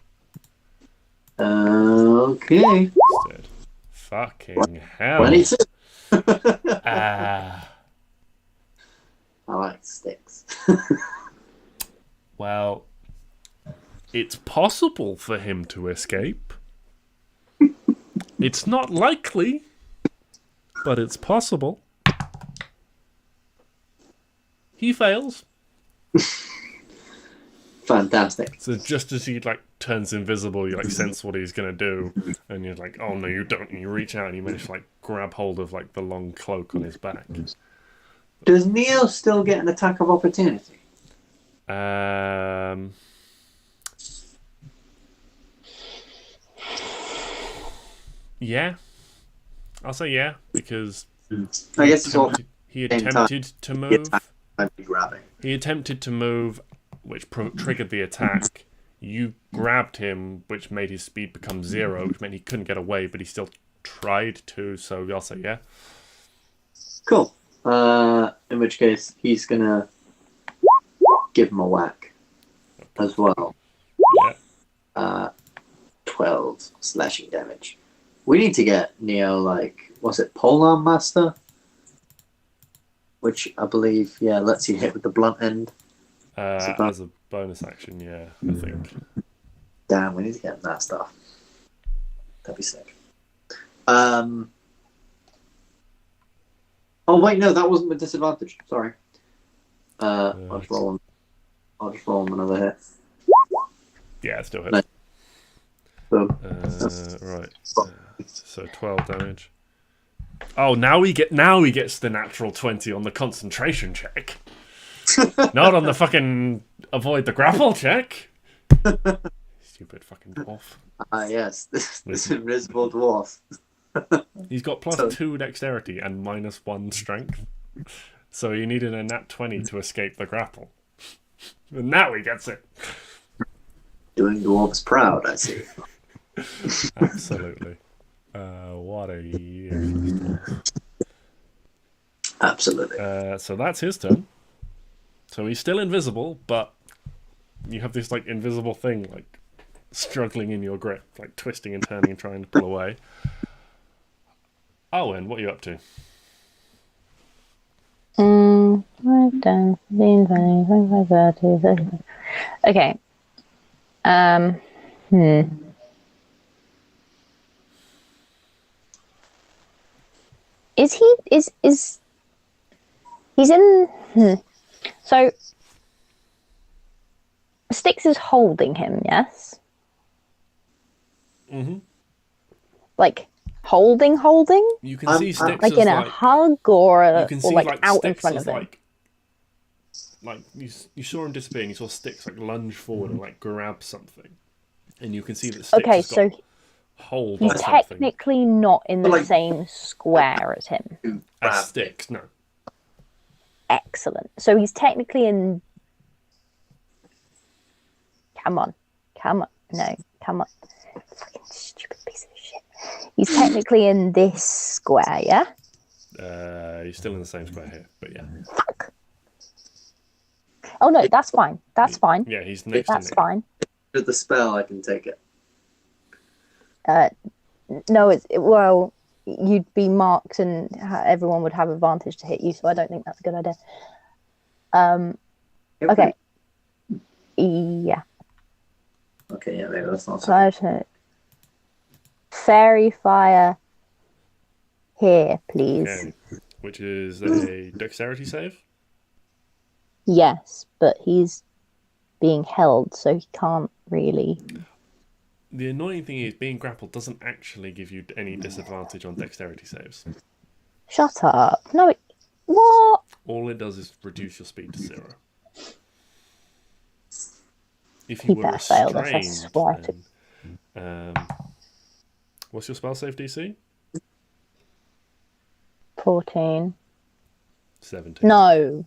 Okay. Instead. Fucking hell. 22. Ah. I like Stix. Well, it's possible for him to escape. It's not likely, but it's possible. He fails. Fantastic. So just as he like turns invisible, you like sense what he's gonna do, and you're like, "Oh no, you don't!" And you reach out and you manage to like grab hold of like the long cloak on his back. Does Neo still get an attack of opportunity? Yeah, I'll say yeah because I guess it's all he attempted to move. I'd be grabbing. He attempted to move, which triggered the attack. You grabbed him, which made his speed become 0, which meant he couldn't get away, but he still tried to, so I'll say yeah. Cool. In which case, he's gonna give him a whack as well. Yeah. 12 slashing damage. We need to get Neo, like, what's it, Polearm Master? Which I believe, lets you hit with the blunt end. As a bonus action, yeah, I think. Damn, we need to get him that stuff. That'd be sick. Oh wait, no, that wasn't with disadvantage. Sorry. I'll just roll him another hit. Yeah, it still hits. No. So, Right. So 12 damage. Oh, now he gets the natural 20 on the concentration check. Not on the fucking avoid the grapple check. Stupid fucking dwarf. yes, this invisible dwarf. He's got +2 dexterity and -1 strength. So he needed a nat 20 to escape the grapple. And now he gets it. Doing dwarves proud, I see. Absolutely. What a useless dwarf. Absolutely. So that's his turn. So he's still invisible, but you have this like invisible thing like struggling in your grip, like twisting and turning and trying to pull away. Arwen, what are you up to? I've done 15, 20, 25, 30, 35. Okay. Is he's in? So Stix is holding him, yes? Mm-hmm. Like holding? You can see Stix Like as, in a hug or like out in Stix front as, of him? like you saw him disappear and you saw Stix like lunge forward and like grab something. And you can see that Stix has got hold on he's something. technically not in the same square as him. As Stix, no. Excellent. So he's technically in. Come on. No, come on. Fucking stupid piece of shit. He's technically in this square, yeah? He's still in the same square here, but yeah. Fuck. Oh no, that's fine. That's fine. Yeah, he's next to That's Nick. fine. With the spell, I can take it. No, well, you'd be marked and everyone would have advantage to hit you, so I don't think that's a good idea. Okay. Yeah. Okay, yeah, maybe that's not so. So fairy fire here, please. Okay. Which is a dexterity save. Yes, but he's being held, so he can't really. The annoying thing is being grappled doesn't actually give you any disadvantage on dexterity saves. Shut up. No, what? All it does is reduce your speed to 0. If He you were better fail this, I restrained, swear to. then, what's your spell save DC? 14. 17. No.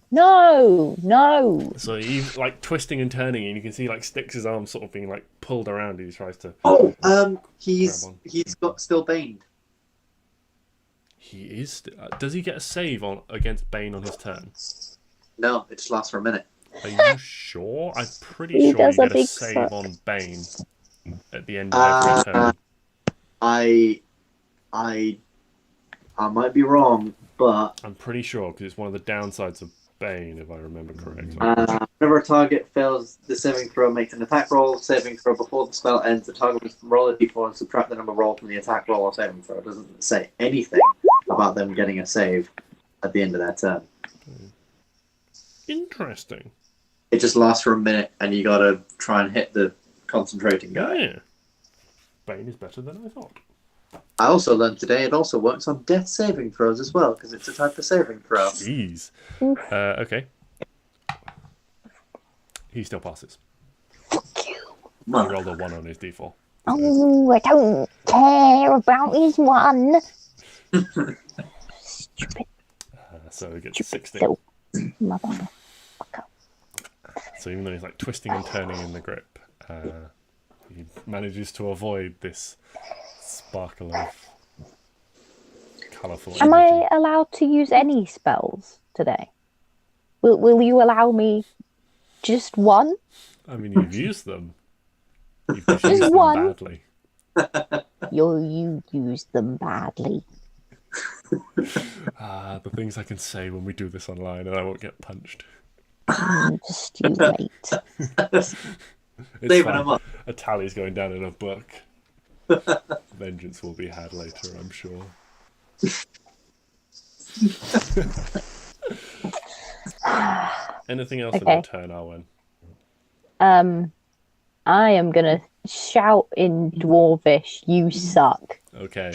So he's like twisting and turning, and you can see like Stix's arm sort of being like pulled around as he tries to. He's got still baned. He is. Does he get a save against Bane on his turn? No, it just lasts for a minute. Are you sure? I'm pretty He sure does you a get a big save suck. on Bane at the end of every turn. I might be wrong, but I'm pretty sure because it's one of the downsides of Bane, if I remember correctly. whenever a target fails the saving throw, makes an attack roll, saving throw before the spell ends, the target must roll a d4 and subtract the number rolled from the attack roll or saving throw. It doesn't say anything about them getting a save at the end of their turn. Interesting. It just lasts for a minute, and you gotta try and hit the concentrating guy. Yeah. Bane is better than I thought. I also learned today it also works on death saving throws as well, because it's a type of saving throw. Jeez. Okay. He still passes. Fuck you. He rolled a 1 on his d4. Oh, I don't care about his one. Stupid So he gets 16. little motherfucker. So even though he's like twisting and turning in the grip, he manages to avoid this sparkle of colourful Am energy. I allowed to use any spells today? Will you allow me just one? I mean, you've used them. You've just used them one. badly. You use them badly. The things I can say when we do this online and I won't get punched. Just you wait. It's Saving fine. them up. A tally's going down in a book. Vengeance will be had later, I'm sure. Anything else in Okay. your turn, Arwen? I am gonna shout in Dwarvish, "You suck," Okay.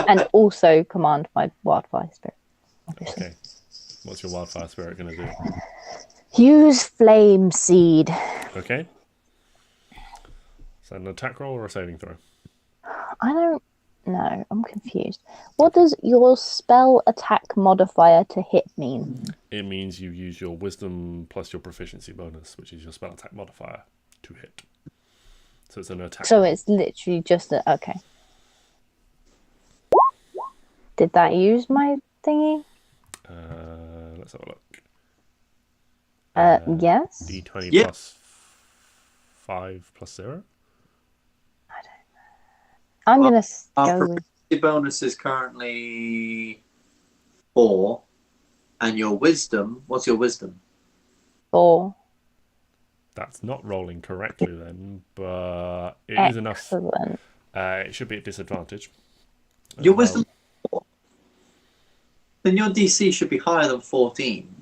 and also command my wildfire spirit. Obviously. Okay. What's your wildfire spirit going to do? Use flame seed. Okay. Is that an attack roll or a saving throw? I don't know. I'm confused. What does your spell attack modifier to hit mean? It means you use your wisdom plus your proficiency bonus, which is your spell attack modifier, to hit. So it's an attack. So roll. it's literally just a okay. Did that use my thingy? Let's have a look. Yes. D20 Yeah. plus 5 plus 0? I'm Well, gonna Our go with proficiency bonus is currently 4, and your wisdom. What's your wisdom? 4. That's not rolling correctly then, but it is enough. Excellent. It should be at disadvantage. Your wisdom. 4. Then your DC should be higher than 14.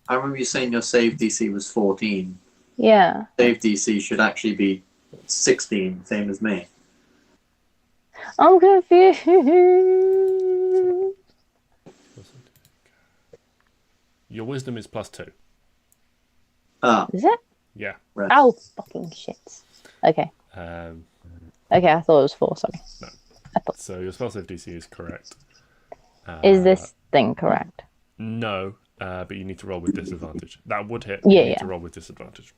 I remember you saying your save DC was 14. Yeah. Save DC should actually be 16, same as me. I'm confused. Your wisdom is plus 2. Ah, Is it? Yeah. right. Oh, fucking shit. Okay. Um, Okay, I thought it was 4, sorry. so your spell save DC is correct. Is this thing correct? No, but you need to roll with disadvantage. That would hit. Yeah, you need yeah. to roll with disadvantage.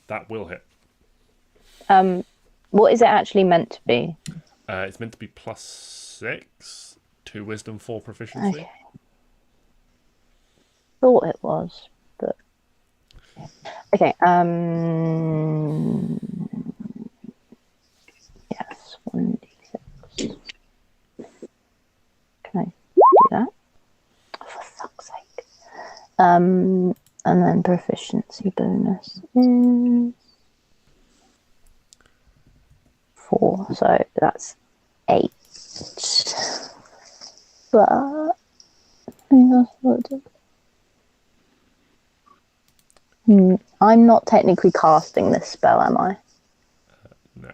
That will hit. What is it actually meant to be? It's meant to be plus 6 to wisdom 4 proficiency. Okay. Thought it was, but okay. Yes, 1d6. Can I do that? Oh, for fuck's sake. And then proficiency bonus is 4, so that's 8. But I think that's what it did. I'm not technically casting this spell, am I? No.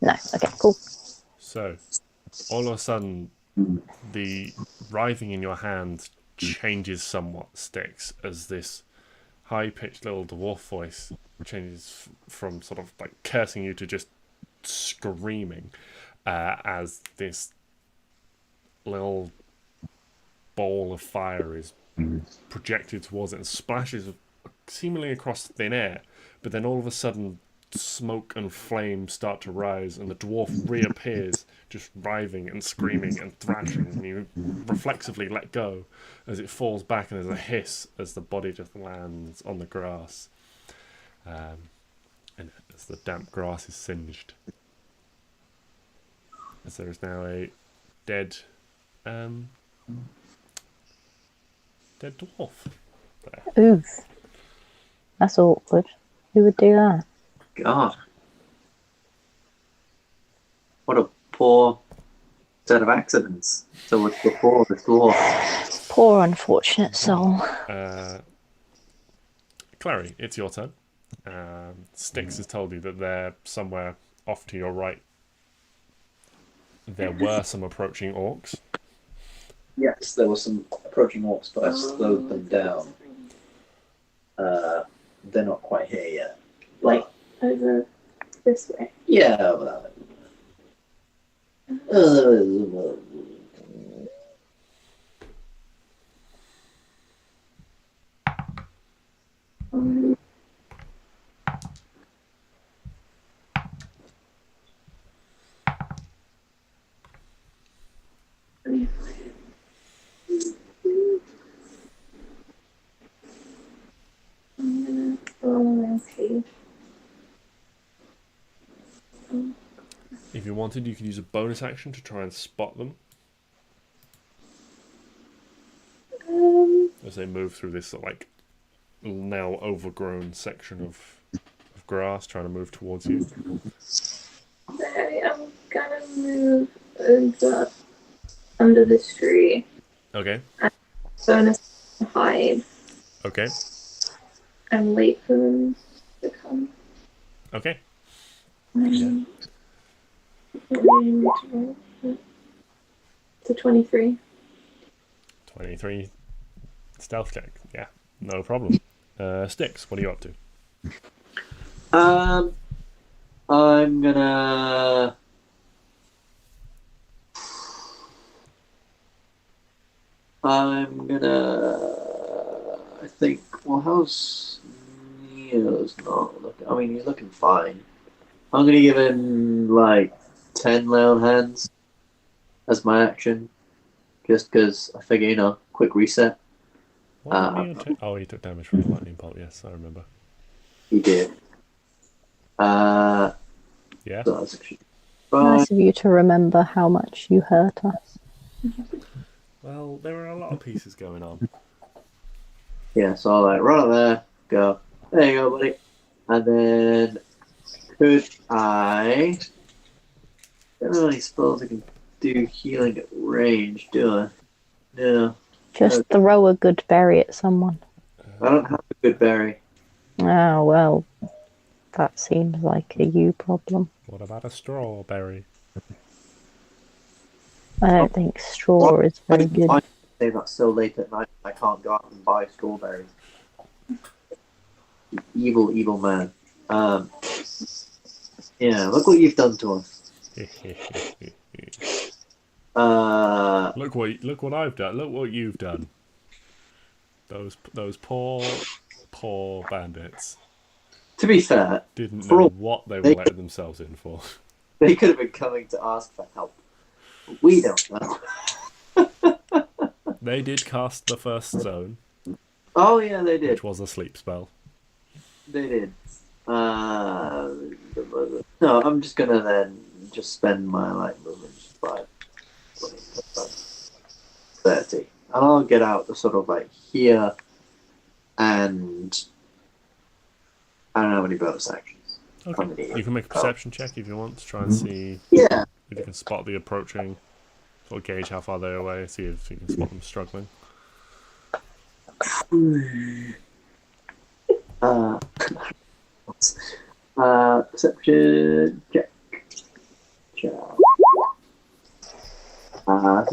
No. Okay, cool. So, all of a sudden, the writhing in your hand changes somewhat, Stix, as this high-pitched little dwarf voice changes from sort of like cursing you to just screaming as this little ball of fire is projected towards it and splashes seemingly across thin air, but then all of a sudden smoke and flame start to rise and the dwarf reappears just writhing and screaming and thrashing, and you reflexively let go as it falls back and there's a hiss as the body just lands on the grass, and as the damp grass is singed, as there is now a dead dwarf there. Oof. That's awkward. Who would do that? God. What a poor set of accidents. So what's before this dwarf? Poor unfortunate soul. Klari, it's your turn. Stix has told you that they're somewhere off to your right. There were some approaching orcs. Yes, there were some approaching orcs, but I slowed them down. They're not quite here yet. Like, over this way. Yeah, well, I'm gonna roll around cave. If you wanted, you could use a bonus action to try and spot them as they move through this sort of like now overgrown section of grass, trying to move towards you. I'm gonna move over under this tree. Okay. Bonus hide. Okay. and wait for them to come. Okay. What do you need to roll? It's a 23. 23 stealth check. Yeah, no problem. Stix, what are you up to? I'm gonna. I think. Well, how's Neo's not looking? I mean, he's looking fine. I'm gonna give him like 10 lay on hands as my action, just because I figure quick reset. What did Neo take? Oh, he took damage from the lightning bolt. Yes, I remember. He did. Yeah. So that's actually fine. Nice of you to remember how much you hurt us. Well, there were a lot of pieces going on. Yeah, so I'll like run up there, go, there you go, buddy. And then could I don't really suppose I can do healing at range, do I? No. Just throw a good berry at someone. I don't have a good berry. Oh, well, that seems like a you problem. What about a strawberry? I don't think straw is very good. I say that so late at night I can't go out and buy strawberries. Evil, evil man. Yeah, look what you've done to us. Look what I've done. Look what you've done. Those poor bandits To be fair, didn't know what they were letting themselves in for. they could have been coming to ask for help. We don't know. They did cast the first zone, Oh yeah, they did. which was a sleep spell. They did. No, I'm just gonna then just spend my light movement by 20, 30, and I'll get out the sort of like here, and I don't have any bonus actions. Okay. You can make a perception check if you want to try and see Yeah. if you can spot the approaching, or gauge how far they're away, see if you can spot them struggling. Perception check.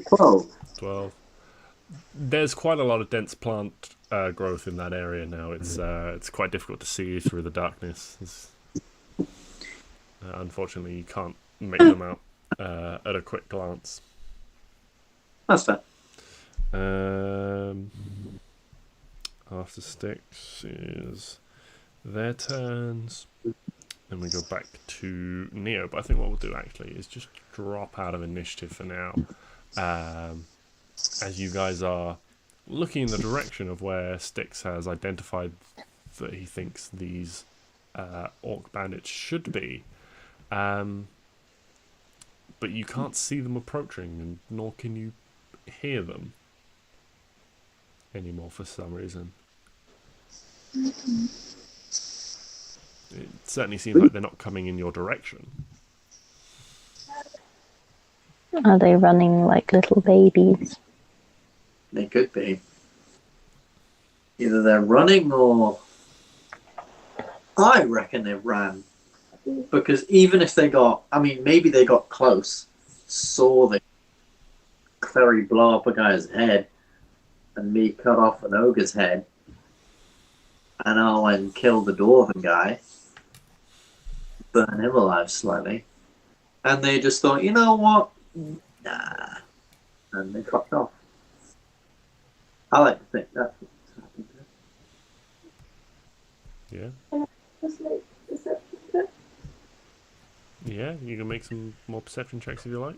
12. 12. There's quite a lot of dense plant growth in that area now. It's quite difficult to see through the darkness. Unfortunately, you can't make them out at a quick glance. That's fair. After Stix is their turns. Then we go back to Neo. But I think what we'll do actually is just drop out of initiative for now. As you guys are looking in the direction of where Stix has identified that he thinks these orc bandits should be. But you can't see them approaching, and nor can you hear them anymore for some reason. It certainly seems like they're not coming in your direction. Are they running like little babies? They could be. Either they're running or I reckon they ran. Because even if they maybe they got close, saw the Clary blow up a guy's head and me cut off an ogre's head, and Arwen killed the dwarven guy, burn him alive slightly, and they just thought, you know what? Nah. And they fucked off. I like to think that's what's happened. Yeah. Just like perception check. Yeah, you can make some more perception checks if you like.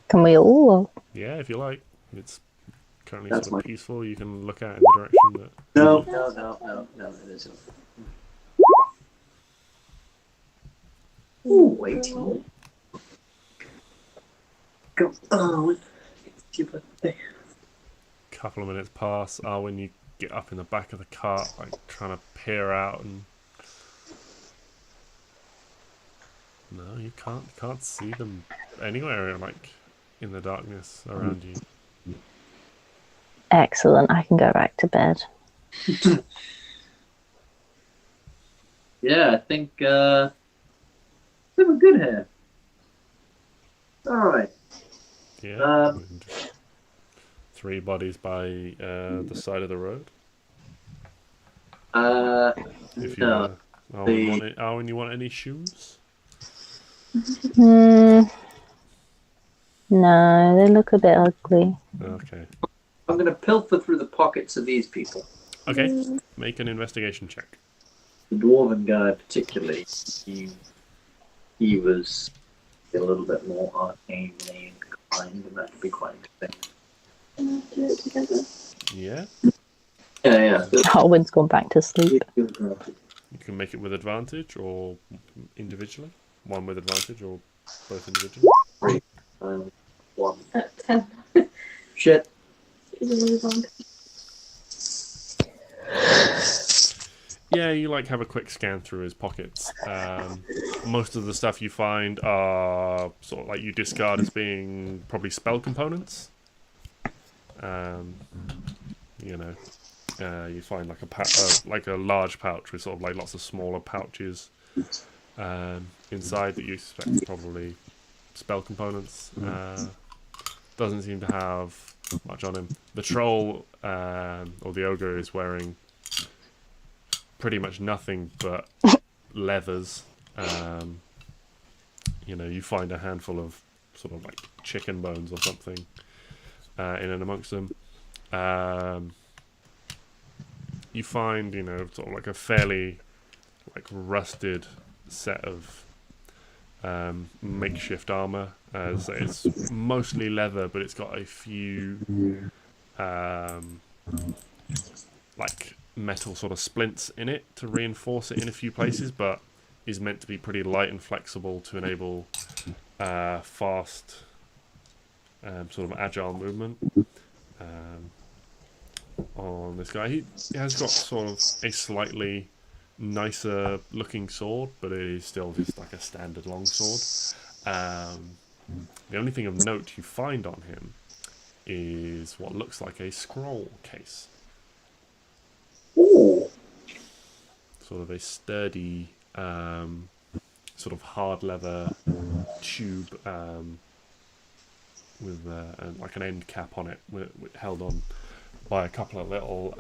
Can we all? Or... Yeah, if you like. It's currently That's sort of my- peaceful. You can look out in the direction that... No, it isn't. Ooh, 18. Go. Oh, it's your birthday. Couple of minutes pass. When you get up in the back of the cart, like trying to peer out, and no, you can't see them anywhere, like in the darkness around you. Excellent. I can go back to bed. Yeah, I think we're good here. All right. Yeah. And 3 bodies by the side of the road. If you No. Arwen, you want any shoes? No, they look a bit ugly. Okay. I'm gonna pilfer through the pockets of these people. Okay. Make an investigation check. The dwarven guy, particularly, he was a little bit more arcanely inclined, and that could be quite interesting. Do it together. Yeah. Yeah. Arwen's gone back to sleep. You can make it with advantage or individually. One with advantage or both individually. One. 10 Shit. is a really long. Yeah, you have a quick scan through his pockets. Most of the stuff you find are sort of you discard as being probably spell components. You find a large pouch with sort of lots of smaller pouches inside that you suspect are probably spell components. Doesn't seem to have much on him. The troll or the ogre is wearing pretty much nothing but leathers. You find a handful of sort of chicken bones or something in and amongst them. You find, sort of a fairly rusted set of makeshift armor. As it's mostly leather, but it's got a few metal sort of splints in it to reinforce it in a few places, but is meant to be pretty light and flexible to enable fast sort of agile movement on this guy. He has got sort of a slightly nicer looking sword, but it is still just a standard longsword. The only thing of note you find on him is what looks like a scroll case. Ooh. Sort of a sturdy, sort of hard leather tube with an end cap on it, held on by a couple of little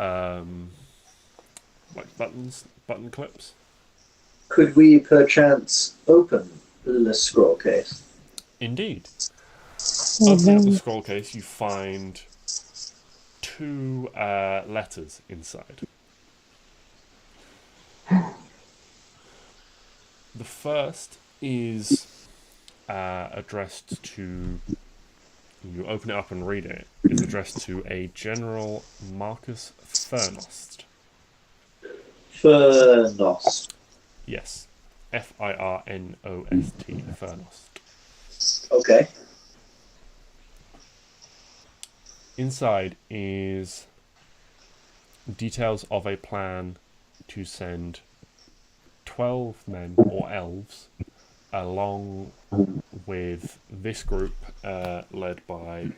button clips. Could we perchance open the scroll case? Indeed. Opening up the scroll case, you find 2 letters inside. The first is addressed to... You open it up and read it. It's addressed to a General Marcus Furnost. Furnost. Yes. Firnost. Furnost. Okay. Inside is details of a plan to send 12 men or elves along with this group led by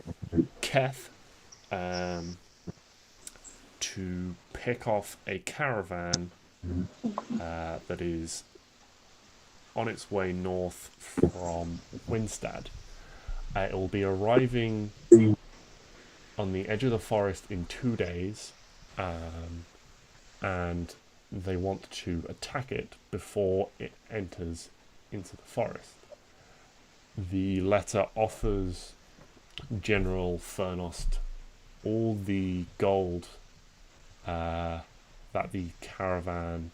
Keth to pick off a caravan that is on its way north from Winstad. It will be arriving on the edge of the forest in 2 days, and they want to attack it before it enters into the forest. The letter offers General Furnost all the gold that the caravan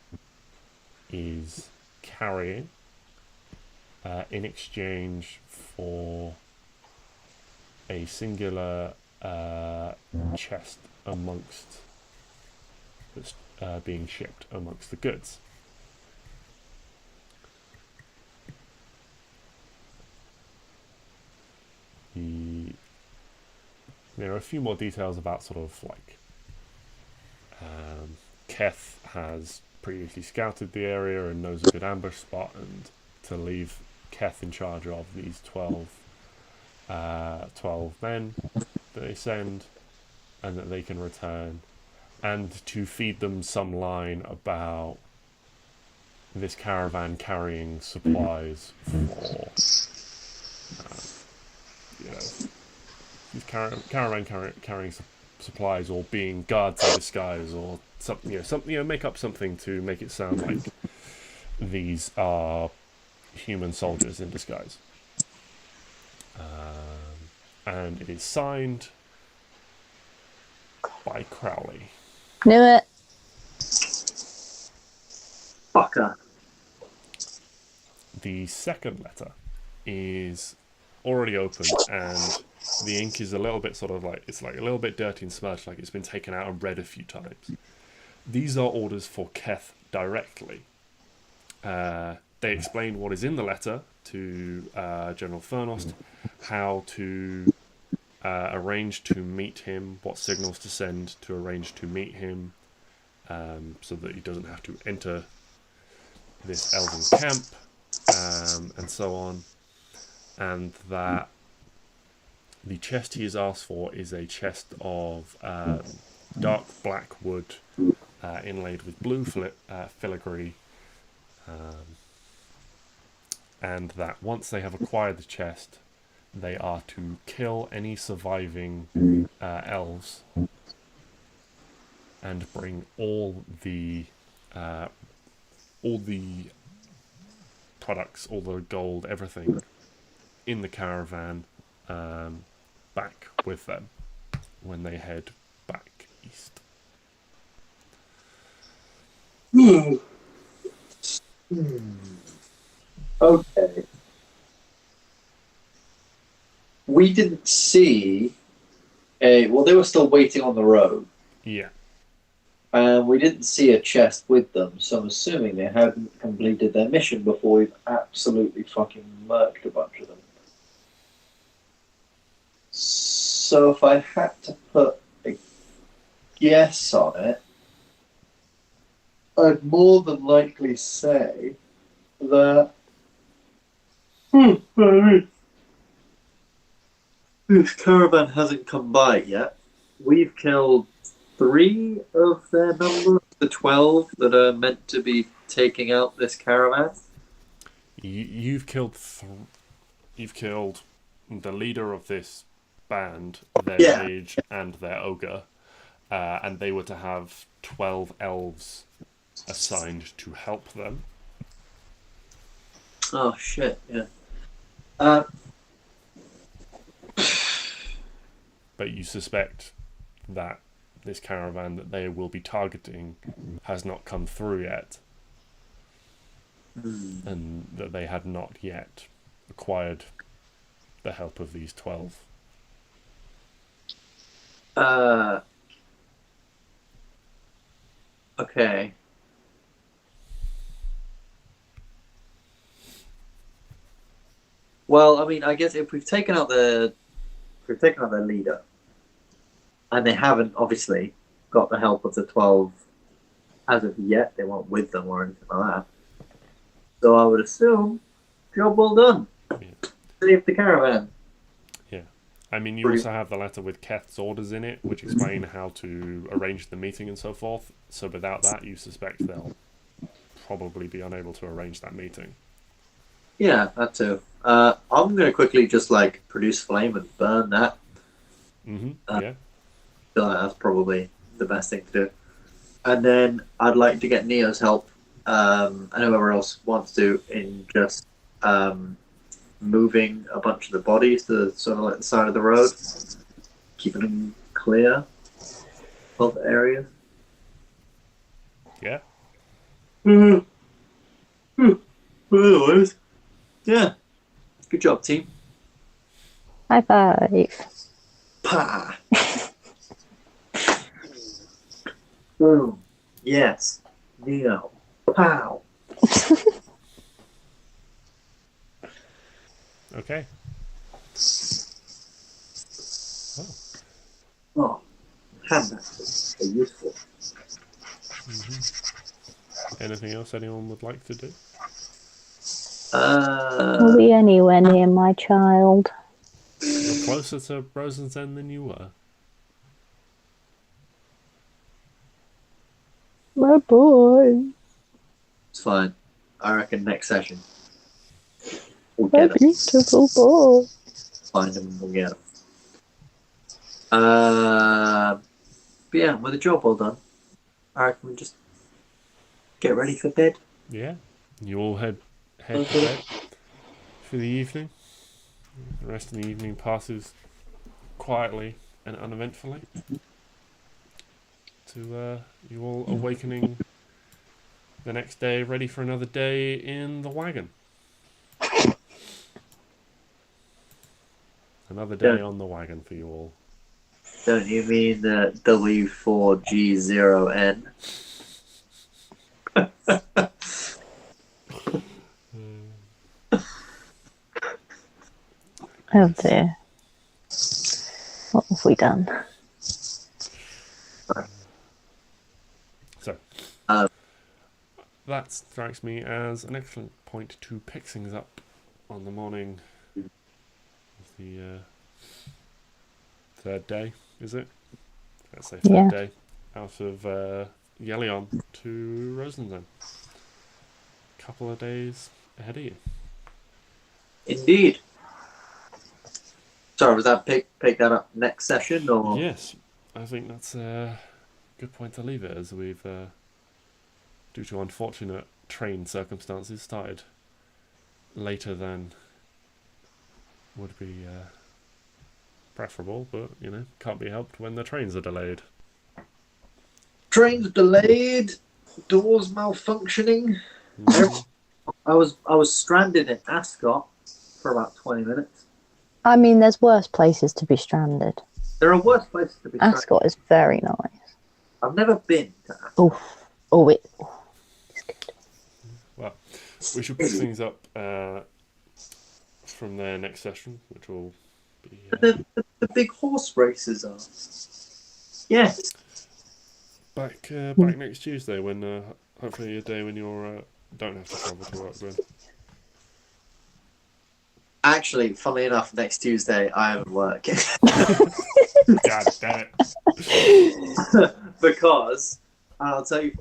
is carrying in exchange for a singular chest amongst that's being shipped amongst the goods. There are a few more details about sort of Keth has previously scouted the area and knows a good ambush spot, and to leave Keth in charge of these 12 men that they send, and that they can return, and to feed them some line about this caravan carrying supplies for, this caravan carrying supplies, or being guards in disguise, or something, make up something to make it sound like these are human soldiers in disguise. And it is signed by Crowley. Knew it. Fucker. The second letter is already open, and the ink is a little bit it's a little bit dirty and smudged, like it's been taken out and read a few times. These are orders for Keth directly. They explain what is in the letter to General Furnost, how to arrange to meet him, what signals to send to arrange to meet him, so that he doesn't have to enter this elven camp, and so on. And that the chest he is asked for is a chest of dark black wood inlaid with blue filigree, and that once they have acquired the chest, they are to kill any surviving elves and bring all the products, all the gold, everything in the caravan back with them when they head back east. Okay. We didn't see well, they were still waiting on the road. Yeah. And we didn't see a chest with them, so I'm assuming they hadn't completed their mission before we've absolutely fucking murked a bunch of them. So if I had to put a guess on it, I'd more than likely say that this caravan hasn't come by yet. We've killed 3 of their number, the 12 that are meant to be taking out this caravan. You've killed the leader of this band, their mage, and their ogre, and they were to have 12 elves assigned to help them. Oh shit! Yeah. But you suspect that this caravan that they will be targeting has not come through yet, and that they had not yet acquired the help of these 12. Okay. Well, I mean, I guess if we've taken out their leader, and they haven't obviously got the help of the 12 as of yet, they weren't with them or anything like that. So I would assume, job well done. Yeah. Save the caravan. Yeah. I mean, you also have the letter with Keth's orders in it, which explain how to arrange the meeting and so forth. So without that, you suspect they'll probably be unable to arrange that meeting. Yeah, that too. I'm going to quickly just produce flame and burn that. Mm-hmm. Yeah. I feel like that's probably the best thing to do. And then I'd like to get Neo's help, and whoever else wants to, in just moving a bunch of the bodies to sort of the side of the road, keeping them clear of the area. Yeah. Otherwise, yeah. Good job, team. High five. Pa. Boom. Yes. Neo. Pow. Okay. Oh, handbags are useful. Mm-hmm. Anything else anyone would like to do? Are we anywhere near my child? You're closer to Rosenzen than you were. my boy. It's fine. I reckon next session we'll My get him. beautiful boy. Find him and we'll get him. But yeah, with the job all done, I reckon we just get ready for bed. Yeah. You all head to bed for the evening. The rest of the evening passes quietly and uneventfully. To you all awakening the next day, ready for another day in the wagon. Another day on the wagon for you all. Don't you mean the W4G0N? Oh dear. What have we done? So, that strikes me as an excellent point to pick things up on the morning of the third day, is it? Let's say third day out of Yelion to Rosenzen. Couple of days ahead of you. Indeed. Sorry, was that pick that up next session or? Yes, I think that's a good point to leave it, as we've, due to unfortunate train circumstances, started later than would be preferable, but you know, can't be helped when the trains are delayed. Trains delayed, doors malfunctioning. I was stranded in Ascot for about 20 minutes. I mean, there's worse places to be stranded. There are worse places to be stranded. Ascot is very nice. I've never been to Ascot. It's good. Well, we should pick things up from their next session, which will be The big horse races are. Yes. back next Tuesday, when hopefully a day when you're don't have to travel to work with. Actually, funnily enough, next Tuesday I am at work. God damn it! Because I'll tell you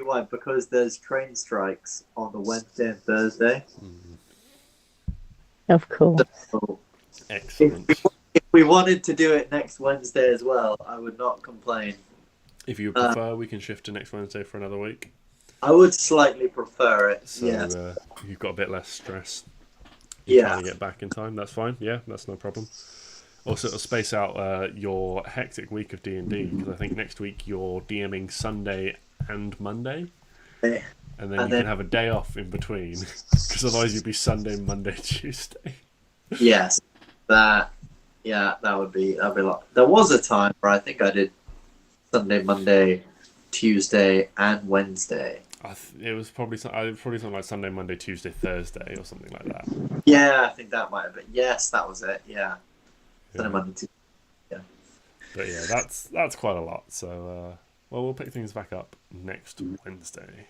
why. Because there's train strikes on the Wednesday and Thursday. Of course. So Excellent. if we wanted to do it next Wednesday as well, I would not complain. If you prefer, we can shift to next Wednesday for another week. I would slightly prefer it. So Yes. You've got a bit less stress. Yeah. Trying to get back in time. That's fine. Yeah, that's no problem. Also, it'll space out your hectic week of D&D, because I think next week you're DMing Sunday and Monday, and then you can have a day off in between, because otherwise you'd be Sunday, Monday, Tuesday. Yes. That'd be a lot. There was a time where I think I did Sunday, Monday, Tuesday, and Wednesday. It was probably something like Sunday, Monday, Tuesday, Thursday, or something like that. Yeah, I think that might have been. Yes, that was it. Yeah. Sunday, Monday, Tuesday. Yeah. But yeah, that's quite a lot. So, we'll pick things back up next Wednesday.